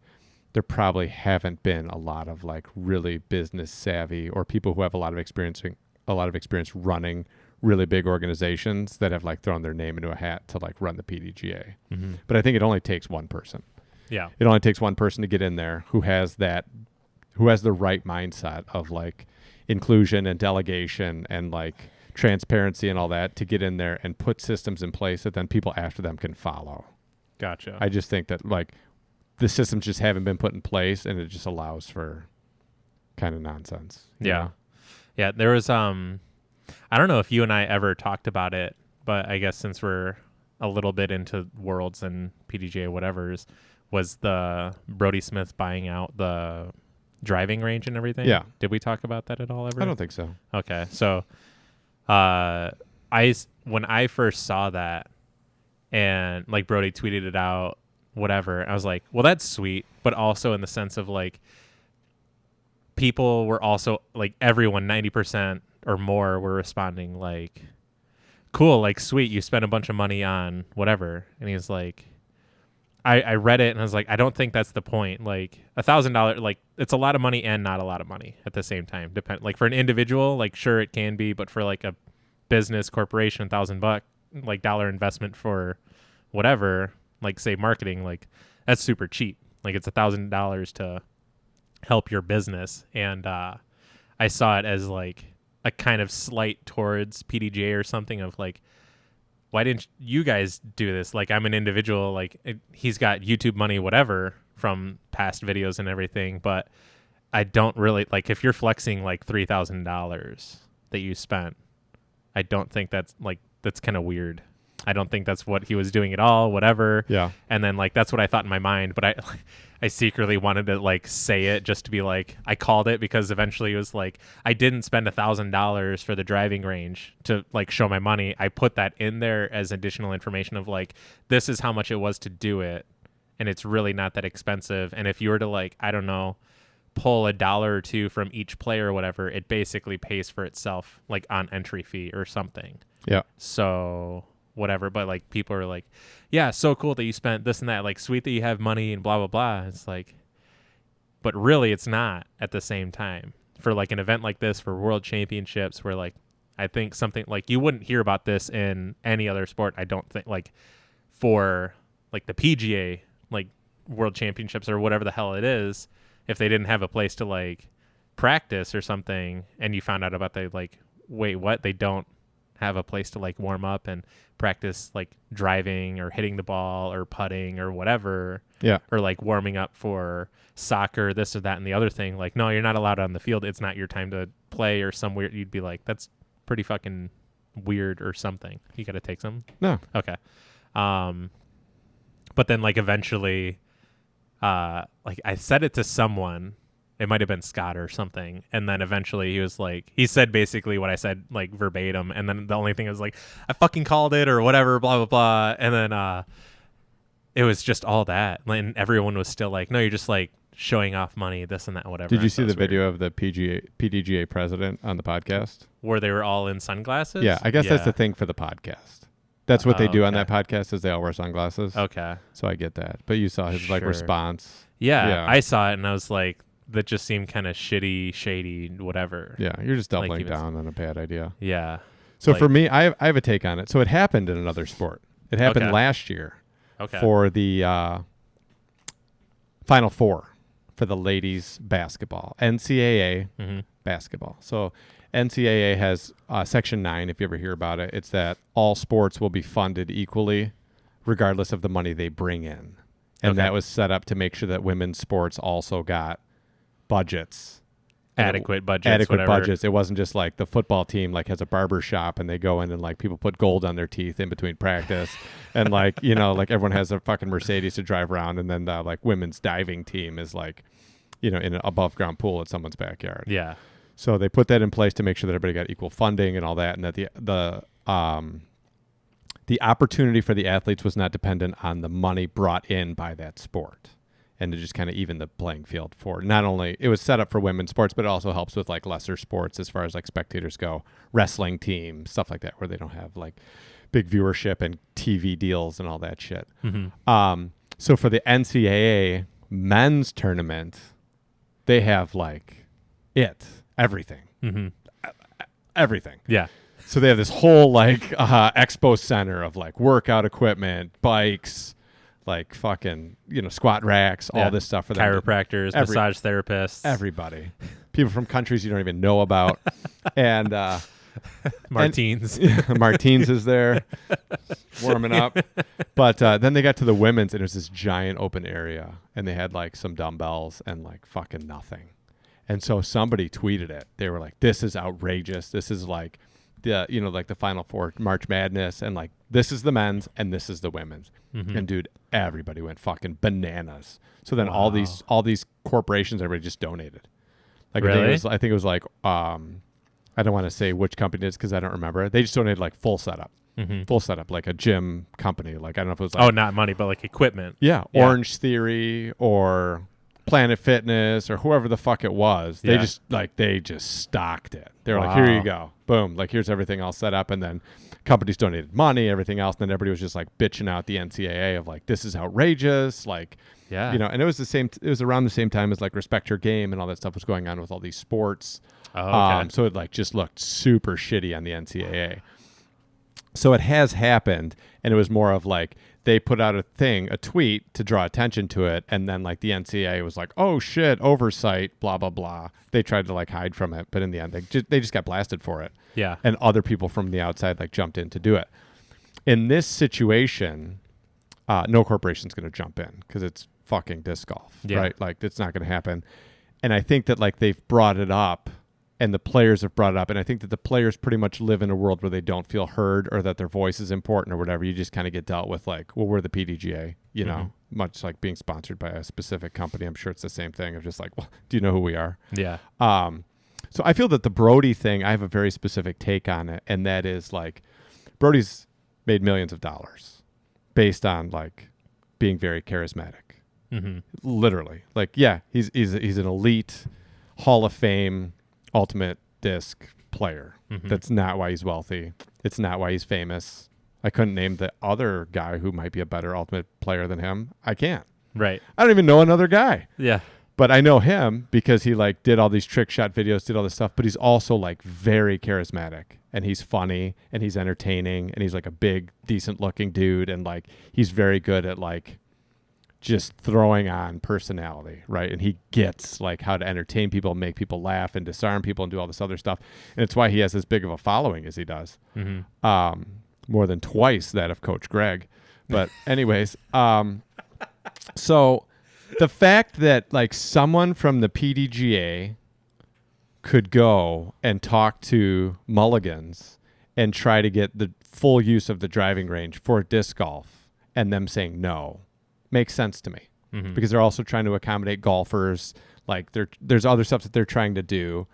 there probably haven't been a lot of like really business savvy or people who have a lot of experience running really big organizations that have like thrown their name into a hat to like run the PDGA. Mm-hmm. But I think it only takes one person. Yeah. It only takes one person to get in there who has the right mindset of like inclusion and delegation and like transparency and all that to get in there and put systems in place that then people after them can follow. Gotcha. I just think that like the systems just haven't been put in place and it just allows for kind of nonsense. Yeah. Yeah. There was, I don't know if you and I ever talked about it, but I guess since we're a little bit into Worlds and PDGA whatever's, was the Brody Smith buying out the driving range and everything. Yeah. Did we talk about that at all ever? I don't think so. Okay. So, when I first saw that and like Brody tweeted it out, whatever, I was like, well, that's sweet. But also in the sense of like, people were also like everyone, 90% or more were responding like, cool, like sweet. You spent a bunch of money on whatever. And he was like, I read it and I was like, I don't think that's the point. Like $1,000, like it's a lot of money and not a lot of money at the same time. Like for an individual, like sure it can be, but for like a business corporation, $1,000 like dollar investment for whatever, like say marketing, like that's super cheap. Like it's $1,000 to help your business. And I saw it as like a kind of slight towards PDGA or something of like, why didn't you guys do this? Like I'm an individual, like he's got YouTube money, whatever, from past videos and everything. But I don't really like if you're flexing like $3,000 that you spent, I don't think that's kind of weird. I don't think that's what he was doing at all, whatever. Yeah. And then like, that's what I thought in my mind, but I secretly wanted to like say it just to be like, I called it because eventually it was like, I didn't spend $1,000 for the driving range to like show my money. I put that in there as additional information of like, this is how much it was to do it. And it's really not that expensive. And if you were to like, I don't know, pull $1 or $2 from each player or whatever, it basically pays for itself like on entry fee or something. Yeah. So whatever, but like people are like, yeah, so cool that you spent this and that, like sweet that you have money and blah blah blah. It's like, but really it's not at the same time for like an event like this for world championships where like I think something like you wouldn't hear about this in any other sport. I don't think like for like the PGA like world championships or whatever the hell it is, if they didn't have a place to like practice or something and you found out about they like, wait, what? They don't have a place to like warm up and practice like driving or hitting the ball or putting or whatever. Yeah. Or like warming up for soccer, this or that and the other thing. Like, no, you're not allowed on the field. It's not your time to play or some weird. You'd be like, that's pretty fucking weird or something. You got to take some. No. Okay. But then like eventually, like I said it to someone. It might have been Scott or something. And then eventually he was like, he said basically what I said, like verbatim. And then the only thing was like, I fucking called it or whatever, blah, blah, blah. And then it was just all that. And everyone was still like, no, you're just like showing off money, this and that, whatever. Did you see the video of the PDGA president on the podcast? Where they were all in sunglasses? Yeah. I guess that's the thing for the podcast. That's what they do on that podcast is they all wear sunglasses. Okay. So I get that. But you saw his like response. Yeah. I saw it and I was like, that just seemed kind of shitty, shady, whatever. Yeah, you're just doubling like down on a bad idea. Yeah. So like, for me, I have a take on it. So it happened in another sport. It happened last year Okay. for the Final Four for the ladies basketball, NCAA basketball. So NCAA has Section 9, if you ever hear about it. It's that all sports will be funded equally regardless of the money they bring in. And that was set up to make sure that women's sports also got budgets. Adequate budgets. It wasn't just like the football team like has a barber shop and they go in and like people put gold on their teeth in between practice and like, you know, like everyone has a fucking Mercedes to drive around, and then the like women's diving team is like, you know, in an above ground pool at someone's backyard. Yeah. So they put that in place to make sure that everybody got equal funding and all that, and that the opportunity for the athletes was not dependent on the money brought in by that sport. And to just kind of even the playing field for not only it was set up for women's sports, but it also helps with like lesser sports as far as like spectators go, wrestling teams, stuff like that, where they don't have like big viewership and TV deals and all that shit. So for the NCAA men's tournament, they have like everything. Everything. Yeah. So they have this whole like expo center of like workout equipment, bikes, like fucking, you know, squat racks, all this stuff for them. Chiropractors, massage therapists. Everybody. People from countries you don't even know about. And Martins. Martins is there warming up. But then they got to the women's, and it was this giant open area, and they had like some dumbbells and like fucking nothing. And so somebody tweeted it. They were like, this is outrageous. This is like the, you know, like the Final Four March Madness, and like this is the men's and this is the women's. And dude, everybody went fucking bananas. So then all these corporations, everybody just donated. Like really? I think it was like I don't want to say which company it is because I don't remember. They just donated like full setup. Full setup, like a gym company. Like I don't know if it was like not money, but like equipment. Yeah. Orange Theory or Planet Fitness or whoever the fuck it was. They just stocked it. They were like, here you go. Boom. Like here's everything all set up. And then companies donated money, everything else. And then everybody was just like bitching out the NCAA of like, this is outrageous. Like, you know, and it was it was around the same time as like Respect Your Game and all that stuff was going on with all these sports. So it like just looked super shitty on the NCAA. So it has happened, and it was more of like they put out a tweet to draw attention to it, and then like the NCAA was like, oh shit, oversight, blah blah blah. They tried to like hide from it, but in the end they just got blasted for it. Yeah. And other people from the outside like jumped in to do it. In this situation, no corporation's going to jump in because it's fucking disc golf, right? Like it's not going to happen. And I think that like they've brought it up, and the players have brought it up, and I think that the players pretty much live in a world where they don't feel heard or that their voice is important or whatever. You just kind of get dealt with like, well, we're the PDGA, you know, much like being sponsored by a specific company. I'm sure it's the same thing of just like, well, do you know who we are? Yeah. So I feel that the Brody thing, I have a very specific take on it, and that is like Brody's made millions of dollars based on like being very charismatic. Literally. Like, yeah, he's an elite Hall of Fame ultimate disc player. That's not why he's wealthy. It's not why he's famous. I couldn't name the other guy who might be a better ultimate player than him. I can't. Right. I don't even know another guy. Yeah. But I know him because he like did all these trick shot videos, did all this stuff, but he's also like very charismatic, and he's funny and he's entertaining, and he's like a big, decent looking dude. And like, he's very good at like just throwing on personality, right? And he gets like how to entertain people, make people laugh, and disarm people, and do all this other stuff. And it's why he has as big of a following as he does. More than twice that of Coach Greg. But anyways, so the fact that like someone from the PDGA could go and talk to Mulligans and try to get the full use of the driving range for disc golf, and them saying no, makes sense to me, because they're also trying to accommodate golfers. Like there's other stuff that they're trying to do.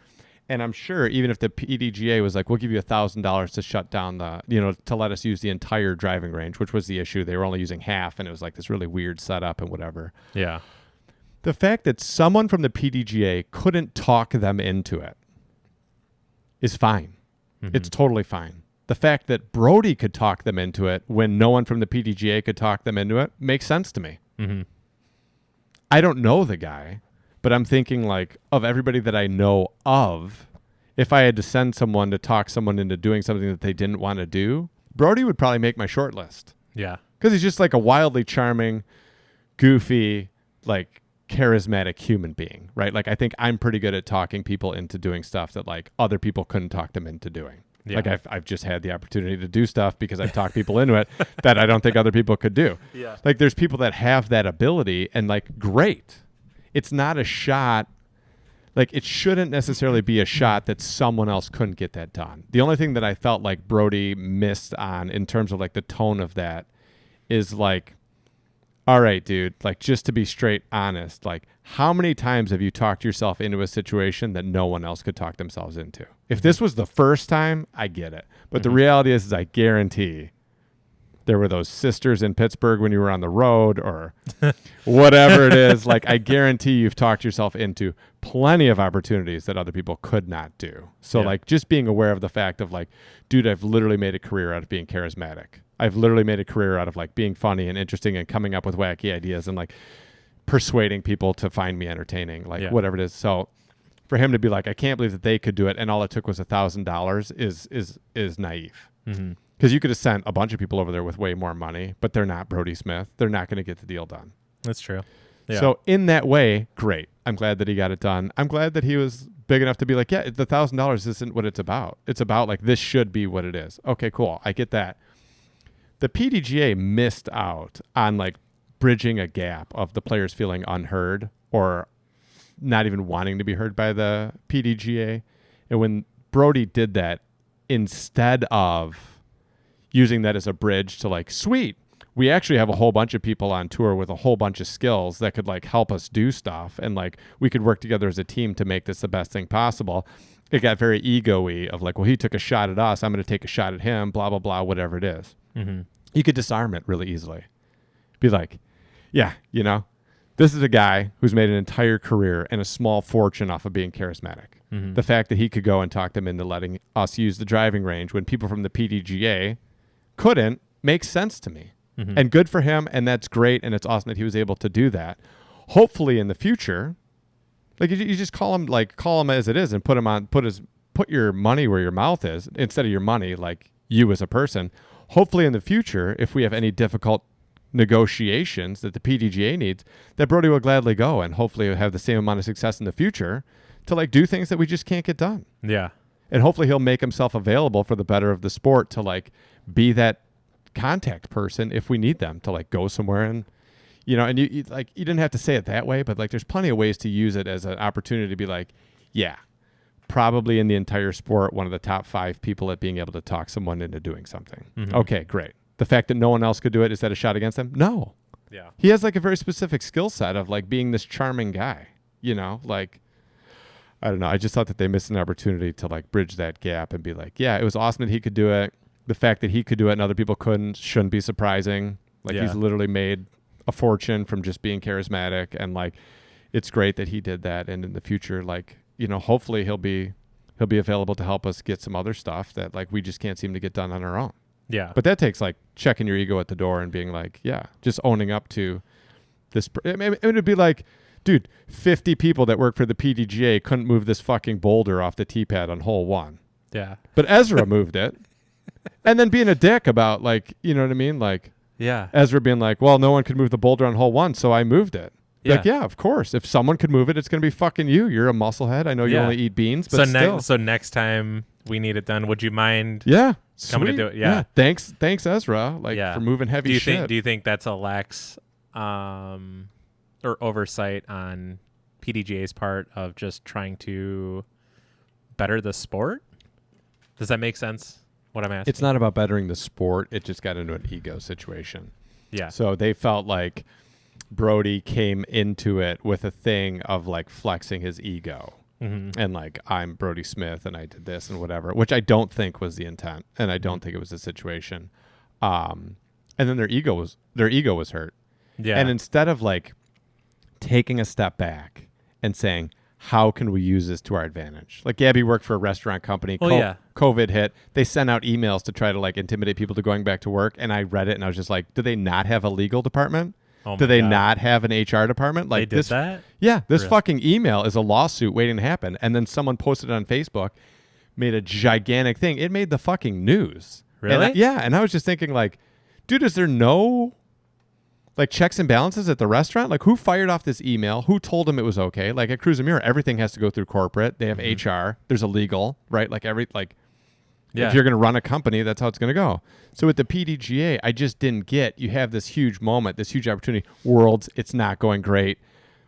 And I'm sure even if the PDGA was like, we'll give you $1,000 to shut down to let us use the entire driving range, which was the issue. They were only using half, and it was like this really weird setup and whatever. Yeah. The fact that someone from the PDGA couldn't talk them into it is fine. It's totally fine. The fact that Brody could talk them into it when no one from the PDGA could talk them into it makes sense to me. I don't know the guy, but I'm thinking like of everybody that I know of, if I had to send someone to talk someone into doing something that they didn't want to do, Brody would probably make my short list. Yeah. because he's just like a wildly charming, goofy, like charismatic human being, right? Like I think I'm pretty good at talking people into doing stuff that like other people couldn't talk them into doing. Yeah. Like I've just had the opportunity to do stuff because I've talked people into it that I don't think other people could do. Yeah. Like there's people that have that ability and like great. It's not a shot. Like it shouldn't necessarily be a shot that someone else couldn't get that done. The only thing that I felt like Brody missed on in terms of like the tone of that is like, all right, dude, like just to be straight honest, like how many times have you talked yourself into a situation that no one else could talk themselves into? If this was the first time, I get it. But the reality is I guarantee there were those sisters in Pittsburgh when you were on the road or whatever it is. Like I guarantee you've talked yourself into plenty of opportunities that other people could not do. So like just being aware of the fact of like, dude, I've literally made a career out of being charismatic. I've literally made a career out of like being funny and interesting and coming up with wacky ideas and like persuading people to find me entertaining, like whatever it is. So for him to be like, I can't believe that they could do it and all it took was $1,000 is naive. Because you could have sent a bunch of people over there with way more money, but they're not Brody Smith. They're not going to get the deal done. That's true. Yeah. So in that way, great. I'm glad that he got it done. I'm glad that he was big enough to be like, yeah, the $1,000 isn't what it's about. It's about like, this should be what it is. Okay, cool. I get that. The PDGA missed out on like bridging a gap of the players feeling unheard or not even wanting to be heard by the PDGA. And when Brody did that, instead of using that as a bridge to like, sweet, we actually have a whole bunch of people on tour with a whole bunch of skills that could like help us do stuff. And like, we could work together as a team to make this the best thing possible. It got very ego-y of like, well, he took a shot at us. I'm going to take a shot at him, blah, blah, blah, whatever it is. You could disarm it really easily. Be like, yeah, you know, this is a guy who's made an entire career and a small fortune off of being charismatic. The fact that he could go and talk them into letting us use the driving range when people from the PDGA couldn't makes sense to me. And good for him, and that's great, and it's awesome that he was able to do that. Hopefully in the future, like you just call him as it is and put your money where your mouth is instead of your money, like you as a person. Hopefully in the future, if we have any difficult negotiations that the PDGA needs, that Brody will gladly go and hopefully will have the same amount of success in the future to like do things that we just can't get done. Yeah. And hopefully he'll make himself available for the better of the sport to like be that contact person if we need them to like go somewhere and, you know, and you like, you didn't have to say it that way, but like there's plenty of ways to use it as an opportunity to be like, yeah, probably in the entire sport, one of the top 5 people at being able to talk someone into doing something. Okay, great. The fact that no one else could do it, is that a shot against them? No. Yeah. He has like a very specific skill set of like being this charming guy, you know, like, I don't know. I just thought that they missed an opportunity to like bridge that gap and be like, yeah, it was awesome that he could do it. The fact that he could do it and other people couldn't shouldn't be surprising. Like he's literally made a fortune from just being charismatic, and like, it's great that he did that. And in the future, like, you know, hopefully he'll be available to help us get some other stuff that like we just can't seem to get done on our own. Yeah. But that takes like checking your ego at the door and being like, yeah, just owning up to this. It would be like, dude, 50 people that work for the PDGA couldn't move this fucking boulder off the tee pad on hole 1. Yeah. But Ezra moved it. And then being a dick about like, you know what I mean? Like, yeah. Ezra being like, well, no one could move the boulder on hole 1, so I moved it. Yeah. Like, yeah, of course. If someone could move it, it's going to be fucking you. You're a musclehead. I know you only eat beans, but still. So next time we need it done, would you mind coming to do it? Yeah. Thanks, Ezra, like for moving heavy shit. Do you think that's a lax or oversight on PDGA's part of just trying to better the sport? Does that make sense, what I'm asking? It's not about bettering the sport. It just got into an ego situation. Yeah. So they felt like Brody came into it with a thing of like flexing his ego and like, I'm Brody Smith and I did this and whatever, which I don't think was the intent. And I don't think it was the situation. And then their ego was hurt. Yeah. And instead of like taking a step back and saying, how can we use this to our advantage? Like Gabby worked for a restaurant company. COVID hit. They sent out emails to try to like intimidate people to going back to work. And I read it and I was just like, do they not have a legal department? Do they not have an HR department? Like they did that? Yeah. This fucking email is a lawsuit waiting to happen. And then someone posted it on Facebook, made a gigantic thing. It made the fucking news. Really? And I was just thinking like, dude, is there no like checks and balances at the restaurant? Like, who fired off this email? Who told him it was okay? Like at Cruz and Mirror, everything has to go through corporate. They have HR. There's a legal, right? Like if you're going to run a company, that's how it's going to go. So with the PDGA, I just didn't get, you have this huge moment, this huge opportunity. Worlds, it's not going great.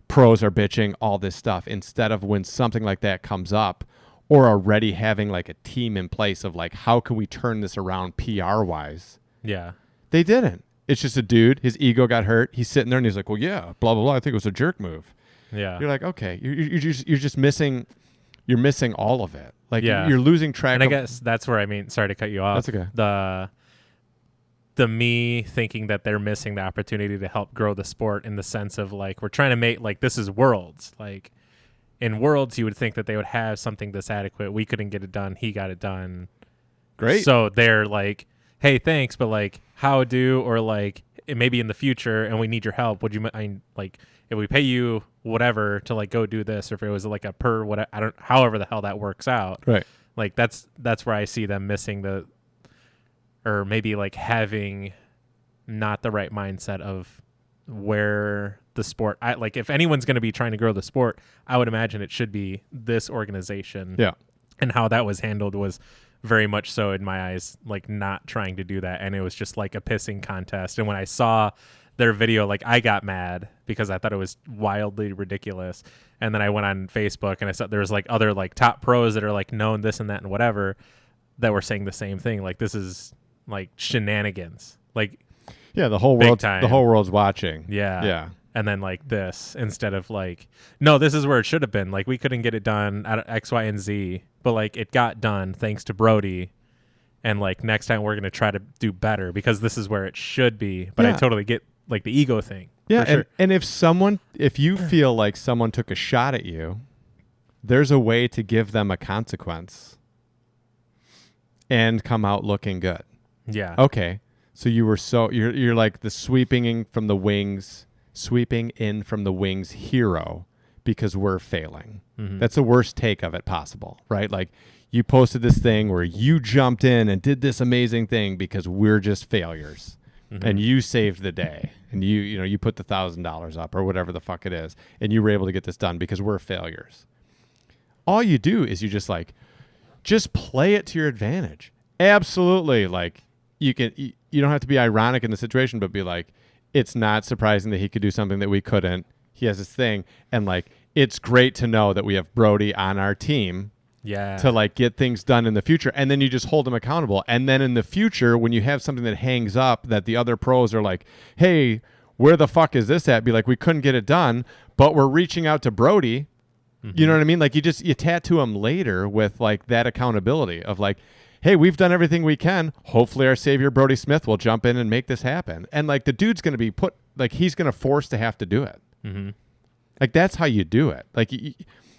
Pros are bitching, all this stuff. Instead of when something like that comes up, or already having like a team in place of like, how can we turn this around PR wise? Yeah. They didn't. It's just a dude. His ego got hurt. He's sitting there and he's like, well, yeah, blah, blah, blah. I think it was a jerk move. Yeah. You're like, okay, you're just missing, you're missing all of it. Like you're losing track. And I guess that's where, I mean, sorry to cut you off. That's okay. The me thinking that they're missing the opportunity to help grow the sport in the sense of like, we're trying to make like, this is Worlds. Like in Worlds, you would think that they would have something this adequate. We couldn't get it done. He got it done. Great. So they're like, hey, thanks, but like how do, or like it may be in the future and we need your help. Would you mind like if we pay you whatever to like go do this, or if it was like a per whatever, I don't, however the hell that works out. Right. Like that's where I see them missing or maybe like having not the right mindset of where the sport, like if anyone's going to be trying to grow the sport, I would imagine it should be this organization. Yeah. And how that was handled was very much so in my eyes, like not trying to do that. And it was just like a pissing contest. And when I saw their video, like I got mad because I thought it was wildly ridiculous. And then I went on Facebook and I saw there was like other like top pros that are like known this and that and whatever that were saying the same thing. Like this is like shenanigans. Like yeah, the whole world's watching. Yeah. Yeah. And then like this instead of like, no, this is where it should have been. Like we couldn't get it done at X, Y, and Z, but like it got done thanks to Brody. And like next time we're going to try to do better because this is where it should be. But I totally get like the ego thing. Yeah. Sure. And if you feel like someone took a shot at you, there's a way to give them a consequence and come out looking good. Yeah. Okay. So you're like the sweeping in from the wings hero because we're failing. Mm-hmm. That's the worst take of it possible, right? Like you posted this thing where you jumped in and did this amazing thing because we're just failures. Mm-hmm. And you saved the day and you put the $1,000 up or whatever the fuck it is. And you were able to get this done because we're failures. All you do is you just play it to your advantage. Absolutely. Like you don't have to be ironic in the situation, but be like, it's not surprising that he could do something that we couldn't. He has this thing. And like, it's great to know that we have Brody on our team to like get things done in the future. And then you just hold him accountable. And then in the future, when you have something that hangs up that the other pros are like, hey, where the fuck is this at? Be like, we couldn't get it done, but we're reaching out to Brody. Mm-hmm. You know what I mean? Like you tattoo him later with like that accountability of like, hey, we've done everything we can. Hopefully our savior, Brody Smith, will jump in and make this happen. And like the dude's going to be he's going to force to have to do it. Mm-hmm. Like that's how you do it. Like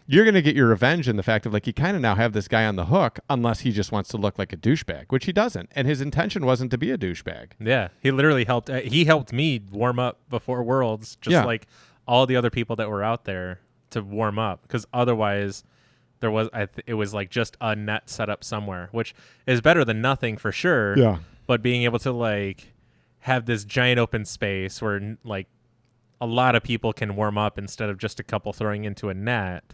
you're going to get your revenge in the fact of like, you kind of now have this guy on the hook unless he just wants to look like a douchebag, which he doesn't. And his intention wasn't to be a douchebag. Yeah. He literally helped me warm up before Worlds, just like all the other people that were out there to warm up. Because otherwise it was like just a net set up somewhere, which is better than nothing for sure. Yeah. But being able to like have this giant open space where like a lot of people can warm up instead of just a couple throwing into a net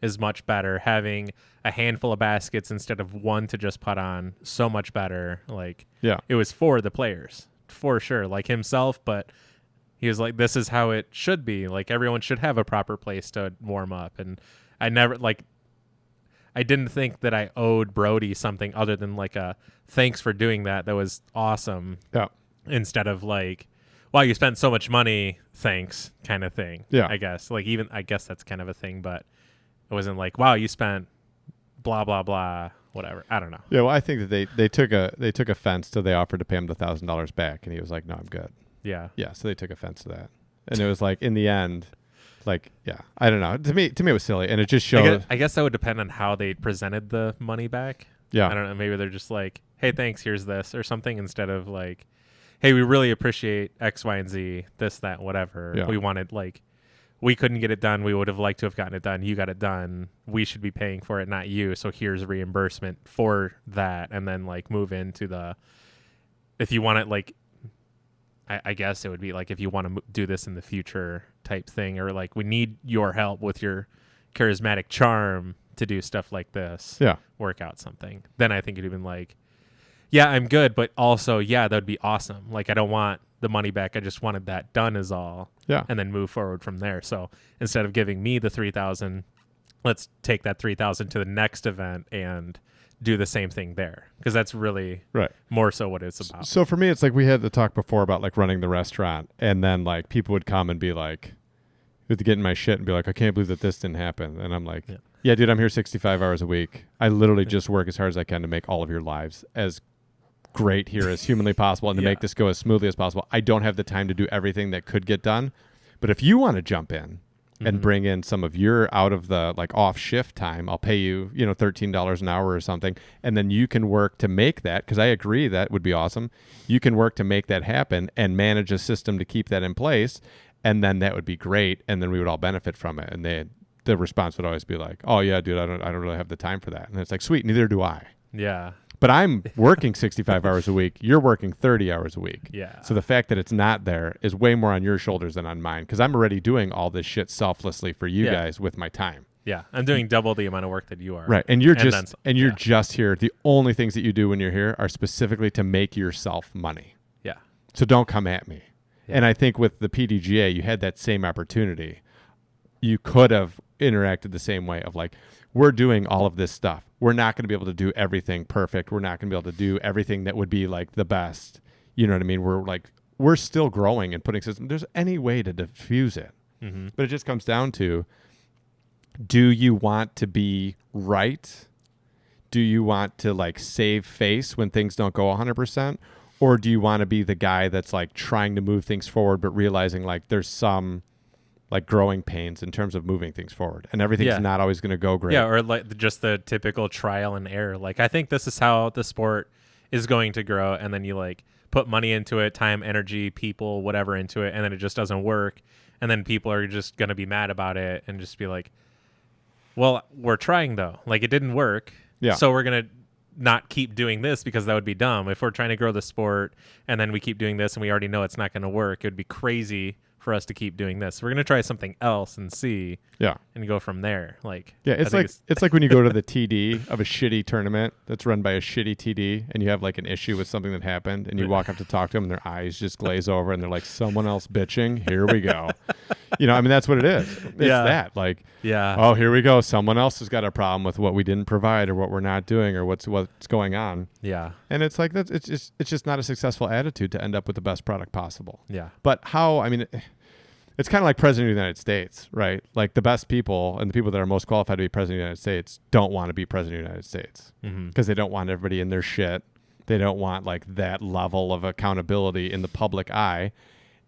is much better. Having a handful of baskets instead of one to just put on, so much better. Like it was for the players for sure, like himself, but he was like, this is how it should be. Like everyone should have a proper place to warm up. And I didn't think that I owed Brody something other than like a thanks for doing that. That was awesome. Yeah. Instead of like, wow, you spent so much money, thanks kind of thing. Yeah. I guess I guess that's kind of a thing, but it wasn't like, wow, you spent blah, blah, blah, whatever. I don't know. Yeah. Well, I think that they took offense to they offered to pay him the $1,000 back. And he was like, no, I'm good. Yeah. Yeah. So they took offense to that. And it was like, in the end, like, yeah, I don't know. To me, it was silly, and it just shows. I guess that would depend on how they presented the money back. Yeah, I don't know. Maybe they're just like, "Hey, thanks. Here's this," or something, instead of like, "Hey, we really appreciate X, Y, and Z. This, that, whatever. Yeah. We wanted like, we couldn't get it done. We would have liked to have gotten it done. You got it done. We should be paying for it, not you. So here's reimbursement for that, and then like move into the, if you want it like." I guess it would be like if you want to do this in the future type thing, or like we need your help with your charismatic charm to do stuff like this. Yeah. Work out something. Then I think it'd have been like, yeah, I'm good, but also, yeah, that would be awesome. Like I don't want the money back. I just wanted that done is all. Yeah. And then move forward from there. So instead of giving me the 3,000, let's take that 3,000 to the next event and do the same thing there, because that's really Right. more so what it's about. So for me, it's like we had the talk before about like running the restaurant, and then like people would come and be like, would get in my shit and be like, I can't believe that this didn't happen. And I'm like, yeah, dude, I'm here 65 hours a week. I literally just work as hard as I can to make all of your lives as great here as humanly possible and to make this go as smoothly as possible. I don't have the time to do everything that could get done. But if you want to jump in and bring in some of your out of the like off shift time, I'll pay you, $13 an hour or something. And then you can work to make that, because I agree that would be awesome. You can work to make that happen and manage a system to keep that in place. And then that would be great. And then we would all benefit from it. And the response would always be like, oh yeah, dude, I don't really have the time for that. And it's like, sweet, neither do I. Yeah. But I'm working 65 hours a week. You're working 30 hours a week. Yeah. So the fact that it's not there is way more on your shoulders than on mine, because I'm already doing all this shit selflessly for you guys with my time. Yeah. I'm doing double the amount of work that you are. Right. And you're you're just here. The only things that you do when you're here are specifically to make yourself money. Yeah. So don't come at me. Yeah. And I think with the PDGA, you had that same opportunity. You could have interacted the same way of like, we're doing all of this stuff. We're not going to be able to do everything perfect. We're not going to be able to do everything that would be like the best. You know what I mean? We're still growing and putting systems. There's any way to diffuse it. Mm-hmm. But it just comes down to, do you want to be right? Do you want to like save face when things don't go 100%? Or do you want to be the guy that's like trying to move things forward, but realizing like there's some like growing pains in terms of moving things forward, and everything's not always going to go great. Yeah, or like just the typical trial and error. Like I think this is how the sport is going to grow, and then you like put money into it, time, energy, people, whatever into it, and then it just doesn't work, and then people are just going to be mad about it and just be like, well, we're trying though. Like it didn't work. Yeah. So we're going to not keep doing this because that would be dumb. If we're trying to grow the sport and then we keep doing this and we already know it's not going to work, it would be crazy for us to keep doing this. We're going to try something else and see and go from there. Like, yeah, it's like when you go to the TD of a shitty tournament that's run by a shitty TD and you have like an issue with something that happened and you walk up to talk to them and their eyes just glaze over and they're like, someone else bitching. Here we go. I mean, that's what it is. It's that like, oh, here we go. Someone else has got a problem with what we didn't provide or what we're not doing or what's going on. Yeah. And it's like, it's just not a successful attitude to end up with the best product possible. Yeah. But it's kind of like President of the United States, right? Like the best people and the people that are most qualified to be President of the United States don't want to be President of the United States because they don't want everybody in their shit. They don't want like that level of accountability in the public eye,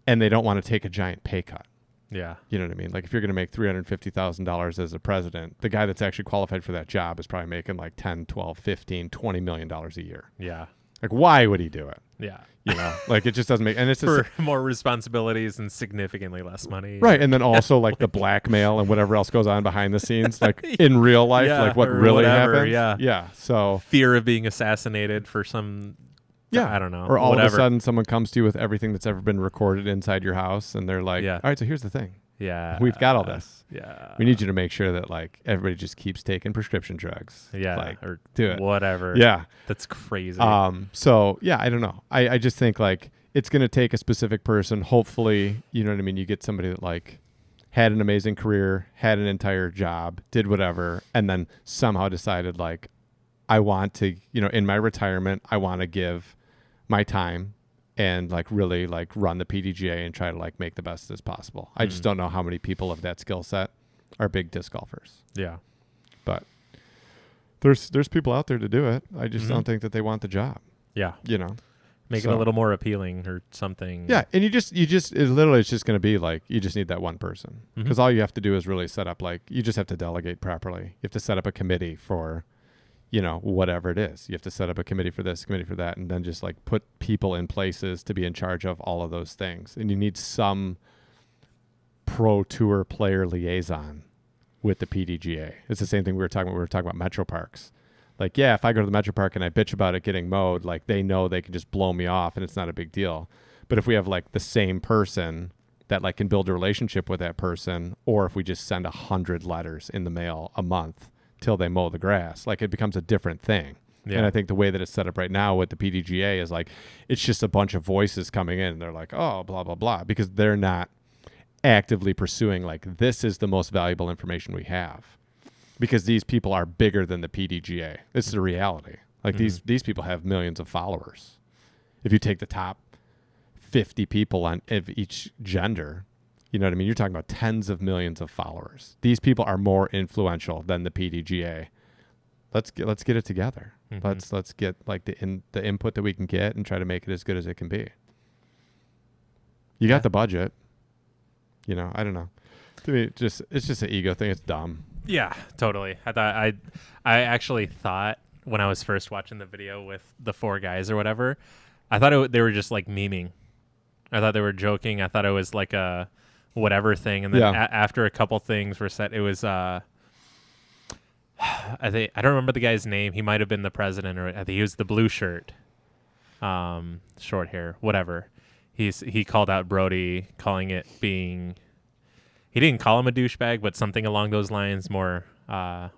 and they don't want to take a giant pay cut. Yeah. You know what I mean? Like if you're going to make $350,000 as a president, the guy that's actually qualified for that job is probably making like 10, 12, 15, $20 million a year. Yeah. Like why would he do it? Yeah. Like it just doesn't make, and it's for just, more responsibilities and significantly less money. Right. And then also like the blackmail and whatever else goes on behind the scenes, like in real life, like what really happens. Yeah. Yeah. So fear of being assassinated for some, I don't know. Or all whatever. of a sudden someone comes to you with everything that's ever been recorded inside your house and they're like, all right, so here's the thing. Yeah. We've got all this. Yeah. We need you to make sure that like everybody just keeps taking prescription drugs. Yeah. Like, or do it. Whatever. Yeah. That's crazy. So yeah, I don't know. I just think like it's going to take a specific person. Hopefully, you know what I mean? You get somebody that like had an amazing career, had an entire job, did whatever, and then somehow decided like, I want to, in my retirement, I want to give my time and like really like run the PDGA and try to like make the best as possible. I just don't know how many people of that skill set are big disc golfers. Yeah. But there's people out there to do it. I just don't think that they want the job. Yeah. Make it a little more appealing or something. Yeah. And you just it's just going to be like, you just need that one person because all you have to do is really set up, like, you just have to delegate properly. You have to set up a committee for, whatever it is. You have to set up a committee for this, committee for that, and then just like put people in places to be in charge of all of those things. And you need some pro tour player liaison with the PDGA. It's the same thing we were talking about Metro Parks. Like, yeah, if I go to the Metro Park and I bitch about it getting mowed, like they know they can just blow me off and it's not a big deal. But if we have like the same person that like can build a relationship with that person, or if we just send 100 letters in the mail a month till they mow the grass, like it becomes a different thing. Yeah. And I think the way that it's set up right now with the PDGA is like, it's just a bunch of voices coming in and they're like, oh, blah, blah, blah, because they're not actively pursuing like, this is the most valuable information we have, because these people are bigger than the PDGA. This is a reality. Like these people have millions of followers. If you take the top 50 people of each gender, you know what I mean? You're talking about tens of millions of followers. These people are more influential than the PDGA. Let's get it together. Let's get like the input that we can get and try to make it as good as it can be. You got the budget. You know, I don't know. To me, it's just an ego thing. It's dumb. Yeah, totally. I actually thought when I was first watching the video with the 4 guys or whatever, I thought they were just like memeing. I thought they were joking. I thought it was like a whatever thing. And then after a couple things were set, it was I don't remember the guy's name. He might have been the president, or I think he was the blue shirt, short hair, whatever. He called out Brody, calling it being. He didn't call him a douchebag, but something along those lines, more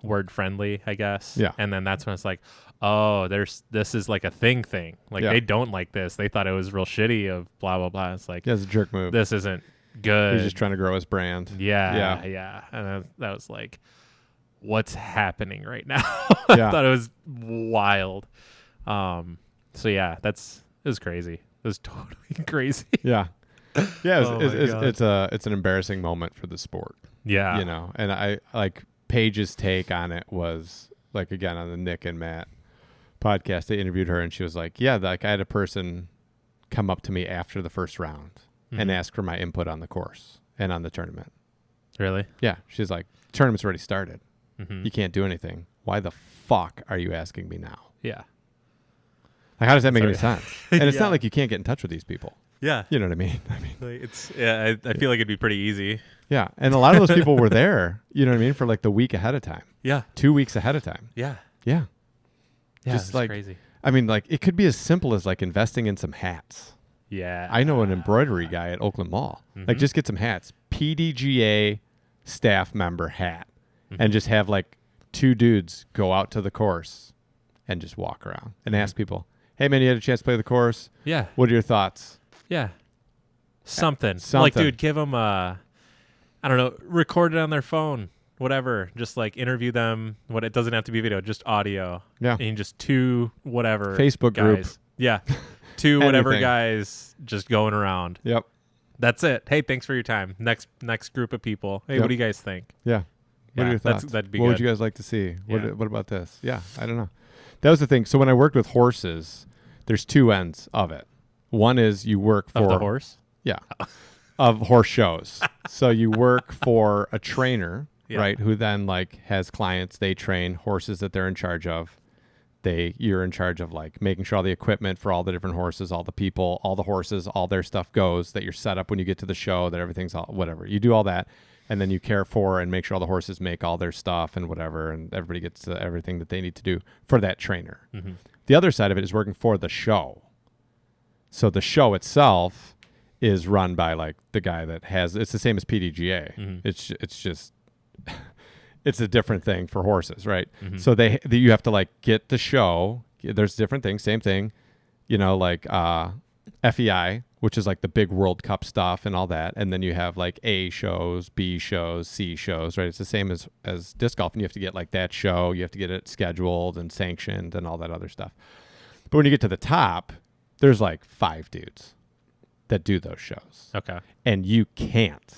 word friendly, I guess. Yeah. And then that's when it's like, oh, this is like a thing. Like they don't like this. They thought it was real shitty of blah blah blah. It's like, it's a jerk move. This isn't good. He's just trying to grow his brand. Yeah. And that was like, what's happening right now? I thought it was wild. So yeah, it was crazy. It was totally crazy. Yeah. Yeah, it's an embarrassing moment for the sport. Yeah. You know, and I like Paige's take on it was like, again, on the Nick and Matt podcast, they interviewed her and she was like, yeah, like I had a person come up to me after the first round and ask for my input on the course and on the tournament. Really? Yeah. She's like, tournament's already started. You can't do anything. Why the fuck are you asking me now? Yeah. Like, how does that make any sense? And it's not like you can't get in touch with these people. Yeah. You know what I mean? Like I feel like it'd be pretty easy. Yeah. And a lot of those people were there, you know what I mean, for like the week ahead of time. Yeah. 2 weeks ahead of time. Yeah. Yeah. Yeah. Just like crazy. I mean, like it could be as simple as like investing in some hats. Yeah. I know an embroidery guy at Oakland Mall. Like just get some hats. PDGA staff member hat. And just have like 2 dudes go out to the course and just walk around and ask people, hey man, you had a chance to play the course? Yeah. What are your thoughts? Yeah. Something. Like, dude, give them I don't know, record it on their phone, whatever. Just like interview them. It doesn't have to be video, just audio. Yeah. And just 2 whatever Facebook guys. group. Yeah. 2 whatever Anything. guys just going around. Yep. That's it. Hey, thanks for your time. Next group of people. Hey, what do you guys think? Yeah. What are your thoughts? That'd be what good. would you guys like to see? Yeah. What about this? Yeah, I don't know. That was the thing. So when I worked with horses, there's 2 ends of it. One is you work for Of the horse? Yeah. Of horse shows. So you work for a trainer, right, who then like has clients, they train horses that they're in charge of. You're in charge of like making sure all the equipment for all the different horses, all the people, all the horses, all their stuff goes, that you're set up when you get to the show, that everything's all whatever. You do all that. And then you care for and make sure all the horses make all their stuff and whatever, and everybody gets everything that they need to do for that trainer. The other side of it is working for the show. So the show itself is run by like the guy that has. It's the same as PDGA. It's just it's a different thing for horses, right? So you have to like get the show. There's different things. Same thing, you know, like FEI, which is like the big World Cup stuff and all that. And then you have like A shows, B shows, C shows, right? It's the same as disc golf. And you have to get like that show. You have to get it scheduled and sanctioned and all that other stuff. But when you get to the top, there's like 5 dudes that do those shows. Okay. And you can't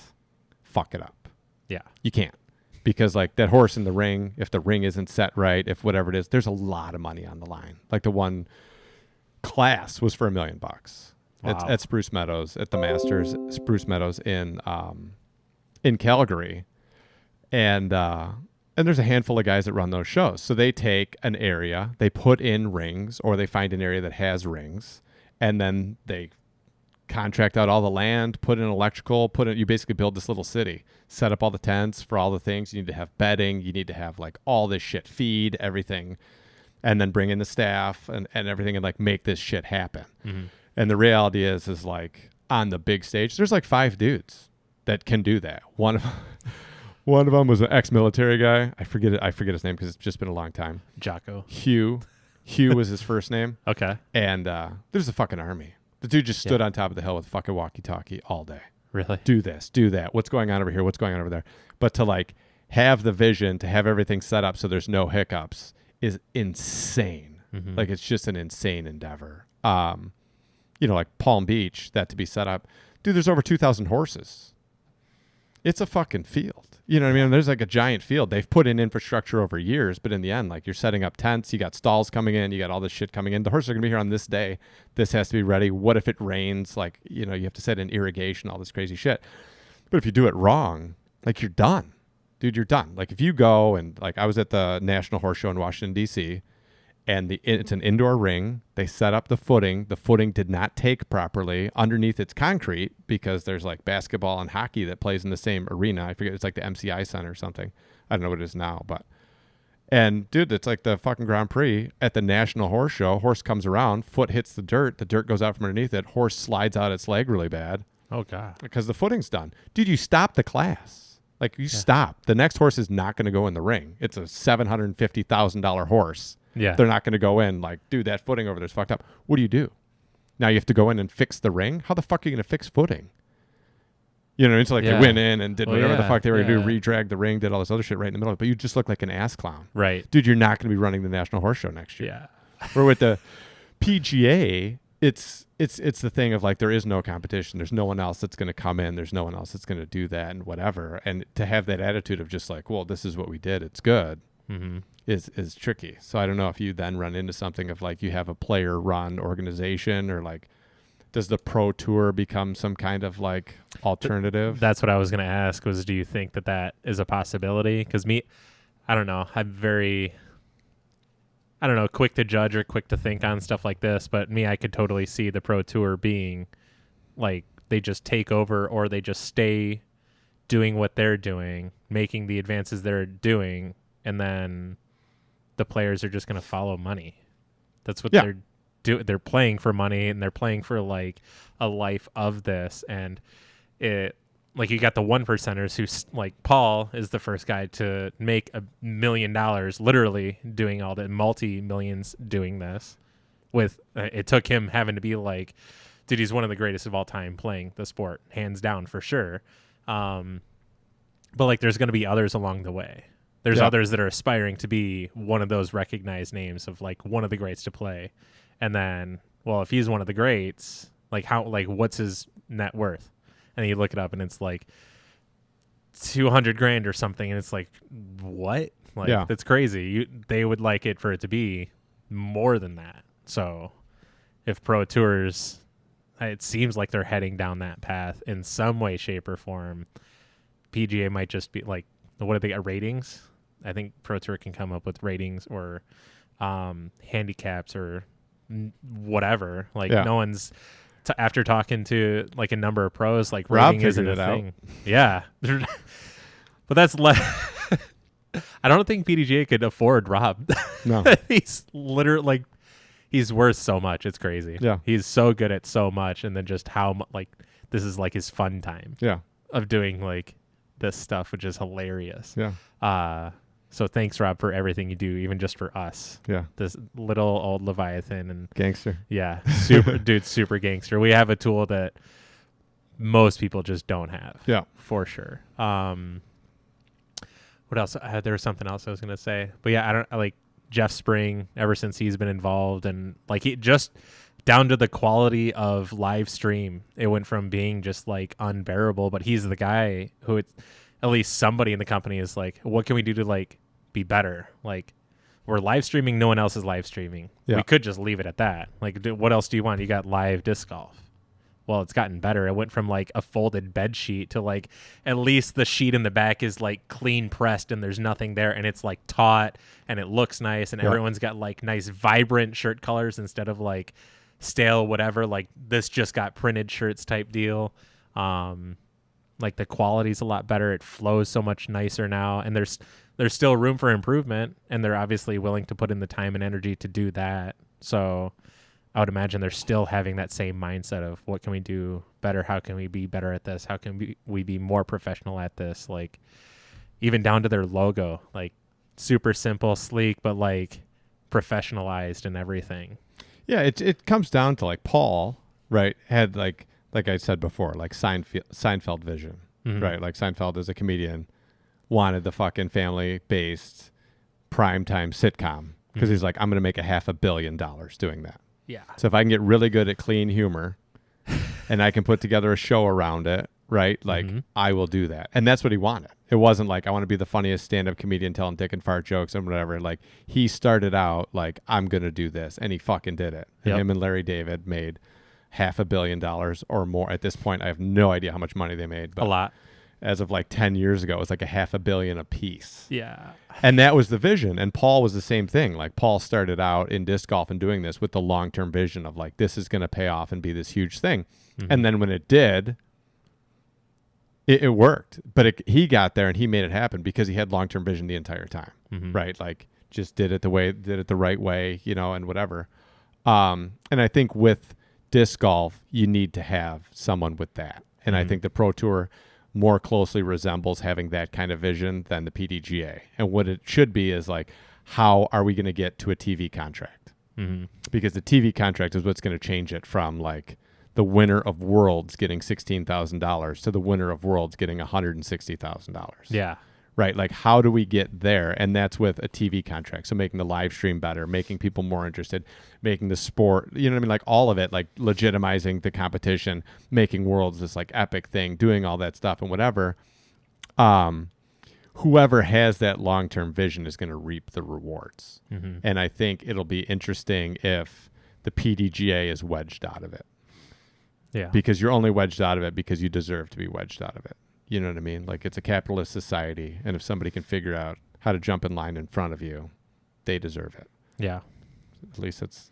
fuck it up. Yeah. You can't. Because like that horse in the ring, if the ring isn't set right, if whatever it is, there's a lot of money on the line. Like the one class was for $1 million. Wow. At Spruce Meadows, at the Masters, Spruce Meadows in Calgary, and there's a handful of guys that run those shows. So they take an area, they put in rings, or they find an area that has rings, and then they contract out all the land, put in electrical, you basically build this little city, set up all the tents for all the things. You need to have bedding, you need to have like all this shit, feed everything, and then bring in the staff and everything and like make this shit happen. And the reality is like on the big stage, there's like 5 dudes that can do that. One of them was an ex-military guy. I forget his name because it's just been a long time. Jocko. Hugh was his first name. Okay. And there's a fucking army. The dude just stood on top of the hill with a fucking walkie-talkie all day. Really? Do this, do that. What's going on over here? What's going on over there? But to like have the vision, to have everything set up so there's no hiccups is insane. Mm-hmm. Like it's just an insane endeavor. Like Palm Beach, that to be set up. Dude, there's over 2,000 horses. It's a fucking field. You know what I mean? There's like a giant field. They've put in infrastructure over years, but in the end, like you're setting up tents, you got stalls coming in, you got all this shit coming in. The horses are going to be here on this day. This has to be ready. What if it rains? Like, you have to set in irrigation, all this crazy shit. But if you do it wrong, like you're done. Dude, you're done. Like if you go and like I was at the National Horse Show in Washington, D.C., and it's an indoor ring. They set up the footing. The footing did not take properly. Underneath it's concrete because there's like basketball and hockey that plays in the same arena. I forget, it's like the MCI Center or something. I don't know what it is now, and dude, it's like the fucking Grand Prix at the National Horse Show. Horse comes around, foot hits the dirt goes out from underneath it. Horse slides out its leg really bad. Oh God. Because the footing's done. Dude, you stop the class. Like you stop. The next horse is not going to go in the ring. It's a $750,000 horse. Yeah. They're not going to go in like, dude, that footing over there's fucked up. What do? Now you have to go in and fix the ring? How the fuck are you going to fix footing? It's like they went in and did whatever the fuck they were going to do, re-drag the ring, did all this other shit right in the middle of it. But you just look like an ass clown. Right. Dude, you're not going to be running the National Horse Show next year. Yeah. Or with the PGA, it's the thing of like there is no competition. There's no one else that's going to come in. There's no one else that's going to do that and whatever. And to have that attitude of just like, well, this is what we did. It's good. Mm-hmm. is tricky. So I don't know if you then run into something of like you have a player run organization or like does the pro tour become some kind of like alternative? That's what I was going to ask was, do you think that is a possibility? Because I don't know. I'm very, quick to judge or quick to think on stuff like this. But I could totally see the pro tour being like they just take over or they just stay doing what they're doing, making the advances they're doing, and then the players are just going to follow money. That's what they're doing. They're playing for money and they're playing for like a life of this. And it, like you got the 1%ers who's like Paul is the first guy to make $1 million, literally doing all the multi-millions doing this with, it took him having to be like, dude, he's one of the greatest of all time playing the sport, hands down for sure. But like, there's going to be others along the way. There's others that are aspiring to be one of those recognized names of like one of the greats to play. And then, well, if he's one of the greats, like what's his net worth? And you look it up and it's like $200,000 or something. And it's like, what? Like, that's crazy. They would like it for it to be more than that. So if pro tours, it seems like they're heading down that path in some way, shape or form. PGA might just be like, what do they got? Ratings? I think Pro Tour can come up with ratings or handicaps or whatever. Like no one's after talking to like a number of pros, like Rob rating isn't figured a it thing. Yeah, but that's I don't think PDGA could afford Rob. No, he's literally like he's worth so much. It's crazy. Yeah, he's so good at so much, and then just how like this is like his fun time. Yeah, of doing like this stuff, which is hilarious. Yeah. So thanks, Rob, for everything you do, even just for us. Yeah. This little old Leviathan and gangster. Yeah. Super dude, super gangster. We have a tool that most people just don't have. Yeah. For sure. What else? There was something else I was gonna say. But yeah, I like Jeff Spring ever since he's been involved and like he just down to the quality of live stream. It went from being just like unbearable, but he's the guy who at least somebody in the company is like, what can we do to like be better? Like we're live streaming. No one else is live streaming. Yeah. We could just leave it at that. Like, what else do you want? You got live disc golf. Well, it's gotten better. It went from like a folded bed sheet to like at least the sheet in the back is like clean pressed and there's nothing there and it's like taut and it looks nice and everyone's got like nice vibrant shirt colors instead of like stale whatever. Like this just got printed shirts type deal. Like the quality's a lot better. It flows so much nicer now and there's still room for improvement and they're obviously willing to put in the time and energy to do that. So I would imagine they're still having that same mindset of what can we do better? How can we be better at this? How can we be more professional at this? Like even down to their logo, like super simple, sleek, but like professionalized and everything. Yeah, it comes down to like Paul, right? Had like I said before, like Seinfeld vision, right? Like Seinfeld as a comedian wanted the fucking family-based primetime sitcom because he's like, I'm going to make $500 million doing that. Yeah. So if I can get really good at clean humor and I can put together a show around it, right? Like I will do that. And that's what he wanted. It wasn't like I want to be the funniest stand-up comedian telling dick and fart jokes and whatever. Like he started out like I'm going to do this and he fucking did it. And him and Larry David made $500 million or more. At this point, I have no idea how much money they made. But a lot. As of like 10 years ago, it was like $500 million a piece. Yeah. And that was the vision. And Paul was the same thing. Like Paul started out in disc golf and doing this with the long-term vision of like, this is going to pay off and be this huge thing. And then when it did, it worked. But he got there and he made it happen because he had long-term vision the entire time, right? Like just did it the right way, you know, and whatever. And I think with disc golf, you need to have someone with that. And I think the Pro Tour more closely resembles having that kind of vision than the PDGA. And what it should be is like, how are we going to get to a TV contract? Because the TV contract is what's going to change it from like the winner of Worlds getting $16,000 to the winner of Worlds getting $160,000. Yeah. Right? Like, how do we get there? And that's with a TV contract. So making the live stream better, making people more interested, making the sport, you know what I mean? Like all of it, like legitimizing the competition, making Worlds this like epic thing, doing all that stuff and whatever. Whoever has that long-term vision is going to reap the rewards. And I think it'll be interesting if the PDGA is wedged out of it. Yeah. Because you're only wedged out of it because you deserve to be wedged out of it. You know what I mean? Like it's a capitalist society, and if somebody can figure out how to jump in line in front of you, they deserve it. Yeah. At least it's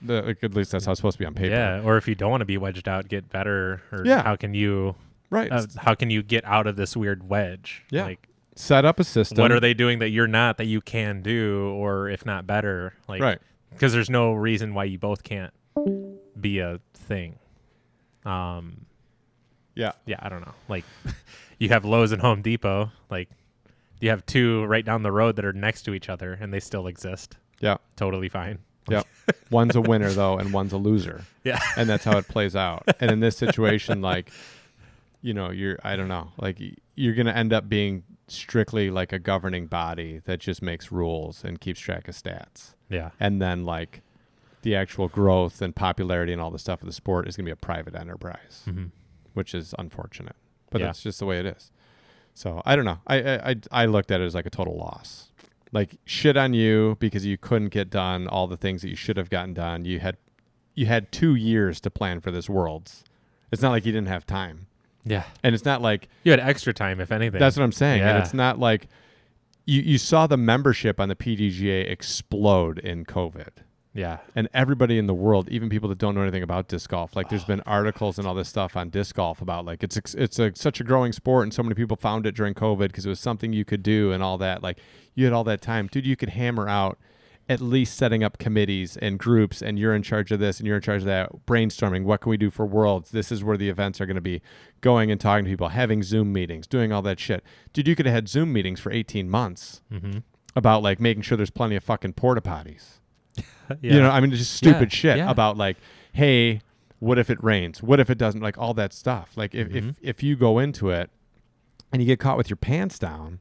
at least that's how it's supposed to be on paper. Yeah. Or if you don't want to be wedged out, get better. Or how can you how can you get out of this weird wedge? Yeah. Like set up a system. What are they doing that you're not that you can do, or if not better? Like because there's no reason why you both can't be a thing. Yeah, I don't know. Like, you have Lowe's and Home Depot. Like, you have two right down the road that are next to each other, and they still exist. Yeah. Totally fine. Yeah. One's a winner, though, and one's a loser. Yeah. And that's how it plays out. And in this situation, like, you know, I don't know. Like, you're going to end up being strictly like a governing body that just makes rules and keeps track of stats. Yeah. And then, like, the actual growth and popularity and all the stuff of the sport is going to be a private enterprise. Which is unfortunate, but that's just the way it is. So I don't know. I looked at it as like a total loss. Like shit on you because you couldn't get done all the things that you should have gotten done. You had 2 years to plan for this Worlds. It's not like you didn't have time. Yeah. And it's not like you had extra time, if anything. That's what I'm saying. Yeah. And it's not like you saw the membership on the PDGA explode in COVID. Yeah. And everybody in the world, even people that don't know anything about disc golf, like there's been articles and all this stuff on disc golf about like it's such a growing sport and so many people found it during COVID because it was something you could do and all that. Like you had all that time. Dude, you could hammer out at least setting up committees and groups and you're in charge of this and you're in charge of that, brainstorming, what can we do for Worlds? This is where the events are going to be, going and talking to people, having Zoom meetings, doing all that shit. Dude, you could have had Zoom meetings for 18 months about like making sure there's plenty of fucking porta potties. You know, I mean, just stupid shit about like, hey, what if it rains? What if it doesn't? Like all that stuff. Like if you go into it and you get caught with your pants down,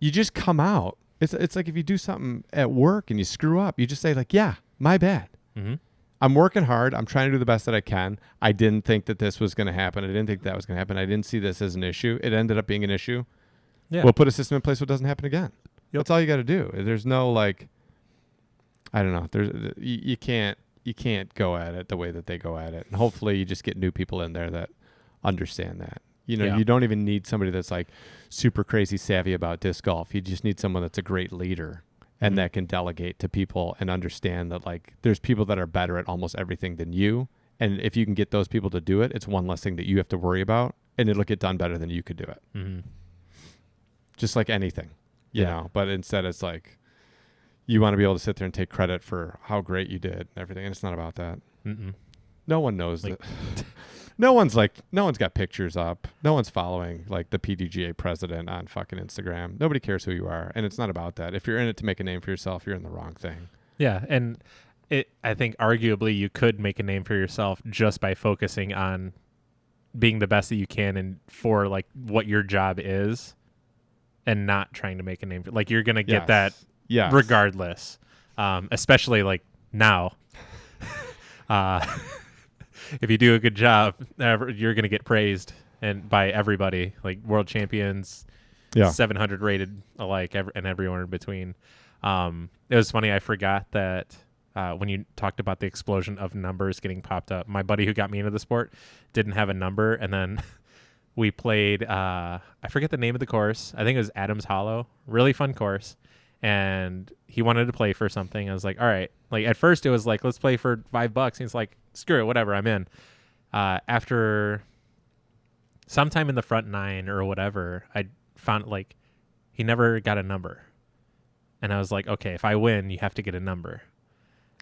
you just come out. It's like if you do something at work and you screw up, you just say like, yeah, my bad. I'm working hard. I'm trying to do the best that I can. I didn't think that this was going to happen. I didn't think that was going to happen. I didn't see this as an issue. It ended up being an issue. Yeah. We'll put a system in place so it doesn't happen again. That's all you got to do. There's no like, I don't know. You can't go at it the way that they go at it. And hopefully you just get new people in there that understand that. You know, you don't even need somebody that's like super crazy savvy about disc golf. You just need someone that's a great leader and that can delegate to people and understand that like there's people that are better at almost everything than you. And if you can get those people to do it, it's one less thing that you have to worry about and it'll get done better than you could do it. Just like anything, you know, but instead it's like, you want to be able to sit there and take credit for how great you did and everything. And it's not about that. Mm-mm. No one knows Like- that. No one's got pictures up. No one's following like the PDGA president on fucking Instagram. Nobody cares who you are, and it's not about that. If you're in it to make a name for yourself, you're in the wrong thing. Yeah, and I think arguably you could make a name for yourself just by focusing on being the best that you can and for like what your job is, and not trying to make a name. Like you're gonna get that regardless, especially like now. If you do a good job, you're gonna get praised and by everybody, like world champions, 700 rated alike, and everyone in between. It was funny. I forgot that when you talked about the explosion of numbers getting popped up, my buddy who got me into the sport didn't have a number, and then we played. I forget the name of the course. I think it was Adams Hollow. Really fun course, and he wanted to play for something. I was like, all right. Like at first, it was like, let's play for $5. He's like, screw it, whatever. I'm in. After sometime in the front 9 or whatever, I found like he never got a number. And I was like, okay, if I win, you have to get a number.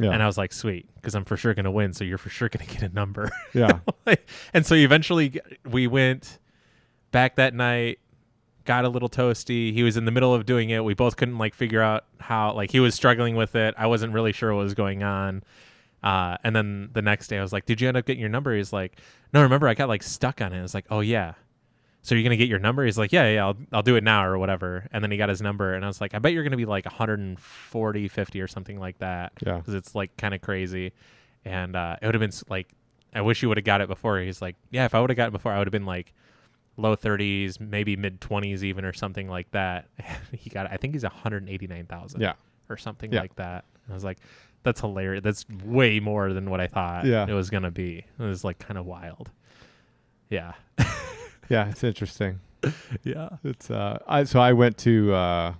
Yeah. And I was like, sweet, because I'm for sure going to win, so you're for sure going to get a number. Yeah. And so eventually we went back that night, got a little toasty. He was in the middle of doing it. We both couldn't like figure out how, like he was struggling with it. I wasn't really sure what was going on. And then the next day I was like, did you end up getting your number? He's like, no, remember I got like stuck on it. I was like, oh yeah. So you're going to get your number? He's like, yeah, I'll do it now or whatever. And then he got his number and I was like, I bet you're going to be like 140, 50 or something like that. Yeah. Because it's like kind of crazy. And it would have been like, I wish you would have got it before. He's like, yeah, if I would have got it before, I would have been like low 30s, maybe mid 20s even or something like that. He got it. I think he's 189,000 or something like that. And I was like, that's hilarious. That's way more than what I thought it was going to be. It was like kind of wild. Yeah. Yeah, it's interesting. Yeah. It's I went to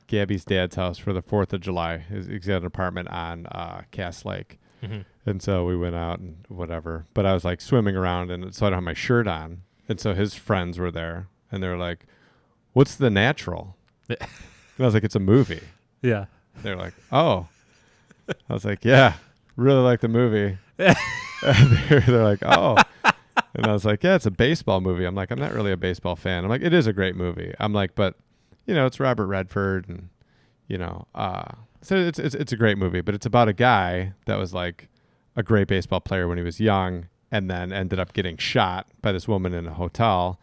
Gabby's dad's house for the 4th of July. He's got an apartment on Cass Lake. Mm-hmm. And so we went out and whatever. But I was like swimming around and so I don't have my shirt on. And so his friends were there and they were like, "What's The Natural?" And I was like, "It's a movie." Yeah. They're like, "Oh." I was like, "Yeah, really like the movie." And they're like, "Oh." And I was like, "Yeah, it's a baseball movie." I'm like, "I'm not really a baseball fan." I'm like, "It is a great movie." I'm like, "But, you know, it's Robert Redford and, you know, so it's a great movie, but it's about a guy that was like a great baseball player when he was young and then ended up getting shot by this woman in a hotel,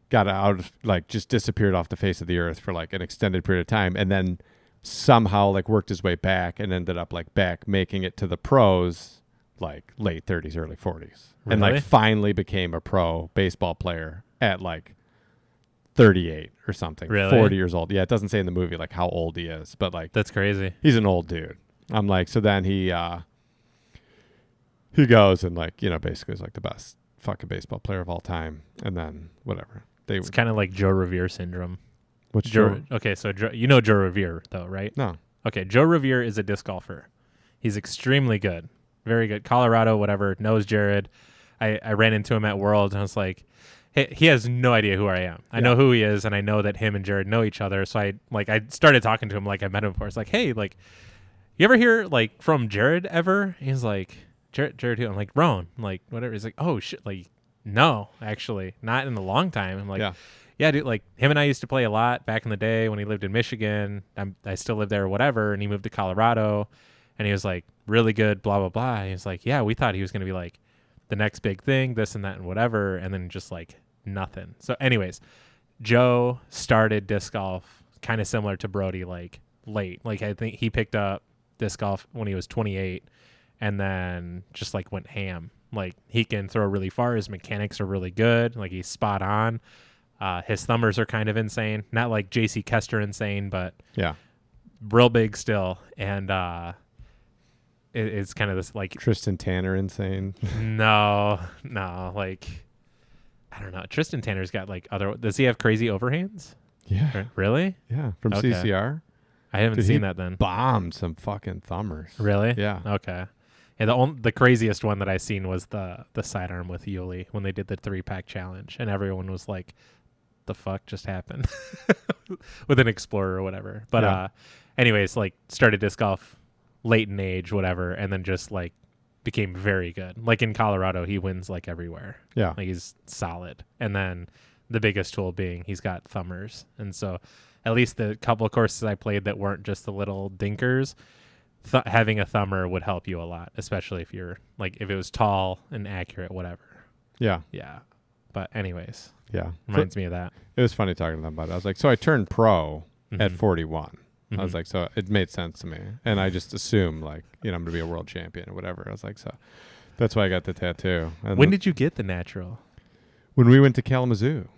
got out, like just disappeared off the face of the earth for like an extended period of time, and then somehow like worked his way back and ended up like back making it to the pros, like late 30s, early 40s. Really? And like finally became a pro baseball player at like 38 or something. Really? 40 years old. Yeah, it doesn't say in the movie like how old he is, but like That's crazy. he's an old dude. I'm like, so then he goes and like, you know, basically is like the best fucking baseball player of all time. And then whatever. It's kind of like Joe Revere syndrome. What's Joe? Okay, so you know Joe Revere though, right? No. Okay, Joe Revere is a disc golfer. He's extremely good. Very good. Colorado, whatever, knows Jared. I ran into him at Worlds and I was like, hey, he has no idea who I am. I know who he is and I know that him and Jared know each other. So I started talking to him like I met him before. It's like, hey, like, you ever hear like from Jared ever? He's like, Jared who? I'm like, Roan. I'm like, whatever. He's like, oh shit, like, no, actually, not in a long time. I'm like, yeah, dude, like him and I used to play a lot back in the day when he lived in Michigan. I still live there or whatever. And he moved to Colorado and he was like really good, blah, blah, blah. He was like, yeah, we thought he was going to be like the next big thing, this and that and whatever. And then just like nothing. So anyways, Joe started disc golf kind of similar to Brody, like late. Like I think he picked up disc golf when he was 28 and then just like went ham. Like he can throw really far. His mechanics are really good. Like he's spot on. His thumbers are kind of insane. Not like JC Kester insane, but real big still. And it's kind of this like Tristan Tanner insane. No, like I don't know. Tristan Tanner's got like other. Does he have crazy overhands? Yeah. Really? Yeah. From Okay. CCR. I haven't seen that then. Bombed some fucking thumbers. Really? Yeah. Okay. Yeah, the craziest one that I seen was the sidearm with Yuli when they did the 3-pack challenge, and everyone was like, "The fuck just happened?" with an Explorer or whatever. But anyways, like started disc golf late in age, whatever, and then just like became very good. Like in Colorado, he wins like everywhere. Yeah. Like he's solid. And then the biggest tool being he's got thumbers. And so at least the couple of courses I played that weren't just the little dinkers, having a thumber would help you a lot, especially if you're like, if it was tall and accurate, whatever. Yeah. Yeah. But anyways, Yeah. reminds me of that. It was funny talking to them about it. I was like, so I turned pro at Mhm. 41. I Mhm. was like, so it made sense to me. And I just assumed like, I'm going to be a world champion or whatever. I was like, so that's why I got the tattoo. And When did you get the natural? when we went to Kalamazoo.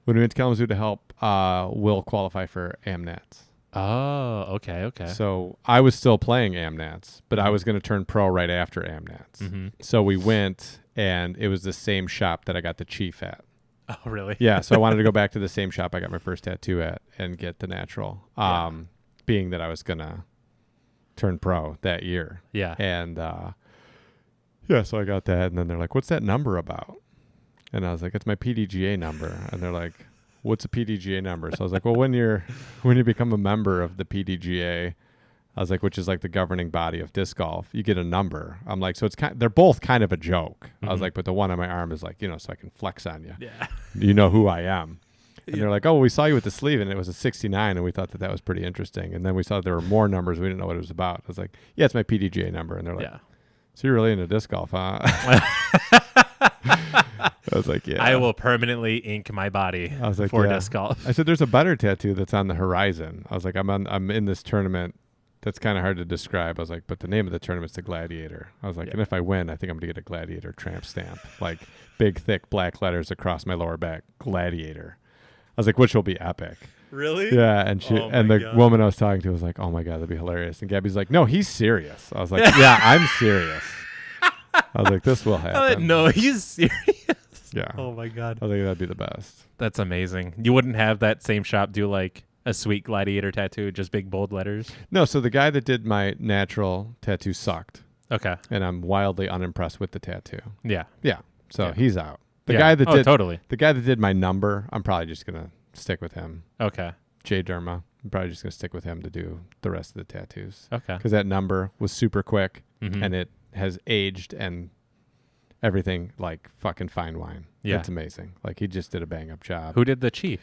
When we went to Kalamazoo to help Will qualify for AmNats. Oh, okay. So I was still playing AmNats, but I was going to turn pro right after AmNats. Mm-hmm. So we went, and it was the same shop that I got the Chief at. Oh, really? Yeah, so I wanted to go back to the same shop I got my first tattoo at and get the natural, being that I was going to turn pro that year. Yeah. And, so I got that, and then they're like, what's that number about? And I was like, it's my PDGA number. And they're like, what's a PDGA number? So I was like, well, when you become a member of the PDGA, I was like, which is like the governing body of disc golf, you get a number. I'm like, so they're both kind of a joke. I was Mhm. like, but the one on my arm is like, so I can flex on you. Yeah. You know who I am. And Yeah. they're like, oh, we saw you with the sleeve, and it was a 69, and we thought that was pretty interesting. And then we saw there were more numbers. We didn't know what it was about. I was like, yeah, it's my PDGA number. And they're like, Yeah. so you're really into disc golf, huh? I was like, yeah. I will permanently ink my body I was like, for yeah. disc golf. I said, there's a better tattoo that's on the horizon. I was like, I'm in this tournament that's kind of hard to describe. I was like, but the name of the tournament's the Gladiator. I was like, Yeah. and if I win, I think I'm going to get a Gladiator tramp stamp, like big, thick black letters across my lower back, Gladiator. I was like, which will be epic. Really? Yeah, and Oh and my the God. woman I was talking to was like, "Oh my God, that'd be hilarious." And Gabby's like, "No, he's serious." I was like, "Yeah, I'm serious." I was like, "This will happen." No, he's serious. Yeah. Oh my God. I think that'd be the best. That's amazing. You wouldn't have that same shop do like a sweet Gladiator tattoo, just big bold letters? No, so the guy that did my natural tattoo sucked, Okay. and I'm wildly unimpressed with the tattoo. Yeah. Yeah, so Yeah. he's out. The Yeah. guy that did totally. the guy that did my number, I'm probably just gonna stick with him. Okay. Jay Derma. I'm probably just gonna stick with him to do the rest of the tattoos Okay. because that number was super quick. Mhm. And it has aged and everything like fucking fine wine. Yeah. It's amazing. Like he just did a bang up job. Who did the chief?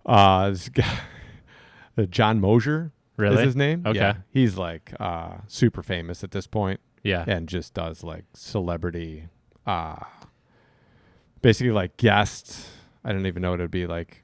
This guy, John Mosier Really? is his name. Okay. Yeah. He's like super famous at this point Yeah. and just does like celebrity, basically like guest. I don't even know what it would be like.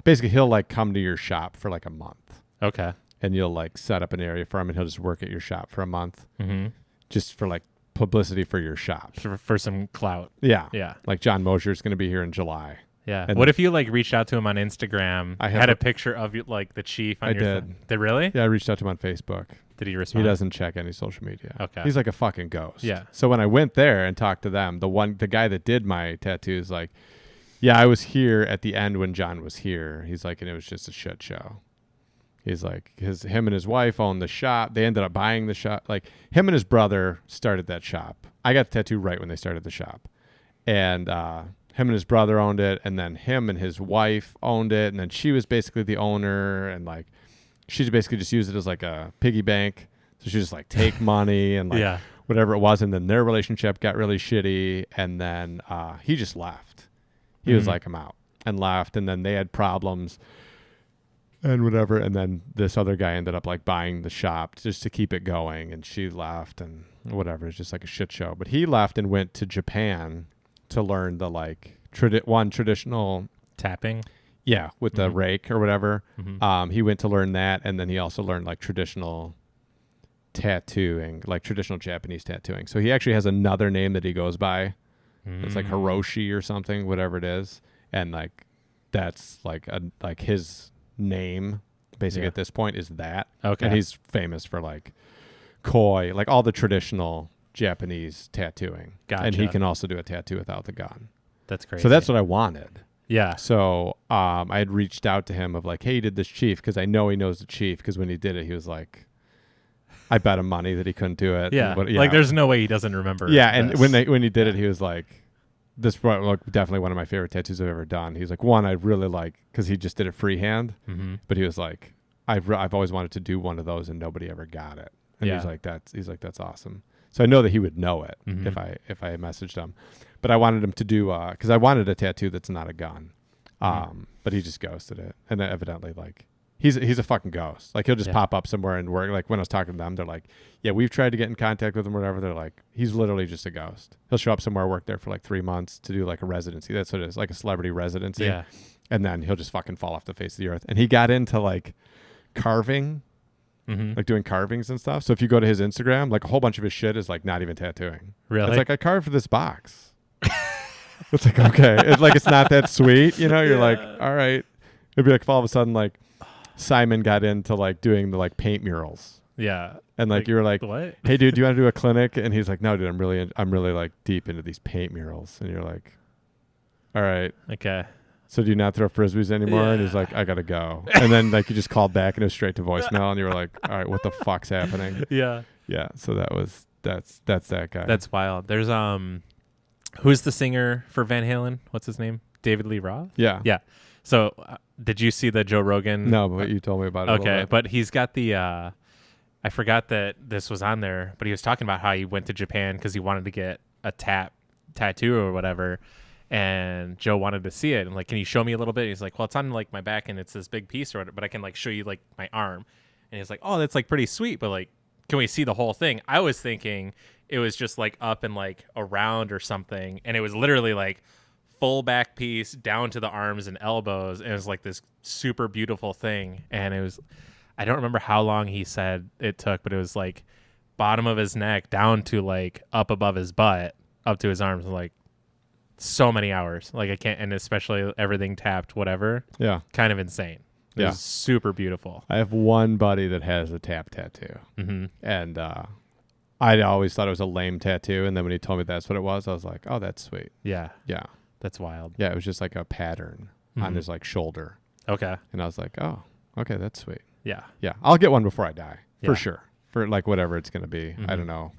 Basically he'll like come to your shop for like a month. Okay. And you'll like set up an area for him, and he'll just work at your shop for a month, Mm-hmm. just for like publicity for your shop. For some clout. Yeah, Yeah. like John Mosier is going to be here in July. Yeah. And What if you like reached out to him on Instagram? I have had a- a picture of you, like the chief on I your did. phone? Did really? Yeah, I reached out to him on Facebook. Did he He respond? doesn't check any social media. Okay. He's like a fucking ghost. Yeah. So when I went there and talked to them, the guy that did my tattoos, like, yeah, I was here at the end when John was here. He's like, and it was just a shit show. He's like, him and his wife owned the shop. They ended up buying the shop. Like him and his brother started that shop. I got the tattoo right when they started the shop, and him and his brother owned it, and then him and his wife owned it, and then she was basically the owner, and like she basically just used it as like a piggy bank. So she just like take money and like Yeah. whatever it was, and then their relationship got really shitty, and then he just left. He was Mhm. like, I'm out, and left, and then they had problems and whatever, and then this other guy ended up like buying the shop just to keep it going, and she left and whatever. It's just like a shit show. But he left and went to Japan to learn the like traditional Tapping. with the Mhm. rake or whatever. Mhm. He went to learn that, and then he also learned like traditional tattooing, like traditional Japanese tattooing. So he actually has another name that he goes by. It's like Mm. Hiroshi or something, whatever it is, and like that's like his name basically Yeah. at this point is that. Okay. And he's famous for like koi, like all the traditional Japanese tattooing. And he Gotcha. can also do a tattoo without the gun. That's crazy. So that's what I wanted. Yeah. So I had reached out to him of like, hey, you did this chief, because I know he knows the chief, because when he did it, he was like, I bet him money that he couldn't do it. Yeah. And Like there's no way he doesn't remember. yeah, and this. when he did it, he was like, "This was like definitely one of my favorite tattoos I've ever done." He's like, "One I really like because he just did it freehand," Mhm. but he was like, "I've always wanted to do one of those and nobody ever got it." And Yeah. he's like, "That's awesome." So I know that he would know it Mhm. if I messaged him. But I wanted him to do because I wanted a tattoo that's not a gun. But he just ghosted it, and evidently like he's a fucking ghost. Like he'll just pop up somewhere and work. Like when I was talking to them, they're like, yeah, we've tried to get in contact with him, or whatever. They're like, he's literally just a ghost. He'll show up somewhere, work there for like 3 months to do like a residency. That's what it is, like a celebrity residency. Yeah. And then he'll just fucking fall off the face of the earth. And he got into like carving, like doing carvings and stuff. So if you go to his Instagram, like a whole bunch of his shit is like not even tattooing. Really? It's like I carved this box. It's like, okay. It's like it's not that sweet, you know? You're like, all right. It'd be like all of a sudden like Simon got into like doing the like paint murals. Yeah. And like you were like, what? hey dude, do you want to do a clinic? And he's like, no, dude, I'm really like deep into these paint murals. And you're like, all right. Okay. So do you not throw frisbees anymore? And he's like, I gotta go. And then like you just called back and it was straight to voicemail, and you were like, all right, what the fuck's happening? Yeah. Yeah. So that's that guy. That's wild. There's who's the singer for Van Halen? What's his name? David Lee Roth? Yeah. Yeah. So did you see the Joe Rogan? No, but you told me about it. Okay, but he's got the I forgot that this was on there, but he was talking about how he went to Japan because he wanted to get a tattoo or whatever, and Joe wanted to see it and like, can you show me a little bit? He's like, well, it's on like my back and it's this big piece or whatever, but I can like show you like my arm. And he's like, oh, that's like pretty sweet, but like, can we see the whole thing? I was thinking it was just like up and like around or something, and it was literally like full back piece down to the arms and elbows, and it was like this super beautiful thing. And it was, I don't remember how long he said it took, but it was like bottom of his neck down to like up above his butt up to his arms, like so many hours. Like I can't, and especially everything tapped, whatever. Yeah. Kind of insane. It was super beautiful. I have one buddy that has a tap tattoo, and I always thought it was a lame tattoo, and then when he told me that's what it was, I was like, oh, that's sweet. Yeah. Yeah. That's wild. Yeah, it was just like a pattern on his like shoulder. Okay. And I was like, oh, okay, that's sweet. Yeah. Yeah. I'll get one before I die. Yeah. For sure. For like whatever it's gonna be. I don't know.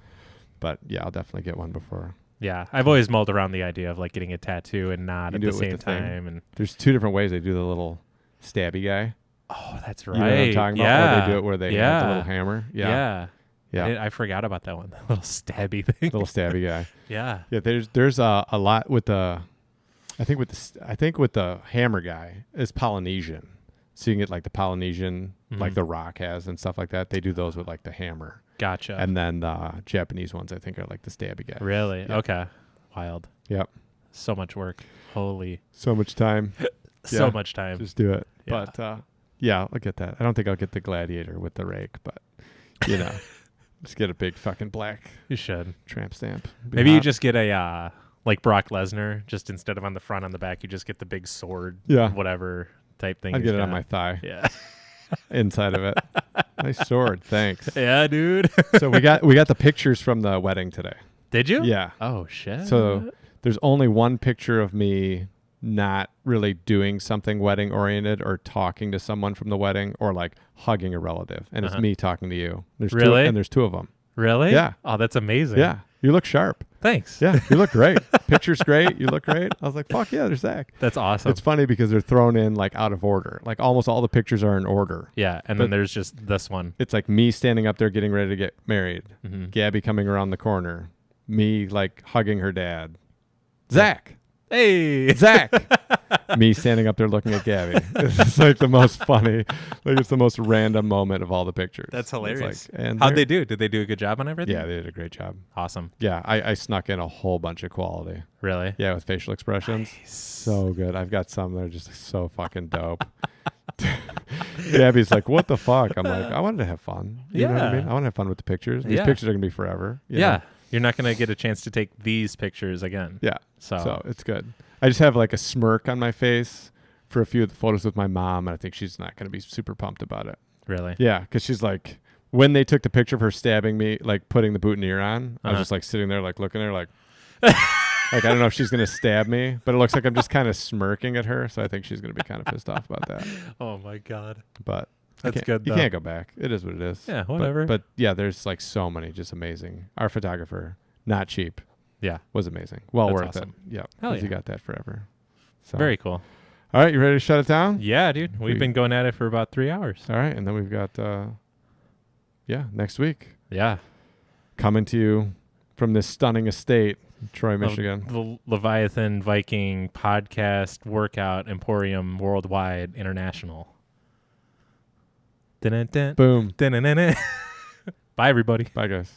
But yeah, I'll definitely get one before. Yeah. I've always mulled around the idea of like getting a tattoo and not at the same time. And there's two different ways they do the little stabby guy. oh, that's You right. know what I'm talking about? Yeah. Or they do it where they have the little hammer. Yeah. Yeah. I forgot about that one. The little stabby thing. Little stabby guy. Yeah. Yeah, there's a lot with the I think with the hammer guy is Polynesian. So you can get like the Polynesian, like the Rock has and stuff like that. They do those with like the hammer. Gotcha. And then the Japanese ones I think are like the stabby guy. Really? Yeah. Okay. Wild. Yep. So much work. Holy. So much time. So Yeah. much time. Just do it. Yeah. But yeah, I'll get that. I don't think I'll get the gladiator with the rake, but you know, just get a big fucking black You should. tramp stamp. Be Maybe you hot. just get a like Brock Lesnar, just instead of on the front, on the back, you just get the big sword, Yeah. whatever type thing. I'll he's get it on got. my thigh. Yeah. Inside of it. Nice sword. Thanks. Yeah, dude. So we got the pictures from the wedding today. Did you? Yeah. Oh shit. So there's only one picture of me not really doing something wedding oriented or talking to someone from the wedding or like hugging a relative, and it's me talking to you. There's Really? there's two of them. Really? Yeah. Oh, that's amazing. Yeah. You look sharp. Thanks. Yeah. You look great. Picture's great. You look great. I was like, fuck yeah, there's Zach. That's awesome. It's funny because they're thrown in like out of order. Like almost all the pictures are in order. Yeah, and But- then there's just this one. It's like me standing up there getting ready to get married. Gabby coming around the corner. Me like hugging her dad. Zach. Hey. Zach. Me standing up there looking at Gabby. It's like the most funny. Like it's the most random moment of all the pictures. That's It's hilarious. like, and How'd they're- they do? Did they do a good job on everything? Yeah, they did a great job. Awesome. Yeah, I snuck in a whole bunch of quality. Really? Yeah, with facial expressions. Nice. So good. I've got some that are just so fucking dope. Gabby's like, what the fuck? I'm like, I wanted to have fun. You know what I Yeah. mean? I want to have fun with the pictures. These Yeah. pictures are going to be forever. you Yeah. know? You're not going to get a chance to take these pictures again. Yeah. So, So it's good. I just have like a smirk on my face for a few of the photos with my mom, and I think she's not going to be super pumped about it. really? Yeah, because she's like, when they took the picture of her stabbing me, like putting the boutonniere on, I was just like sitting there, like looking at her, like, like I don't know if she's going to stab me, but it looks like I'm just kind of smirking at her, so I think she's going to be kind of pissed off about that. Oh my God. But That's good, You though. can't go back. It is what it is. Yeah, whatever. But yeah, there's like so many, just amazing. Our photographer, not cheap, Yeah. was amazing. Well That's worth awesome. it. Yeah, Hell 'cause he yeah. got that forever. So. Very cool. All right, you ready to shut it down? Yeah, dude. We've been going at it for about 3 hours. All right, and then we've got next week Yeah. coming to you from this stunning estate, Troy, Michigan. The Leviathan Viking Podcast Workout Emporium Worldwide International. Dun-dun-dun. Boom. Dun-dun-dun-dun. Bye, everybody. Bye, guys.